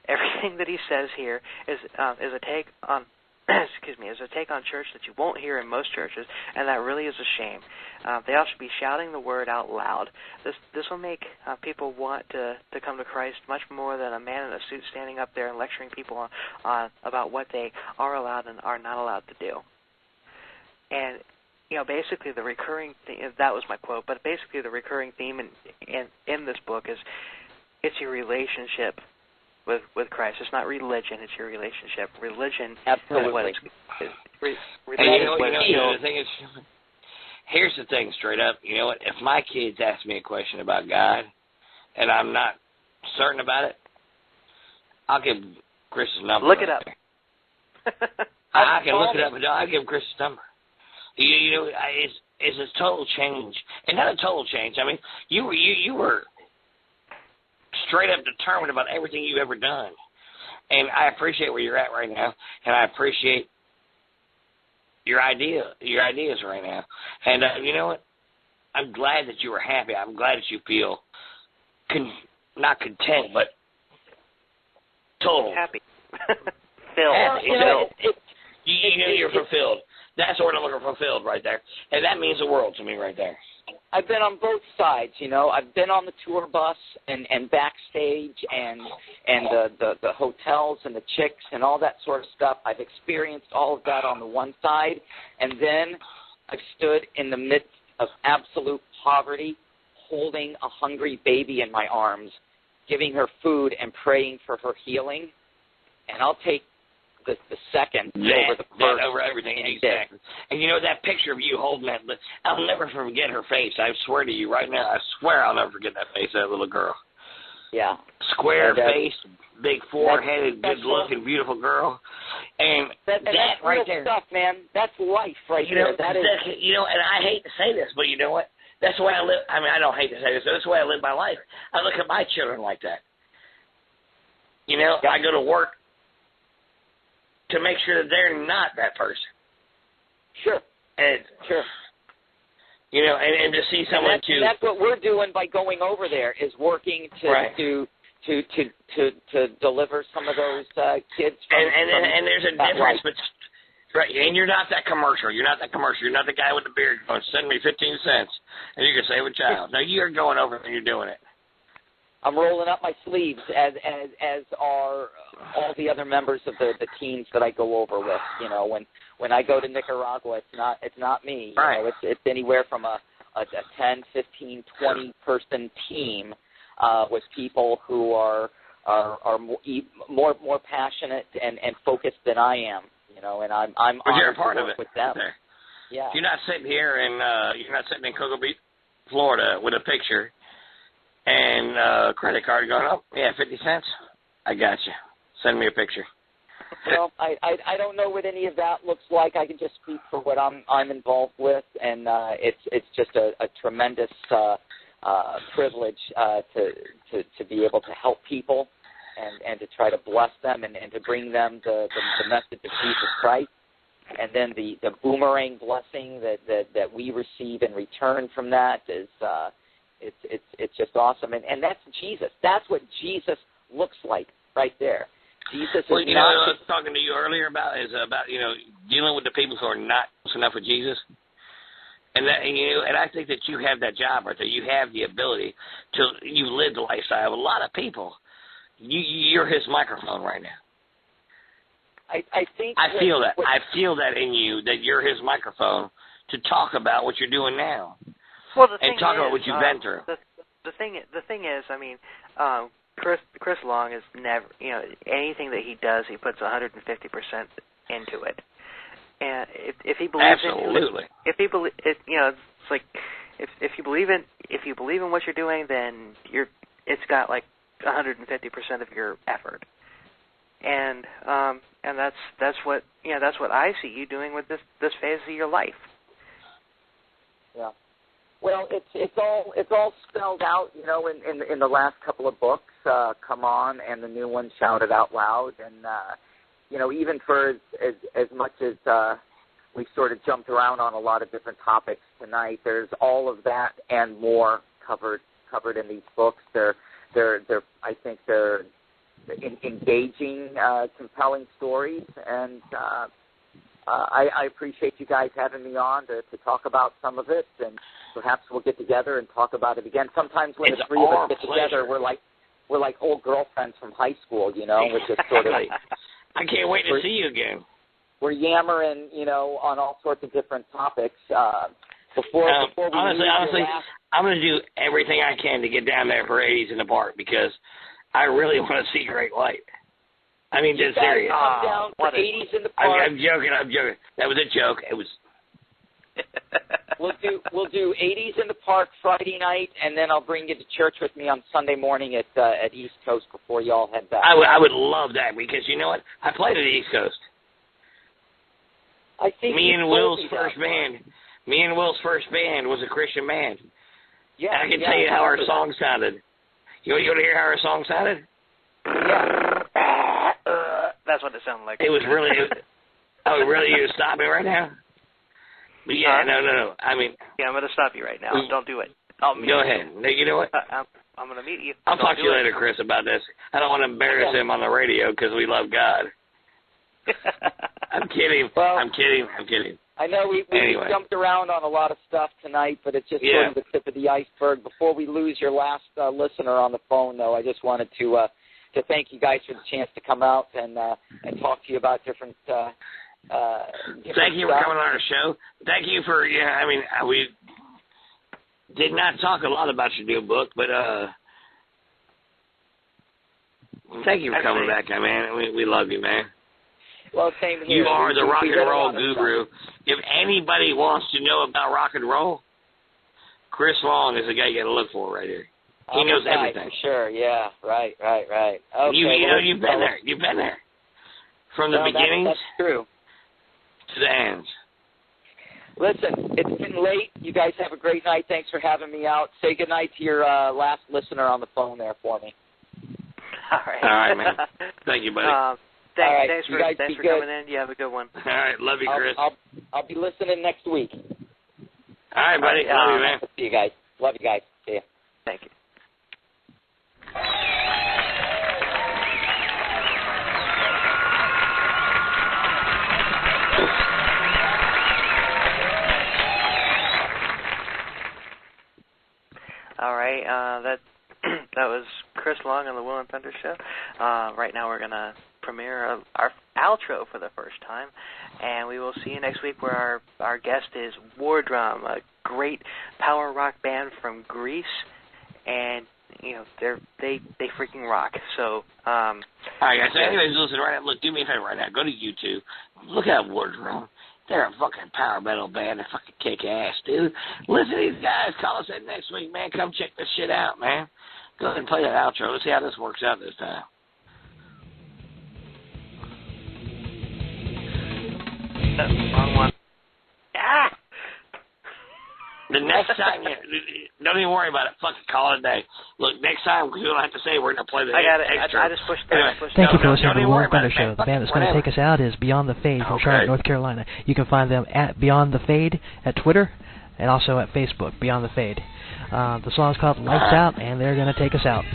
Everything that he says here is a take on. Is a take on church that you won't hear in most churches, and that really is a shame. They all should be shouting the word out loud. This will make people want to come to Christ much more than a man in a suit standing up there and lecturing people on about what they are allowed and are not allowed to do. And basically the recurring that was my quote, but basically the recurring theme in this book is it's your relationship with Christ. It's not religion, it's your relationship. Religion absolutely. The thing is, here's the thing straight up. You know what? If my kids ask me a question about God and I'm not certain about it, I'll give Chris's number. Look it up. I can look it up, but I'll give Chris's number. It's a total change. And not a total change. I mean, you were straight up determined about everything you've ever done. And I appreciate where you're at right now, and I appreciate your ideas right now. And you know what? I'm glad that you were happy. I'm glad that you feel not content, but total happy. Filled. You're fulfilled. That's sort of looking fulfilled right there. And that means the world to me right there. I've been on both sides, you know. I've been on the tour bus and backstage and the hotels and the chicks and all that sort of stuff. I've experienced all of that on the one side, and then I've stood in the midst of absolute poverty, holding a hungry baby in my arms, giving her food and praying for her healing. And I'll take the second over the first. Over everything, exactly. And you know, that picture of you holding that, I'll never forget her face. I swear to you right now, I swear I'll never forget that face of that little girl. Yeah. Square face, big forehead, good-looking, beautiful girl. And that's right real there. stuff, man. That's life right there. That is. You know, and I hate to say this, but you know what? That's the way I live. I mean, I don't hate to say this, but that's the way I live my life. I look at my children like that. You know, I go to work to make sure that they're not that person. Sure. And, sure. You know, and to see someone that's what we're doing by going over there, is working to deliver some of those kids. And there's a difference, but right, and you're not that commercial. You're not that commercial. You're not the guy with the beard going, send me 15 cents, and you can save a child. No, you're going over and you're doing it. I'm rolling up my sleeves, as are all the other members of the teams that I go over with. You know, when I go to Nicaragua, it's not me. Right. You know, it's anywhere from a 10, 15, 20 person team with people who are more passionate and focused than I am. You know, and I'm you're honored a part to of work it. with them. There. Yeah. You're not sitting here and you're not sitting in Cocoa Beach, Florida, with a picture and credit card going, oh, yeah, 50 cents. I got you. Send me a picture. Well, I don't know what any of that looks like. I can just speak for what I'm involved with, and it's just a tremendous privilege to be able to help people and to try to bless them and to bring them the message of Jesus Christ. And then the boomerang blessing that we receive in return from that is it's just awesome. And that's Jesus. That's what Jesus looks like right there. Jesus well, is you not. Know, I was talking to you earlier about you know, dealing with the people who are not close enough with Jesus. And I think that you have that job right there. You have the ability to. You live the lifestyle of a lot of people. You're his microphone right now. I think I feel that. I feel that in you, that you're his microphone to talk about what you're doing now. Well, the and thing talk is, about what you've been through. The thing is, I mean, Chris Long is never, you know, anything that he does, he puts 150% into it. And if he believes absolutely, if he believe, you know, it's like if you believe in what you're doing, then it's got like 150% of your effort. And that's what I see you doing with this phase of your life. Yeah. Well, it's all spelled out, you know, in the last couple of books, Come On, and the new one, Shout It Out Loud, and you know, even for as much as we sort of jumped around on a lot of different topics tonight, there's all of that and more covered in these books. I think they're engaging, compelling stories, and I appreciate you guys having me on to talk about some of it, and perhaps we'll get together and talk about it again. Sometimes when the three of us get together, we're like old girlfriends from high school, you know, which is sort of. I can't wait to see you again. We're yammering, you know, on all sorts of different topics. Before we honestly, I'm going to do everything I can to get down there for 80s in the park because I really want to see Great White. I mean, Dead Serios. Come down for 80s in the park. I'm joking. That was a joke. It was. We'll do 80s in the park Friday night, and then I'll bring you to church with me on Sunday morning at East Coast before you all head back. I would love that because you know what? I played at East Coast. I think me and Will's first band was a Christian band. Yeah, and I can tell you how our song sounded. You want to hear how our song sounded? Yeah. That's what it sounded like. It was really. Really? You stop me right now? But yeah, no. I mean, yeah, I'm going to stop you right now. Don't do it. Go ahead. No, you know what? I'm going to meet you. I'll talk to you later, Chris, about this. I don't want to embarrass him on the radio because we love God. I'm kidding. Well, I'm kidding. I know we jumped around on a lot of stuff tonight, but it's just sort of the tip of the iceberg. Before we lose your last listener on the phone, though, I just wanted to thank you guys for the chance to come out and talk to you about different. Thank you for coming on our show. Thank you for we did not talk a lot about your new book, but thank you for coming back, man. We love you, man. Well, same here. You are the rock and roll guru. If anybody wants to know about rock and roll, Chris Long is the guy you got to look for right here. He knows everything. For sure. Yeah. Right. Okay. You've been there. You've been there. From the beginnings. That's true. To the ends. Listen, it's been late. You guys have a great night. Thanks for having me out. Say goodnight to your last listener on the phone there for me. All right, man. Thank you, buddy. Thanks for coming in. You have a good one. All right, love you, Chris. I'll be listening next week. All right, buddy. Love you, man. See you guys. Love you guys. See ya. Thank you. All right, that was Chris Long on the Will and Thunder Show. Right now we're going to premiere our outro for the first time, and we will see you next week where our guest is War Drum, a great power rock band from Greece, and they freaking rock. So all right, guys. So anyways, listen right now. Look, do me a favor right now. Go to YouTube. Look at War Drum. They're a fucking power metal band. They fucking kick ass, dude. Listen to these guys. Call us in next week, man. Come check this shit out, man. Go ahead and play that outro. Let's see how this works out this time. Wrong one. Ah! The next time, don't even worry about it. Fucking call it a day. Look, next time, we don't have to say we're going to play the extra. I just pushed that. Anyway, Thank you for listening to the Will and Thunder Show. The band that's going to take us out is Beyond the Fade from Charlotte, North Carolina. You can find them at Beyond the Fade at Twitter and also at Facebook, Beyond the Fade. The song's called Lights Out, and they're going to take us out.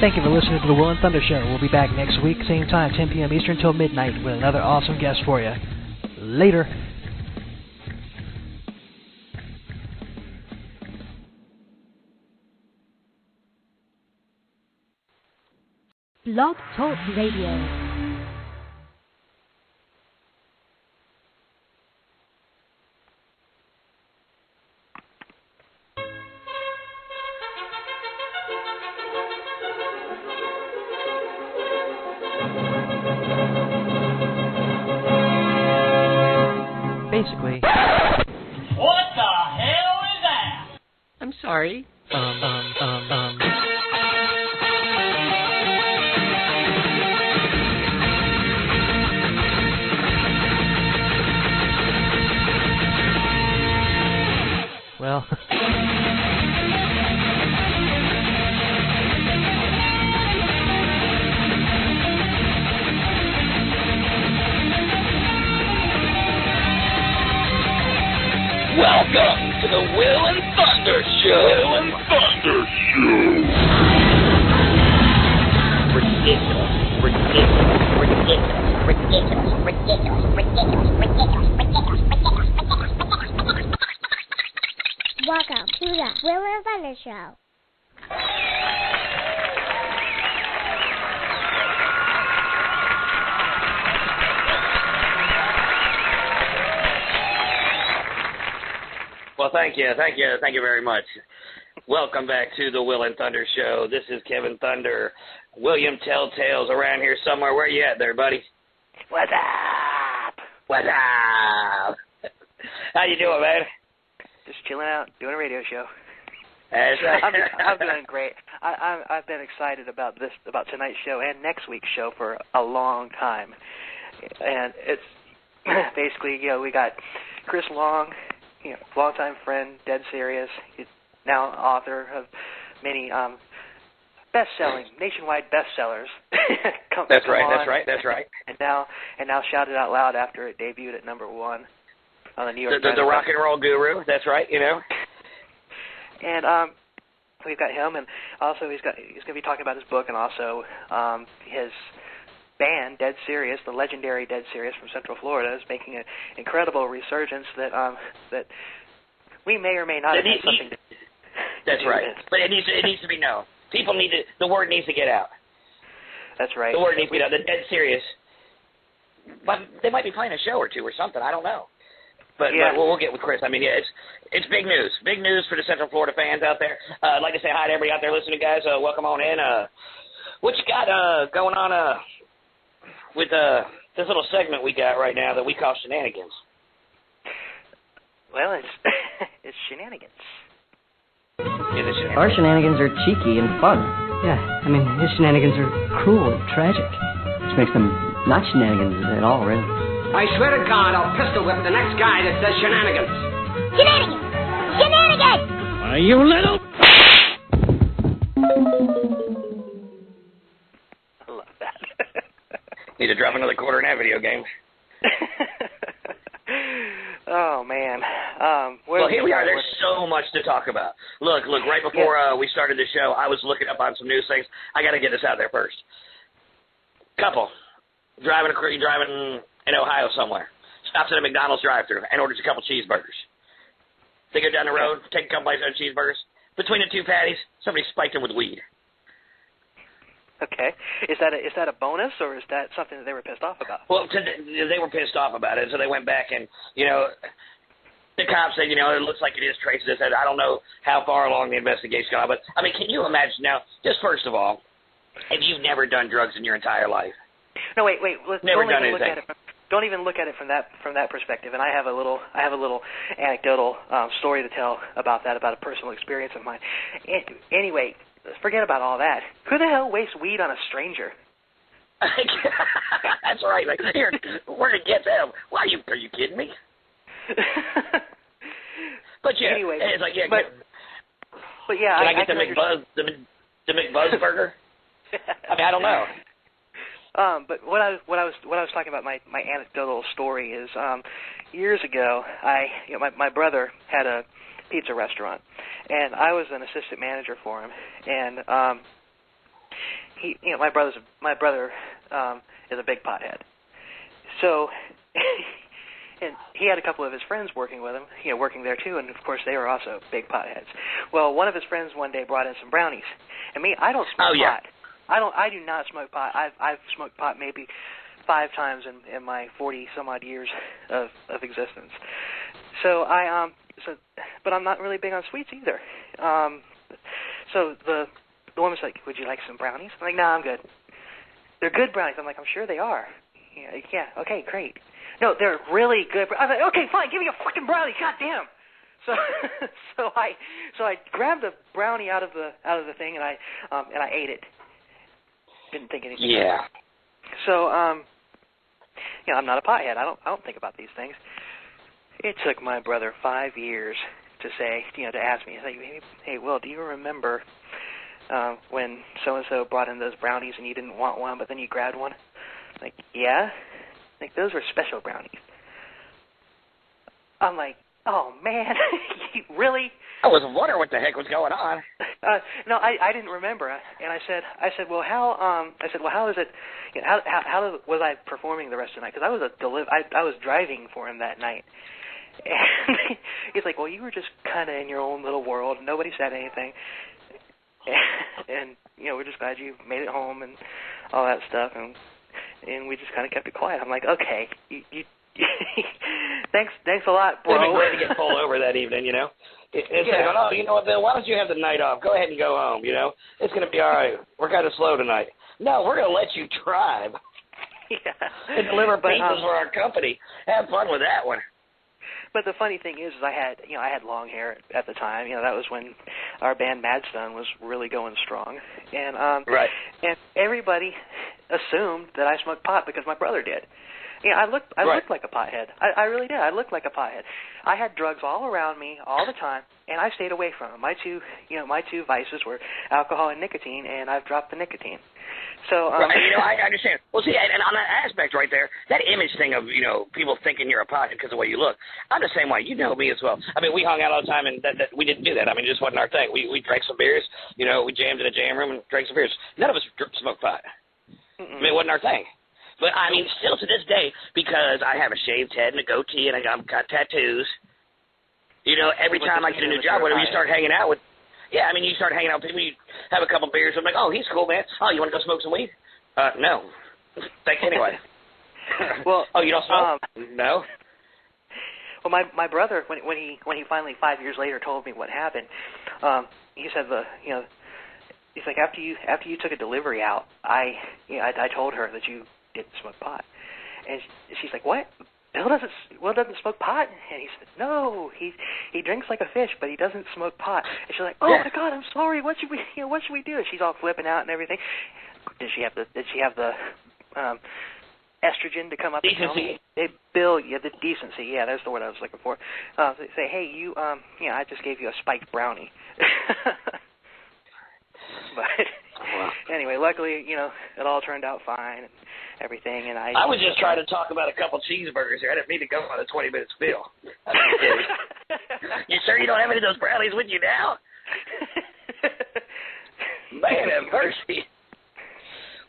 Thank you for listening to the Will and Thunder Show. We'll be back next week, same time, 10 p.m. Eastern till midnight, with another awesome guest for you. Later. Blog Talk Radio. Basically. What the hell is that? I'm sorry. Well. Welcome to the Will and Thunder Show. Will and Thunder Show. Ridiculous. Welcome to the Will and Thunder Show. Well, thank you very much. Welcome back to the Will and Thunder Show. This is Kevin Thunder. William Telltale's around here somewhere. Where you at there, buddy? What's up? What's up? How you doing, man? Just chilling out, doing a radio show. That's right. I'm doing great. I've been excited about tonight's show and next week's show for a long time, and it's basically we got Chris Long, longtime friend, Dead Serios. He's now author of many best-selling, nationwide bestsellers. That's right. And now shouted out loud after it debuted at #1 on the New York Times. The rock and roll guru. That's right. And we've got him, and also he's going to be talking about his book and also his band, Dead Serios, the legendary Dead Serios from Central Florida, is making an incredible resurgence that we may or may not have something to do. That's right. But it needs to be known. People the word needs to get out. That's right. The word needs to get out. The Dead Serios. But they might be playing a show or two or something. I don't know. But we'll get with Chris. I mean, it's big news. Big news for the Central Florida fans out there. I'd like to say hi to everybody out there listening, guys. Welcome on in. What you got going on with this little segment we got right now that we call Shenanigans? Well, it's Shenanigans. Our shenanigans are cheeky and fun. Yeah, I mean, his shenanigans are cruel and tragic, which makes them not shenanigans at all, really. I swear to God, I'll pistol whip the next guy that says shenanigans. Shenanigans! Shenanigans! You little... I love that. Need to drop another quarter in that video game. Oh, man. Well, here we are. There's so much to talk about. Look, right before we started the show, I was looking up on some news things. I got to get this out there first. Couple driving in Ohio somewhere, stops at a McDonald's drive-thru and orders a couple cheeseburgers. They go down the road, take a couple bites of cheeseburgers. Between the two patties, somebody spiked them with weed. Okay. Is that a bonus, or is that something that they were pissed off about? Well, they were pissed off about it, so they went back and, the cops said, it looks like it is traces. They said, I don't know how far along the investigation got, but, I mean, can you imagine now, just first of all, if you've never done drugs in your entire life? No, wait. Never done anything. Don't even look at it from that perspective. And I have a little anecdotal story to tell about that, about a personal experience of mine. Anyway, forget about all that. Who the hell wastes weed on a stranger? That's right. Like, here, we're gonna get them. Why are you kidding me? But yeah, anyway, it's like but yeah, can I get the McBuzz the McBuzz burger? I mean, I don't know. But what I was talking about, my anecdotal story is years ago, my brother had a pizza restaurant, and I was an assistant manager for him, and my brother is a big pothead, so and he had a couple of his friends working with him, working there too, and of course they were also big potheads. Well, one of his friends one day brought in some brownies, and me, I don't smoke pot. I do not smoke pot. I've smoked pot maybe 5 times in my 40 some odd years of existence. So but I'm not really big on sweets either. So the woman's like, "Would you like some brownies?" I'm like, "No, I'm good." They're good brownies. I'm like, "I'm sure they are." Yeah. Okay, great. No, they're really good. I was like, "Okay, fine. Give me a fucking brownie. Goddamn." So I grabbed a brownie out of the thing and I ate it. Didn't think anything. Yeah. Of it. So I'm not a pothead. I don't think about these things. It took my brother 5 years to say, to ask me, like, "Hey, Will, do you remember when so and so brought in those brownies and you didn't want one, but then you grabbed one?" Like, "Yeah." Like, "Those were special brownies." I'm like, "Oh man, really?" I was wondering what the heck was going on. No, I didn't remember, and I said, "Well, how is it? How was I performing the rest of the night?" Because I was driving for him that night, and he's like, "Well, you were just kind of in your own little world. Nobody said anything, and we're just glad you made it home and all that stuff, and we just kind of kept it quiet." I'm like, "Okay, you Thanks a lot, bro. It would be great to get pulled over that evening, you know. Instead of, oh, you know what, Bill, why don't you have the night off? Go ahead and go home, you know. It's going to be all right. We're kind of slow tonight. No, we're going to let you drive. Yeah. And deliver pizzas for our company. Have fun with that one. But the funny thing is I had long hair at the time. You know, that was when our band Madstone was really going strong. And right. And everybody assumed that I smoked pot because my brother did. Yeah, I looked like a pothead. I really did. I looked like a pothead. I had drugs all around me all the time, and I stayed away from them. My two vices were alcohol and nicotine, and I've dropped the nicotine. So, right, you know, I understand. Well, see, and on that aspect right there, that image thing of, you know, people thinking you're a pothead because of the way you look, I'm the same way. You know me as well. I mean, we hung out all the time, and that we didn't do that. I mean, it just wasn't our thing. We drank some beers, you know, we jammed in a jam room and drank some beers. None of us smoked pot. I mean, it wasn't our thing. But, I mean, still to this day, because I have a shaved head and a goatee and I've got tattoos, you know, every time I get a new job, whatever, you start hanging out with, yeah, I mean, you start hanging out with people, you have a couple beers, I'm like, oh, he's cool, man. Oh, you want to go smoke some weed? No. Thanks anyway. Well, oh, you don't smoke? No. Well, my brother, when he finally 5 years later told me what happened, he said he's like, after you took a delivery out, I told her that you didn't smoke pot, and she's like, what? Bill doesn't smoke pot? And he said, no, he drinks like a fish, but he doesn't smoke pot. And she's like, oh my God, I'm sorry. What should we do? And she's all flipping out and everything. Did she have the estrogen to come up decency. And tell me? Hey, Bill, the decency. Yeah, that's the word I was looking for. Say, hey, I just gave you a spiked brownie. But anyway, luckily, you know, it all turned out fine and everything. And I was just trying to talk about a couple cheeseburgers here. I didn't mean to go on a 20-minute spiel. You sure you don't have any of those brownies with you now? Man have mercy.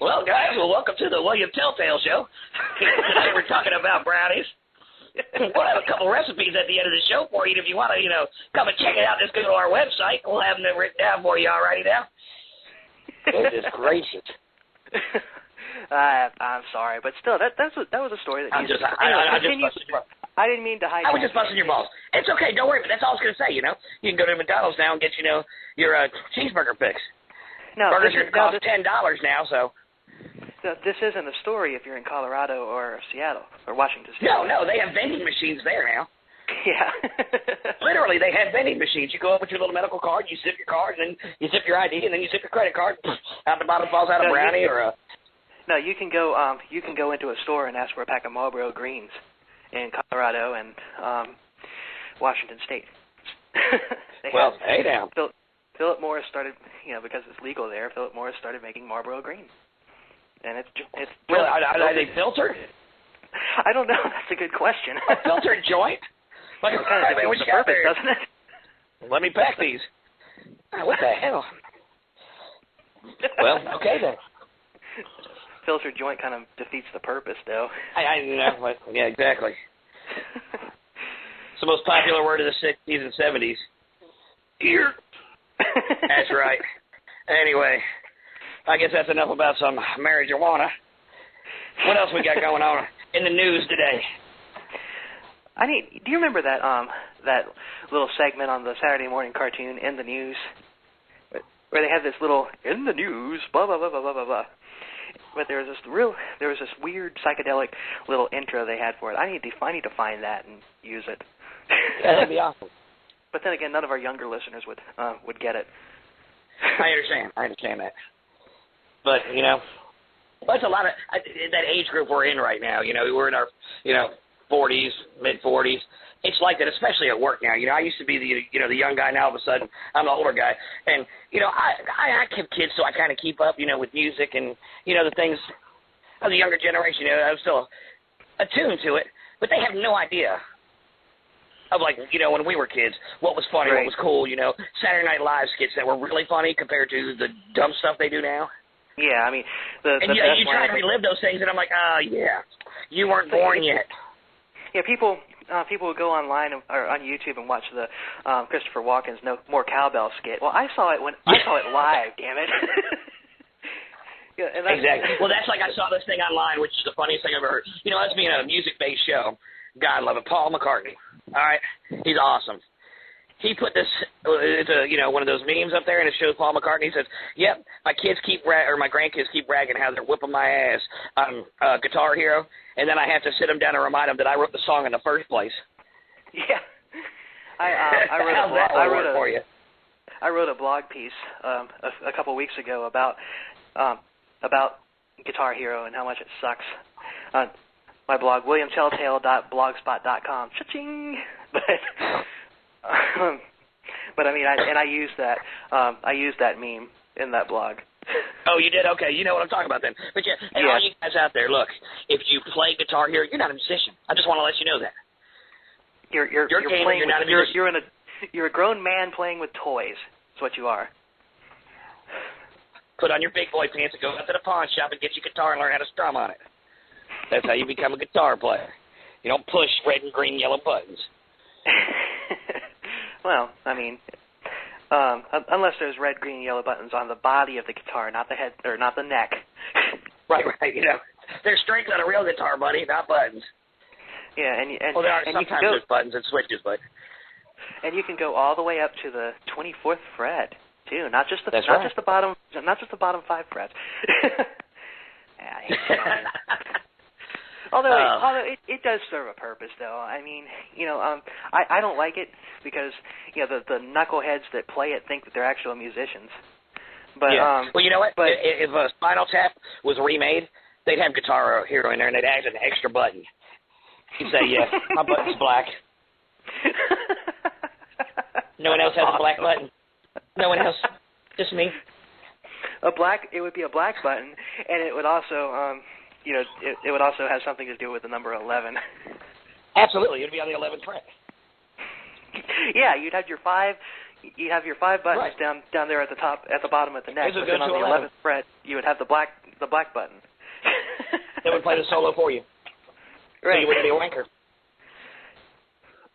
Well, guys, welcome to the William Telltale Show. Tonight we're talking about brownies. We'll have a couple recipes at the end of the show for you. If you want to, you know, come and check it out, just go to our website. We'll have them written down for you alrighty now. Goodness gracious. I'm sorry, but still, that was a story that I didn't mean to hide. I was just busting your balls. It's okay, don't worry. But that's all I was going to say. You know, you can go to McDonald's now and get your cheeseburger fix. No, burgers cost $10 now, so. So this isn't a story if you're in Colorado or Seattle or Washington State. No, they have vending machines there now. Yeah. Literally, they have vending machines. You go up with your little medical card, you zip your card, and then you zip your ID, and then you zip your credit card. Out the bottom falls out a brownie or a... No, you can go into a store and ask for a pack of Marlboro Greens in Colorado and Washington State. Well, hey now. Philip Morris started, you know, because it's legal there, Philip Morris started making Marlboro Green. And it's well, are they filtered? I don't know. That's a good question. A filtered joint? Like, it kind of defeats the purpose, doesn't it? Let me pack these. What the hell? Well, okay then. Filtered joint kind of defeats the purpose, though. I know. Yeah, exactly. It's the most popular word of the 60s and 70s. Ear. That's right. Anyway, I guess that's enough about some marijuana. What else we got going on in the news today? Do you remember that little segment on the Saturday morning cartoon, In the News, where they had this little in the news, blah blah blah blah blah blah. But there was this weird psychedelic little intro they had for it. I need to find that and use it. Yeah, that'd be awesome. But then again, none of our younger listeners would get it. I understand that. But you know, that's a lot of that age group we're in right now. You know, we're in our 40s, mid-40s. It's like that, especially at work now. You know, I used to be the young guy. Now all of a sudden, I'm the older guy. And I have kids, so I kind of keep up, with music and the things of the younger generation. I'm still attuned to it, but they have no idea of when we were kids, what was funny, right. What was cool. Saturday Night Live skits that were really funny compared to the dumb stuff they do now. Yeah, I mean, you try to relive those things, and I'm like, yeah, you weren't born yet. Yeah, people would go online or on YouTube and watch the Christopher Walken's No More Cowbell skit. Well, I saw it live. Damn it! Yeah, and exactly. Well, that's like I saw this thing online, which is the funniest thing I've ever heard. You know, us being a music-based show, God love it, Paul McCartney. All right, he's awesome. He put this, it's a, you know, one of those memes up there, and it shows Paul McCartney. He says, "Yep, my grandkids keep bragging how they're whipping my ass on Guitar Hero, and then I have to sit them down and remind them that I wrote the song in the first place." Yeah, I wrote a blog piece a couple weeks ago about Guitar Hero and how much it sucks on my blog, williamtelltale.blogspot.com. Cha-ching! But I mean, I used that meme in that blog. Oh, you did? Okay, you know what I'm talking about then. But yeah, and all you guys out there, look, if you play Guitar Hero, you're not a musician. I just want to let you know that. You're a grown man playing with toys. That's what you are. Put on your big boy pants and go out to the pawn shop and get your guitar and learn how to strum on it. That's how you become a guitar player. You don't push red and green, yellow buttons. Well, I mean, unless there's red, green, yellow buttons on the body of the guitar, not the head or not the neck. Right. You know, there's strings on a real guitar, buddy, not buttons. Yeah, well, there are sometimes there's buttons and switches, but. And you can go all the way up to the 24th fret too, not just the bottom 5 frets. Although it does serve a purpose, though. I mean, you know, I don't like it because, you know, the knuckleheads that play it think that they're actual musicians. But yeah. Well, you know what? If Spinal Tap was remade, they'd have Guitar Hero in there, and they'd add an extra button. You'd say, "Yeah, my button's black." No one else has a black button. No one else, just me. It would be a black button, and it would also, you know, it would also have something to do with the number 11. Absolutely, it would be on the 11th fret. Yeah, you'd have your 5 buttons down there at the top, at the bottom of the neck. But then on the 11th fret, you would have the black button. That would play the solo for you. Right. So you wouldn't be a wanker.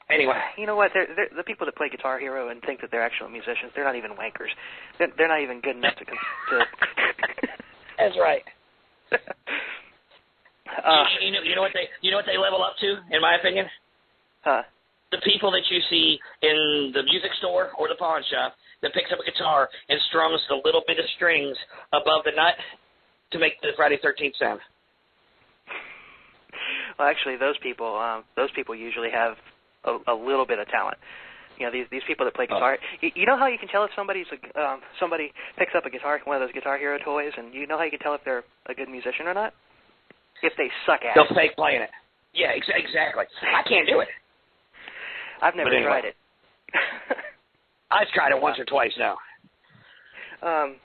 Anyway. You know what? The people that play Guitar Hero and think that they're actual musicians, they're not even wankers. They're not even good enough to That's right. You know what they level up to, in my opinion? Huh? The people that you see in the music store or the pawn shop that picks up a guitar and strums the little bit of strings above the nut to make the Friday 13th sound. Well, actually, those people usually have a little bit of talent. You know, these people that play guitar. You know how you can tell if somebody picks up a guitar, one of those Guitar Hero toys, and you know how you can tell if they're a good musician or not? If they suck at it. They'll fake playing it. Yeah, exactly. I can't do it. I've never tried it. I've tried it once or twice now. I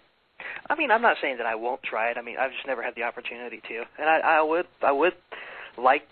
mean, I'm not saying that I won't try it. I mean, I've just never had the opportunity to, and I would like